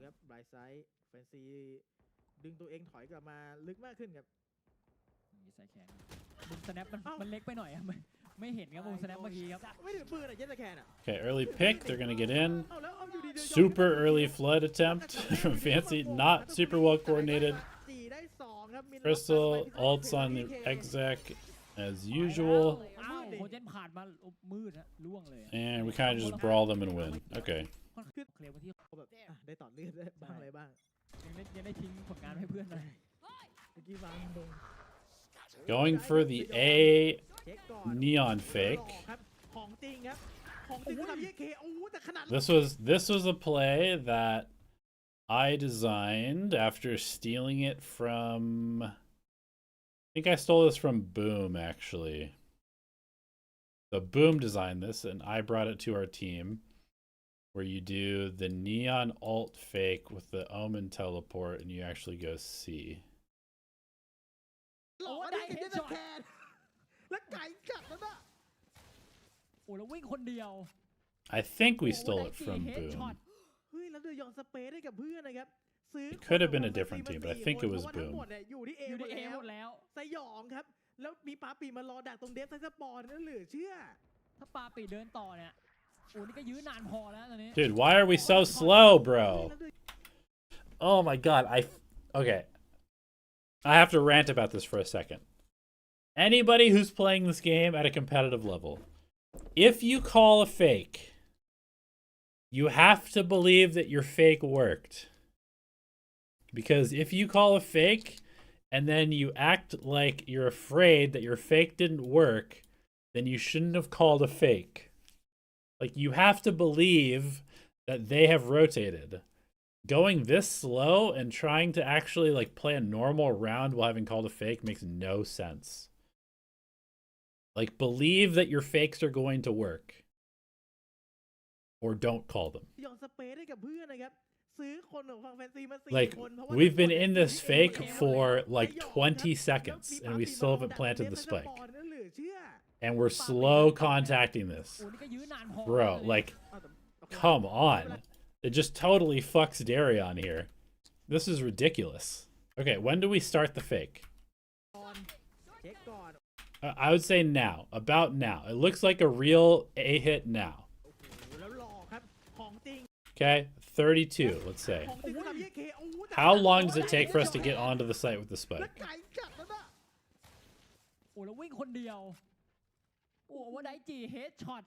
ครับไบรท์ไซด์แฟนซีดึงตัวเองถอยกลับมาลึกมากขึ้นครับมีใส่แขนมุมสแนปมันเล็กไปหน่อยครับไม่เห็นครับมุมสแนปเมื่อกี้ครับไม่ถึงปืนอะเย็นตะแคนอะ Okay, early pick. They're gonna get in. เอาแล้วเอาอยู่ดีๆ Super early flood attempt from Fancy. Not super well coordinated. 4ได้2ครับ Crystal ults on the exec as usual. อ้าวโคเจนผ่านมามืดฮะล่วงเลย And we kind of just brawl them and win. Okay. เคลียร์พื้นที่ แบบได้ต่อเลือดได้บ้างอะไรบ้าง ยังได้ทิ้งผลงานให้เพื่อนหน่อย เมื่อกี้วางลง Going for the A เช็คก่อน neon fake. ครับของจริงครับของจริงก็ทำเยเคโอ้แต่ขนาด This was a play that I designed after stealing it from. I think I stole this from Boom actually. So Boom designed this, and I brought it to our team, where you do the neon alt fake with the Omen teleport, and you actually go C. หล่อได้เห็นจะแคนแล้วไก่กัดแล้วนะ โอ้แล้ววิ่งคนเดียว I think we stole it from Boom. เฮ้ยแล้วเดือยองสเปซให้กับเพื่อนนะครับซื้อ It could have been a different team, but I think it was เพราะว่าทั้ง Boom. หมดเนี่ยอยู่ที่เอ อยู่ หม ใน ด เอ แล้ หม ว ดแล้ว สยองครับแล้วมีปาปีมารอดักตรงเดฟไซสปอร์นั่นเหลือเชื่อ ถ้าปาปีเดินต่อเนี่ยโอ้นี่ก็ยื้อนานพอแล้วตอนนี้ Dude, why are we so slow, bro? Oh my god, okay. I have to rant about this for a second. Anybody who's playing this game at a competitive level, if you call a fake, you have to believe that your fake worked. Because if you call a fake and then you act like you're afraid that your fake didn't work, then you shouldn't have called a fake. Like, you have to believe that they have rotated. Going this slow and trying to actually like play a normal round while having called a fake makes no sense. Like, believe that your fakes are going to work. Or don't call them. ยองสเปซให้กับเพื่อนนะครับซื้อคนของฝั่งแฟนซีมา Like, 4 คนเพราะว่า we've been in this อยู่ที่ fake เอหมดแล้ว for ส like ยองครับ 20 seconds, แล้ว and มี we ปาปี still มารอ haven't ดัก planted เด the ฟไซส spike. ปอร์นั่นเหลือเชื่อ And we're slow contacting this. โอ้นี่ก็ยื้อนานพอ Bro, like, เอาแต่โอเค come on. It just totally fucks Darion here. This is ridiculous. Okay, when do we start the fake? ก่อนเช็คก่อน I would say now. About now. It looks like a real A hit now. โอ้โหแล้วหล่อครับของจริง Okay, 32, let's say. ของจริงก็ทำเยเคโอ้แต่ How long does it take for us to get onto the site with the แล้ว spike? ไก่กัดแล้วนะ โอ้แล้ววิ่งคนเดียวโอ้ว่าได้จีเฮดช็อต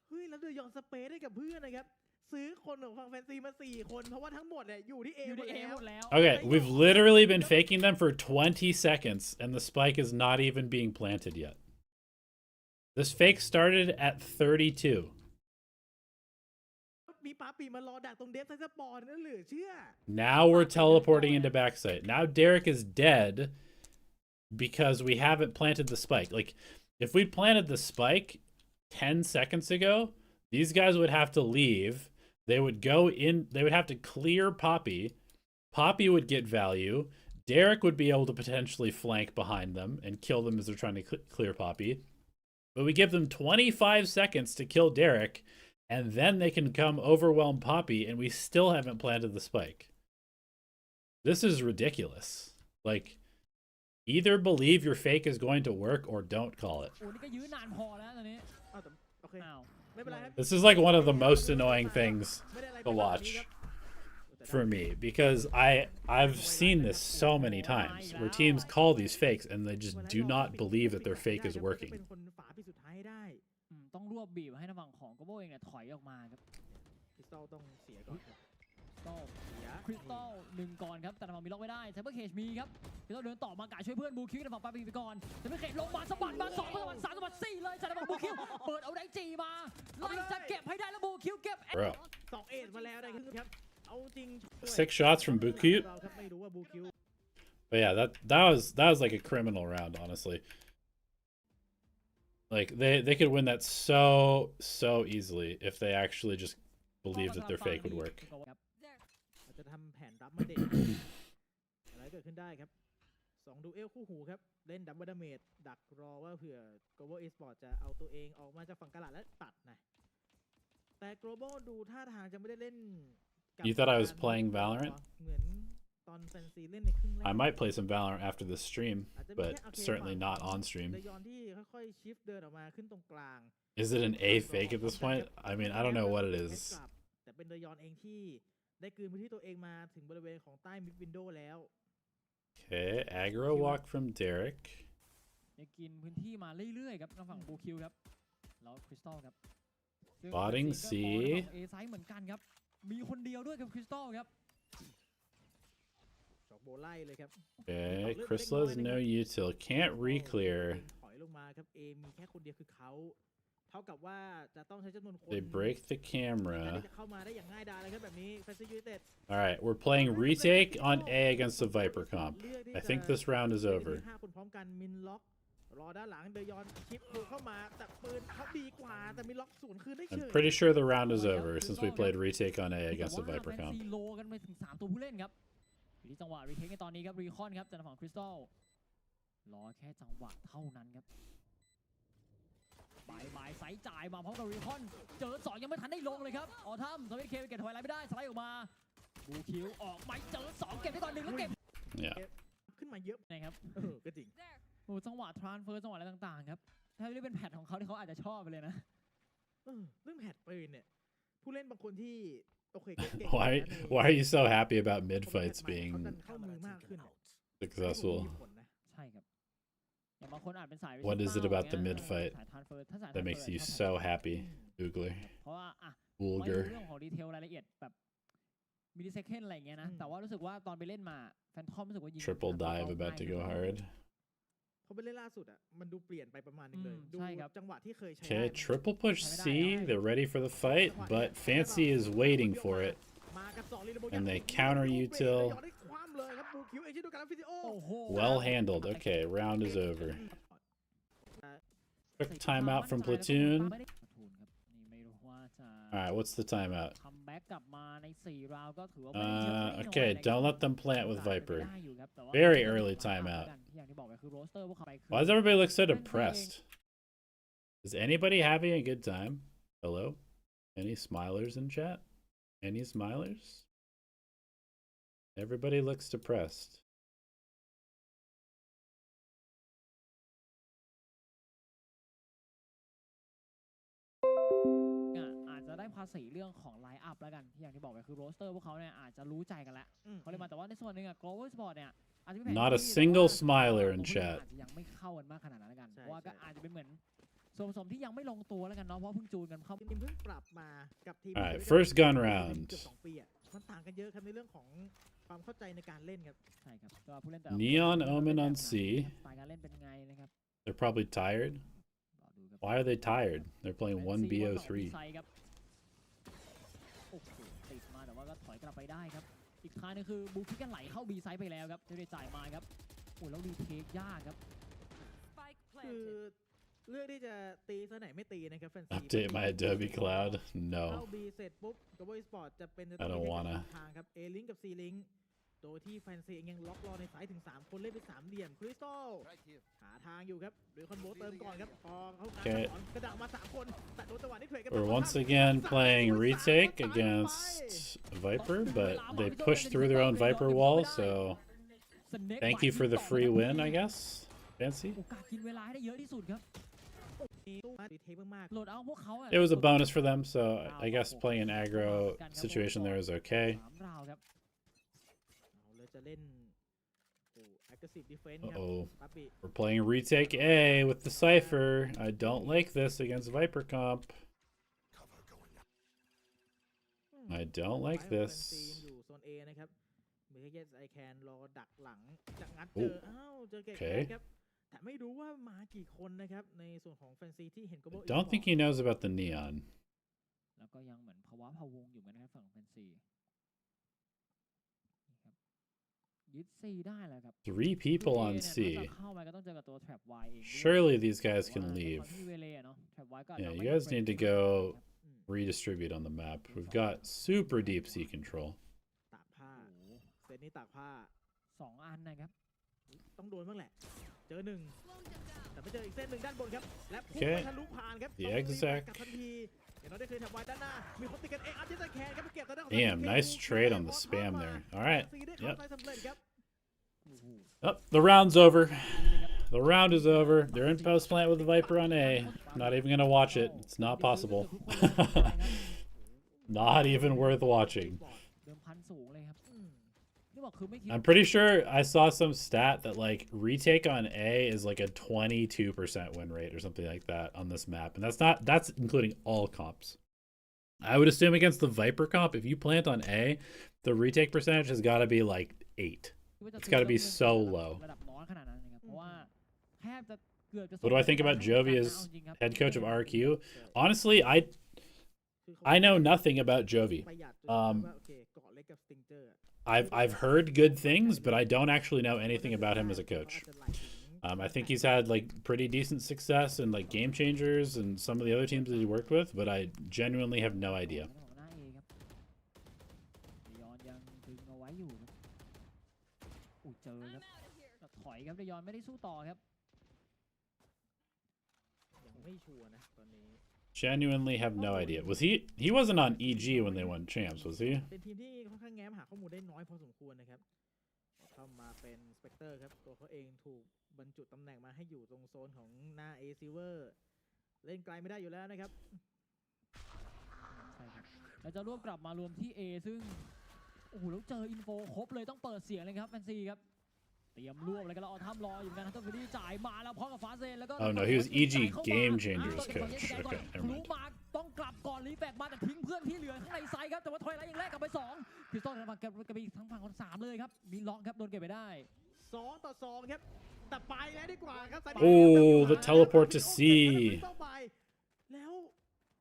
เฮ้ยแล้วเดือยองสเปซให้กับเพื่อนนะครับซื้อคนของฝั่งแฟนซีมา4 คนเพราะว่าทั้งหมดเนี่ยอยู่ที่เอ อยู่ หม ใน ด เอ แล้ ห ว มดแล้ว Okay, we've literally been faking them for 20 seconds, and the spike is not even being planted yet. This fake started at 32. มีปาปีมารอดักตรงเดฟไซสปอร์นั่นเหลือเชื่อ Now we're teleporting into backside. Now Derek is dead because we haven't planted the spike. Like, if we planted the spike 10 seconds ago, these guys would have to leave. They would go in, they would have to clear Poppy. Poppy would get value. Derek would be able to potentially flank behind them and kill them as they're trying to clear Poppy. But we give them 25 seconds to kill Derek, and then they can come overwhelm Poppy, and we still haven't planted the spike. This is ridiculous. Like, either believe your fake is going to work or don't call it. โอ้นี่ก็ยื้อนานพอแล้วตอนนี้ เอาแต่โอเค อ้าว ไม่เป็นไรครับ This is like one of the most annoying things ไม่ได้อะไร to เป็นแบบนี้ watch ครับ for me, because I've seen this so many times where teams call these fakes and they just do not believe that their fake is เป็น working. คนฝาปีสุดท้ายได้ ต้องรวบบีบให้ทางฝั่งของโกโบเองเนี่ยถอยออกมาครับ คริสตัลต้องเสียก่อนครับ ต้อง เสีย คริสตัลหนึ่งก่อนครับแต่ทางฝั่งมีล็อกไม่ได้ไซเบอร์เคจมีครับคริสตัลเดินต่อมากะช่วยเพื่อนบูคิวทางฝั่งปาปีไปก่อนไซเบอร์เคจลงมาสะบัดมา2สะบัด3สะบัด4เลยจากทางฝั่งบูคิวเปิดเอาได้จีมาไล่จะเก็บให้ได้แล้วบูคิวเก็บ Bro. 2 เอทมาแล้วนะครับเอาจริง 6 shots from Buku. เราครับไม่รู้ว่าบูคิว But yeah, that was like a criminal round, honestly. Like they could win that so easily if they actually just believed that their fake would work. อาจจะทำแผนรับมาเด็ดอะไรเกิดขึ้นได้ครับ2ดูเอลคู่หูครับเล่นดับเบิลดาเมจดักรอว่าเผื่อ Global Esports จะเอาตัวเองออกมาจากฝั่งกระดาษและตัดนะแต่ Global ดูท่าทางจะไม่ได้เล่น กับ You thought I was การ playing Valorant? เหมือนตอนแฟนซีเล่นในครึ่งแรก I might play some Valorant after this stream, อาจจะมี but แค่โอเค certainly ฝั่ง not ของ on stream. เดยอนที่ค่อยๆชิฟเดินออกมาขึ้นตรงกลาง Is it an A fake at this point? I mean, I don't know what it is. แต่เป็นเดยอนเองที่ได้กลืนพื้นที่ตัวเองมาถึงบริเวณของใต้มิดวินโดว์แล้ว Okay, aggro walk from Derek. ได้กินพื้นที่มาเรื่อยๆครับทางฝั่งบูคิวครับแล้วคริสตัลครับซึ่ง Spotting ก็ C มองในฝั่ง A ไซด์เหมือนกันครับมีคนเดียวด้วยกับคริสตัลครับ จอกโบไล่เลยครับ Okay, Crystal has no util. Can't re-clear. ถอยลงมาครับ A มีแค่คนเดียวคือเขาเท่ากับว่าจะต้องใช้จำนวนคน They break the ที่ camera. จะเข้ามาได้อย่างง่ายดายเลยครับแบบนี้แฟนซียูไนเต็ด Alright, we're playing retake on A against the Viper comp. I think this round is over. 5 คนพร้อมกันมินล็อกรอด้านหลังเดยอนชิปโผล่เข้ามาแต่ปืนเขาดีกว่าแต่มินล็อกสวนคืนได้เฉ I'm ย pretty sure the round is over since we played retake on A against the แต่ว่า Viper แฟน comp. ซีโลกันไปถึง3ตัวผู้เล่นครับอยู่ที่จังหวะรีเทคในตอนนี้ครับรีคอนครับจากฝั่งคริสตัลรอแค่จังหวะเท่านั้นครับบายไซส์จ่ายมาพร้อมกับรีคอนเจอ2ยังไม่ทันได้ลงเลยครับออทัมสวิตเคไปเก็บถอยไลน์ไม่ได้สไลด์ออกมาบูคิวออกไม่เจอ2เก็บได้ก่อน1แล้วเก็บ Yeah. ขึ้นมาเยอะ นะครับ ก็จริง โอ้จังหวะทรานเฟอร์จังหวะอะไรต่างๆครับถ้าเรียกเป็นแพทของเขาที่เขาอาจจะชอบไปเลยนะ เรื่องแฮตปืนเนี่ยผู้เล่นบางคนที่โอเคก็เก่ง Why are you so happy about mid fights เขา being ดันเข้ามือมากขึ้นเนี่ย successful? มีผลนะ ใช่ครับอย่างบางคนอาจเป็นสาย What is it about the mid สาย fight ทรานเฟอร์ถ้าสาย that makes you so happy, Googler? เพราะว่าไม่รู้ Vulgar. เรื่องของดีเทลรายละเอียดแบบมิลลิเซคันด์อะไรอย่างเงี้ยนะแต่ว่ารู้สึกว่าตอนไปเล่นมาแฟนทอมรู้สึกว่ายิง Triple dive about to go hard. พอไปเล่นล่าสุดอ่ะมันดูเปลี่ยนไปประมาณนึงเลยดูจังหวะที่เคยใช้ Okay, triple push C. They're ready for the fight, but Fancy is waiting for it. มากับ2 And they counter util. ได้คว่ำเลยครับบูคิวเอชิโดการฟิซิโอ โอ้โห Well handled. Okay, round is over. Quick timeout from Platoon. ไม่รู้ว่าจะ Alright, what's the timeout? คัมแบ็กกลับมาใน4ราวก็ถือว่าไม่ได้เยอะไม่น้อย Okay, นะครับ don't let them plant with Viper. ได้อยู่ครับแต่ว่า Very early timeout. อย่างที่บอกไปคือโรสเตอร์พวกเขาไปคือ Why does everybody look so depressed? Is anybody having a good time? Hello? Any smilers in chat? Any smilers? Everybody looks depressed. อาจจะได้ภาษีเรื่องของไลน์อัพแล้วกันที่อย่างที่บอกไปคือโรสเตอร์พวกเขาเนี่ยอาจจะรู้ใจกันแล้วเขาเลยมาแต่ว่าในส่วนหนึ่งGlobal Esports เนี่ยอาจจะไม่แผน Not a ที่ single แต่ว่า smiler in ตัวผู้เล่น chat. อาจจะยังไม่เข้ากันมากขนาดนั้นแล้วกันเพราะว่าก็อาจจะเป็นเหมือนส่วนผสมที่ยังไม่ลงตัวแล้วกันเนาะเพราะเพิ่งจูนกันเข้า ทีมเพิ่งปรับมากับทีม Alright, first gun round. เกือบ2 ปีอ่ะมันต่างกันเยอะครับในเรื่องของความเข้าใจในการเล่นครับ ใช่ครับก็ผู้เล่นแต่ละ Neon Omen on C. สไตล์การเล่นเป็นไงนะครับ They're probably tired. รอดูครับ Why are they tired? They're playing 1BO3. ไซด์ครับโอ้โหติดมาแต่ว่าก็ถอยกลับไปได้ครับอีกทางนึงคือบูคิกันไหลเข้า B ไซด์ไปแล้วครับจะได้จ่ายมาครับโอ้แล้วรีเทคยากครับ คือเลือกที่จะตีซะไหนไม่ตีนะครับแฟนซี Update my Adobe Cloud? เข้า No. B เสร็จปุ๊บ Global Esports จะเป็น I don't wanna ทางครับ A Link กับ C Link โดยที่แฟนซีเองยังล็อกรอในสายถึง3 คนเล่นเป็น3 เหลี่ยมคริสตัลหาทางอยู่ครับโดยคอนโบเติมก่อนครับพอเขากระดังมา3 คนแต่โดนจังหวะนี้เทรดกัน We're once again playing retake against Viper, but they pushed through their own Viper wall, so thank you for the free win, I guess. Fancy? โอกาสกินเวลาให้ได้เยอะที่สุดครับ ดีเทคมาก โหลดเอาพวกเขา It was a bonus for them, so I guess playing an aggro situation there is okay. 3 ราวครับ ๆเอาเลยจะเล่นaggressive defense ครับ Uh-oh. ปั๊บบี้ We're playing retake A with the Cypher. I don't like this against Viper comp. I don't like แฟนซี this. อยู่โซน A นะครับเมเกสไอแคนรอดักหลังจากงัด โอ้ เจอเก่ง Okay. ครับแต่ไม่รู้ว่ามากี่คนนะครับในส่วนของแฟนซีที่เห็น Global Don't think he knows about the neon. แล้วก็ยังเหมือนภาวะพะวงอยู่เหมือนกันนะครับฝั่งแฟนซีนี่ครับยึด C ได้แล้วครับ 3 people on เนี่ย C. นอกจากเข้าไปก็ต้องเจอกับตัว Trap Y เองด้วย Surely these guys แต่ can ว่า leave. ตอนที่เวเลอะเนาะ Trap Y ก็อาจจะ Yeah, ไม่ you ได้ guys need to go redistribute on the map. We've got super deep C control. ตากผ้า โอ้โห เซตนี้ตากผ้า 2 อันนะครับ ต้องโดนบ้างแหละ เจอ 1แต่ไม่เจออีกเส้น 1ด้านบนครับและพุ่ง Okay. ไปทะลุผ่านครับ The ต้องรีบ exact กลับทันที Damn, nice trade on the spam there. All right. Yep. Oh, the round's over. The round is over. They're in post plant with the Viper on A. I'm not even gonna watch it. It's not possible. Not even worth watching. I'm pretty sure I saw some stat that like retake on A is like a 22% win rate or something like that on this map. And that's including all comps. I would assume against the Viper comp, if you plant on A, the retake percentage has got to be like 8. It's got to be so low. What do I think about Jovi as head coach of RQ? Honestly, I know nothing about Jovi. I've heard good things, but I don't actually know anything about him as a coach. I think he's had like pretty decent success in like Game Changers and some of the other teams that he worked with, but I genuinely have no idea. Genuinely have no idea. Was he wasn't on EG when they won champs, was he? เป็นทีมที่ค่อนข้างแง้มหาข้อมูลได้น้อยพอสมควรนะครับเข้ามาเป็นสเปกเตอร์ครับตัวเขาเองถูกบรรจุตำแหน่งมาให้อยู่ตรงโซนของหน้า A Silver เล่นไกลไม่ได้อยู่แล้วนะครับใช่ครับเราจะร่วมกลับมารวมที่ A ซึ่งโอ้โหแล้วเจออินโฟครบเลยต้องเปิดเสียงเลยครับแฟนซีครับเตรียมรวบเลยกันแล้วเอาทำรออยู่กันฮันเตอร์ฟิดี้จ่ายมาแล้วพร้อมกับฟาเซนแล้วก็ Oh no, he was EG Game Changers coach. Okay, never mind. ต้องกลับก่อนรีแฟกมาแต่ทิ้งเพื่อนที่เหลือข้างในไซด์ครับแต่ว่าทอยไลท์ยังแลกกลับไป2พิสตอลกับกระบี่ทั้งฝั่งคน3เลยครับมีล็อกครับโดนเก็บไปได้2-2ครับแต่ไปแล้วดีกว่าครับ Oh, the teleport to C. แล้ว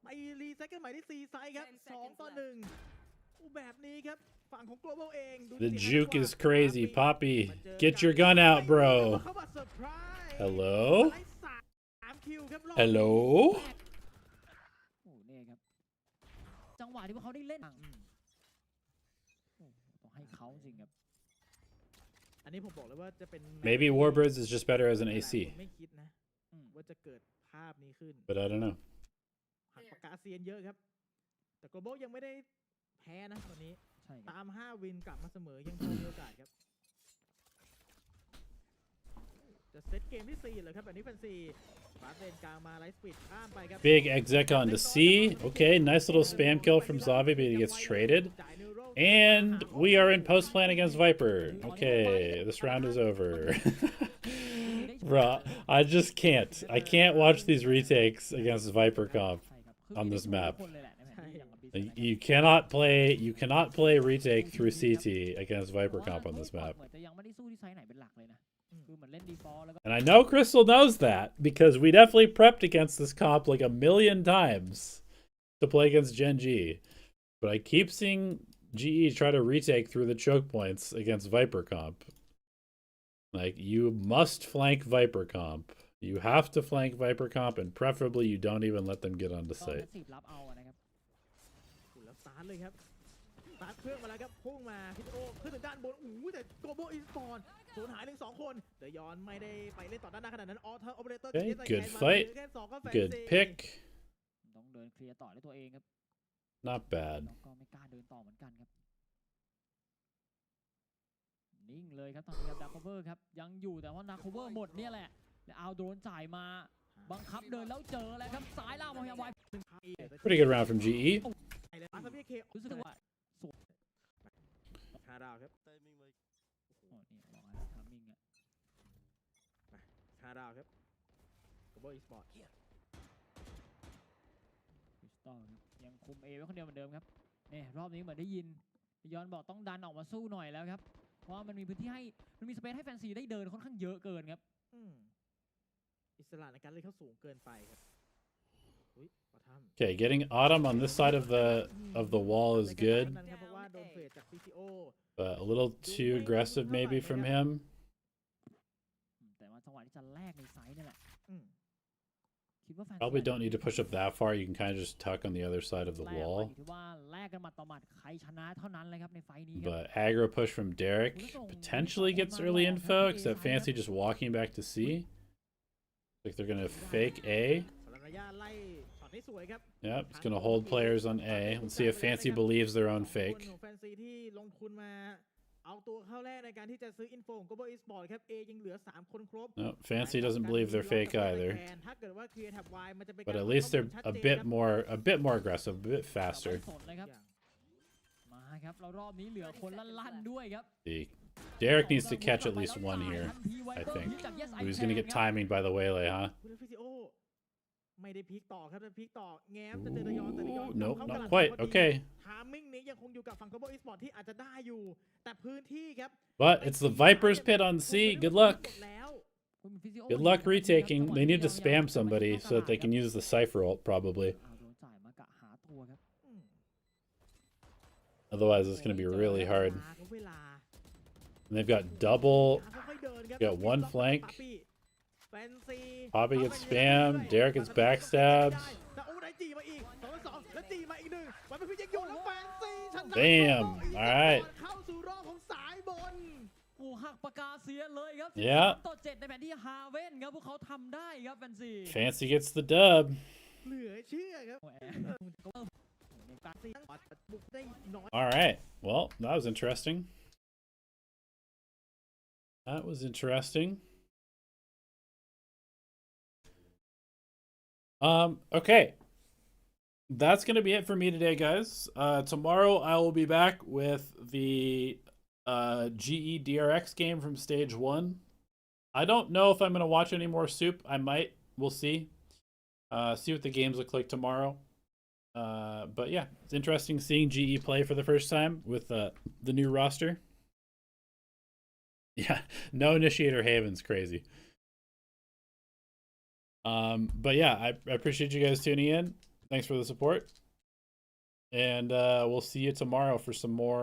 ไปรีเซ็ตกันใหม่ที่ C ไซด์ครับ2-1แบบนี้ครับฝั่งของ Global เอง The juke is crazy, Poppy. Get your gun out, bro. Hello? Hello? จังหวะที่พวกเขาได้เล่นต้องให้เขาจริงครับอันนี้ผมบอกเลยว่าจะเป็น Maybe Warbirds is just better as an AC. ไม่คิดนะว่าจะเกิดภาพนี้ขึ้น But I don't know. หักปากกาเซียนเยอะครับแต่ Global ยังไม่ได้แพ้นะตอนนี้ตาม5วินกลับมาเสมอยังพอมีโอกาสครับจะเซตเกมที่4เลยครับแบบนี้เป็น4ฟาสเลนกลางมาไลท์สปีดข้ามไปครับ Big exec on to C. Okay, nice little spam kill from Zavi, but he gets traded. And we are in post plan against Viper. Okay, this round is over. Bruh, I just can't. I can't watch these retakes against Viper comp on this map. You cannot play retake through CT against Viper comp on this map. And I know Crystal knows that because we definitely prepped against this comp like a million times to play against Gen G. But I keep seeing GE try to retake through the choke points against Viper comp. Like, you must flank Viper comp. You have to flank Viper comp, and preferably you don't even let them get onto site. เลยครับสตาร์ทเครื่องมาแล้วครับพุ่งมาพิโอขึ้นถึงด้านบนแต่ Global Esports สูญหาย2คนเดยอนไม่ได้ไปเล่นต่อด้านหน้าขนาดนั้นออเทอร์โอเปอเรเตอร์ Okay, good fight. Good pick. ต้องเดินเคลียร์ต่อด้วยตัวเองครับ Not bad. ก็ไม่กล้าเดินต่อเหมือนกันครับนิ่งเลยครับตอนนี้ครับดักโคเวอร์ครับยังอยู่แต่ว่าดักโคเวอร์หมดเนี่ยแหละแล้วเอาโดรนจ่ายมาบังคับเดินแล้วเจอแล้วครับซ้ายล่างพยายามไว้ Pretty good round from GE. รู้สึกว่าคาดาวครับคาดาวครับ Global Esports ยังคุมเอไว้คนเดียวเหมือนเดิมครับเนี่ยรอบนี้เหมือนได้ยินย้อนบอกต้องดันออกมาสู้หน่อยแล้วครับเพราะมันมีพื้นที่ให้มันมีสเปซให้แฟนซีได้เดินค่อนข้างเยอะเกินครับอิสระในการเล่นเขาสูงเกินไปครับ Okay, getting Autumn on this side of the wall is good. But a little too aggressive maybe from him. Probably don't need to push up that far. You can kind of just tuck on the other side of the wall. But aggro push from Derek potentially gets early info, except Fancy just walking back to C. Like they're going to fake A. นี่สวยครับ Yep, it's gonna hold players on A. Let's see if Fancy believes their own คน fake. ของแฟนซีที่ลงทุนมาเอาตัวเข้าแรกในการที่จะซื้ออินโฟของ Global Esports ครับ A ยังเหลือ3คนครบ No, Fancy doesn't believe they're fake either. ถ้าเกิดว่า Creative Y มันจะเป็น But at least they're a bit more aggressive, a bit faster. สนเลยครับมาครับเรารอบนี้เหลือคนลั่นๆด้วยครับ See, Derek needs to catch at least one here, I think. He's gonna get timing by the waylay, huh? คุณฟิซิโอไม่ได้พลิกต่อครับแต่พลิกต่อแง้มจะเจอระยองแต่ระยอง Nope, เข้า not กลับ quite. พอดี Okay. ทามมิ่งนี้ยังคงอยู่กับฝั่ง Global Esports ที่อาจจะได้อยู่แต่พื้นที่ครับ But it's the Viper's pit on C. Good luck. แล้ว Good luck retaking. They need to spam somebody so that they can use the Cypher ult, probably. เอาโดนจ่ายมากะหาตัวครับ Otherwise, it's gonna be really hard. เวลา And they've got double. ค่อยๆเดินครับ Got one flank. แฟนซี Poppy gets spammed. Derek gets backstabbed. แต่โอ้ได้จีมาอีก2-2แล้วจีมาอีก1วันเป็นพี่ยังอยู่แล้วแฟนซีชนะ Damn. All right. เข้าสู่รอบของสายบน โอ้หักปากกาเสียเลยครับ Yeah. ต่อ7ในแผนที่ฮาเว่นครับพวกเขาทำได้ครับแฟนซี Fancy gets the dub. เหลือเชื่อครับ โอ้แอ แฟนซีบุกได้น้อย All right. Well, that was interesting. That was interesting. Okay. That's going to be it for me today, guys. Tomorrow I will be back with the GE DRX game from stage 1. I don't know if I'm going to watch any more SOOP. I might. We'll see. See what the games look like tomorrow. But yeah, it's interesting seeing GE play for the first time with the new roster. Yeah, no Initiator Haven's crazy. But yeah, I appreciate you guys tuning in. Thanks for the support. And we'll see you tomorrow for some more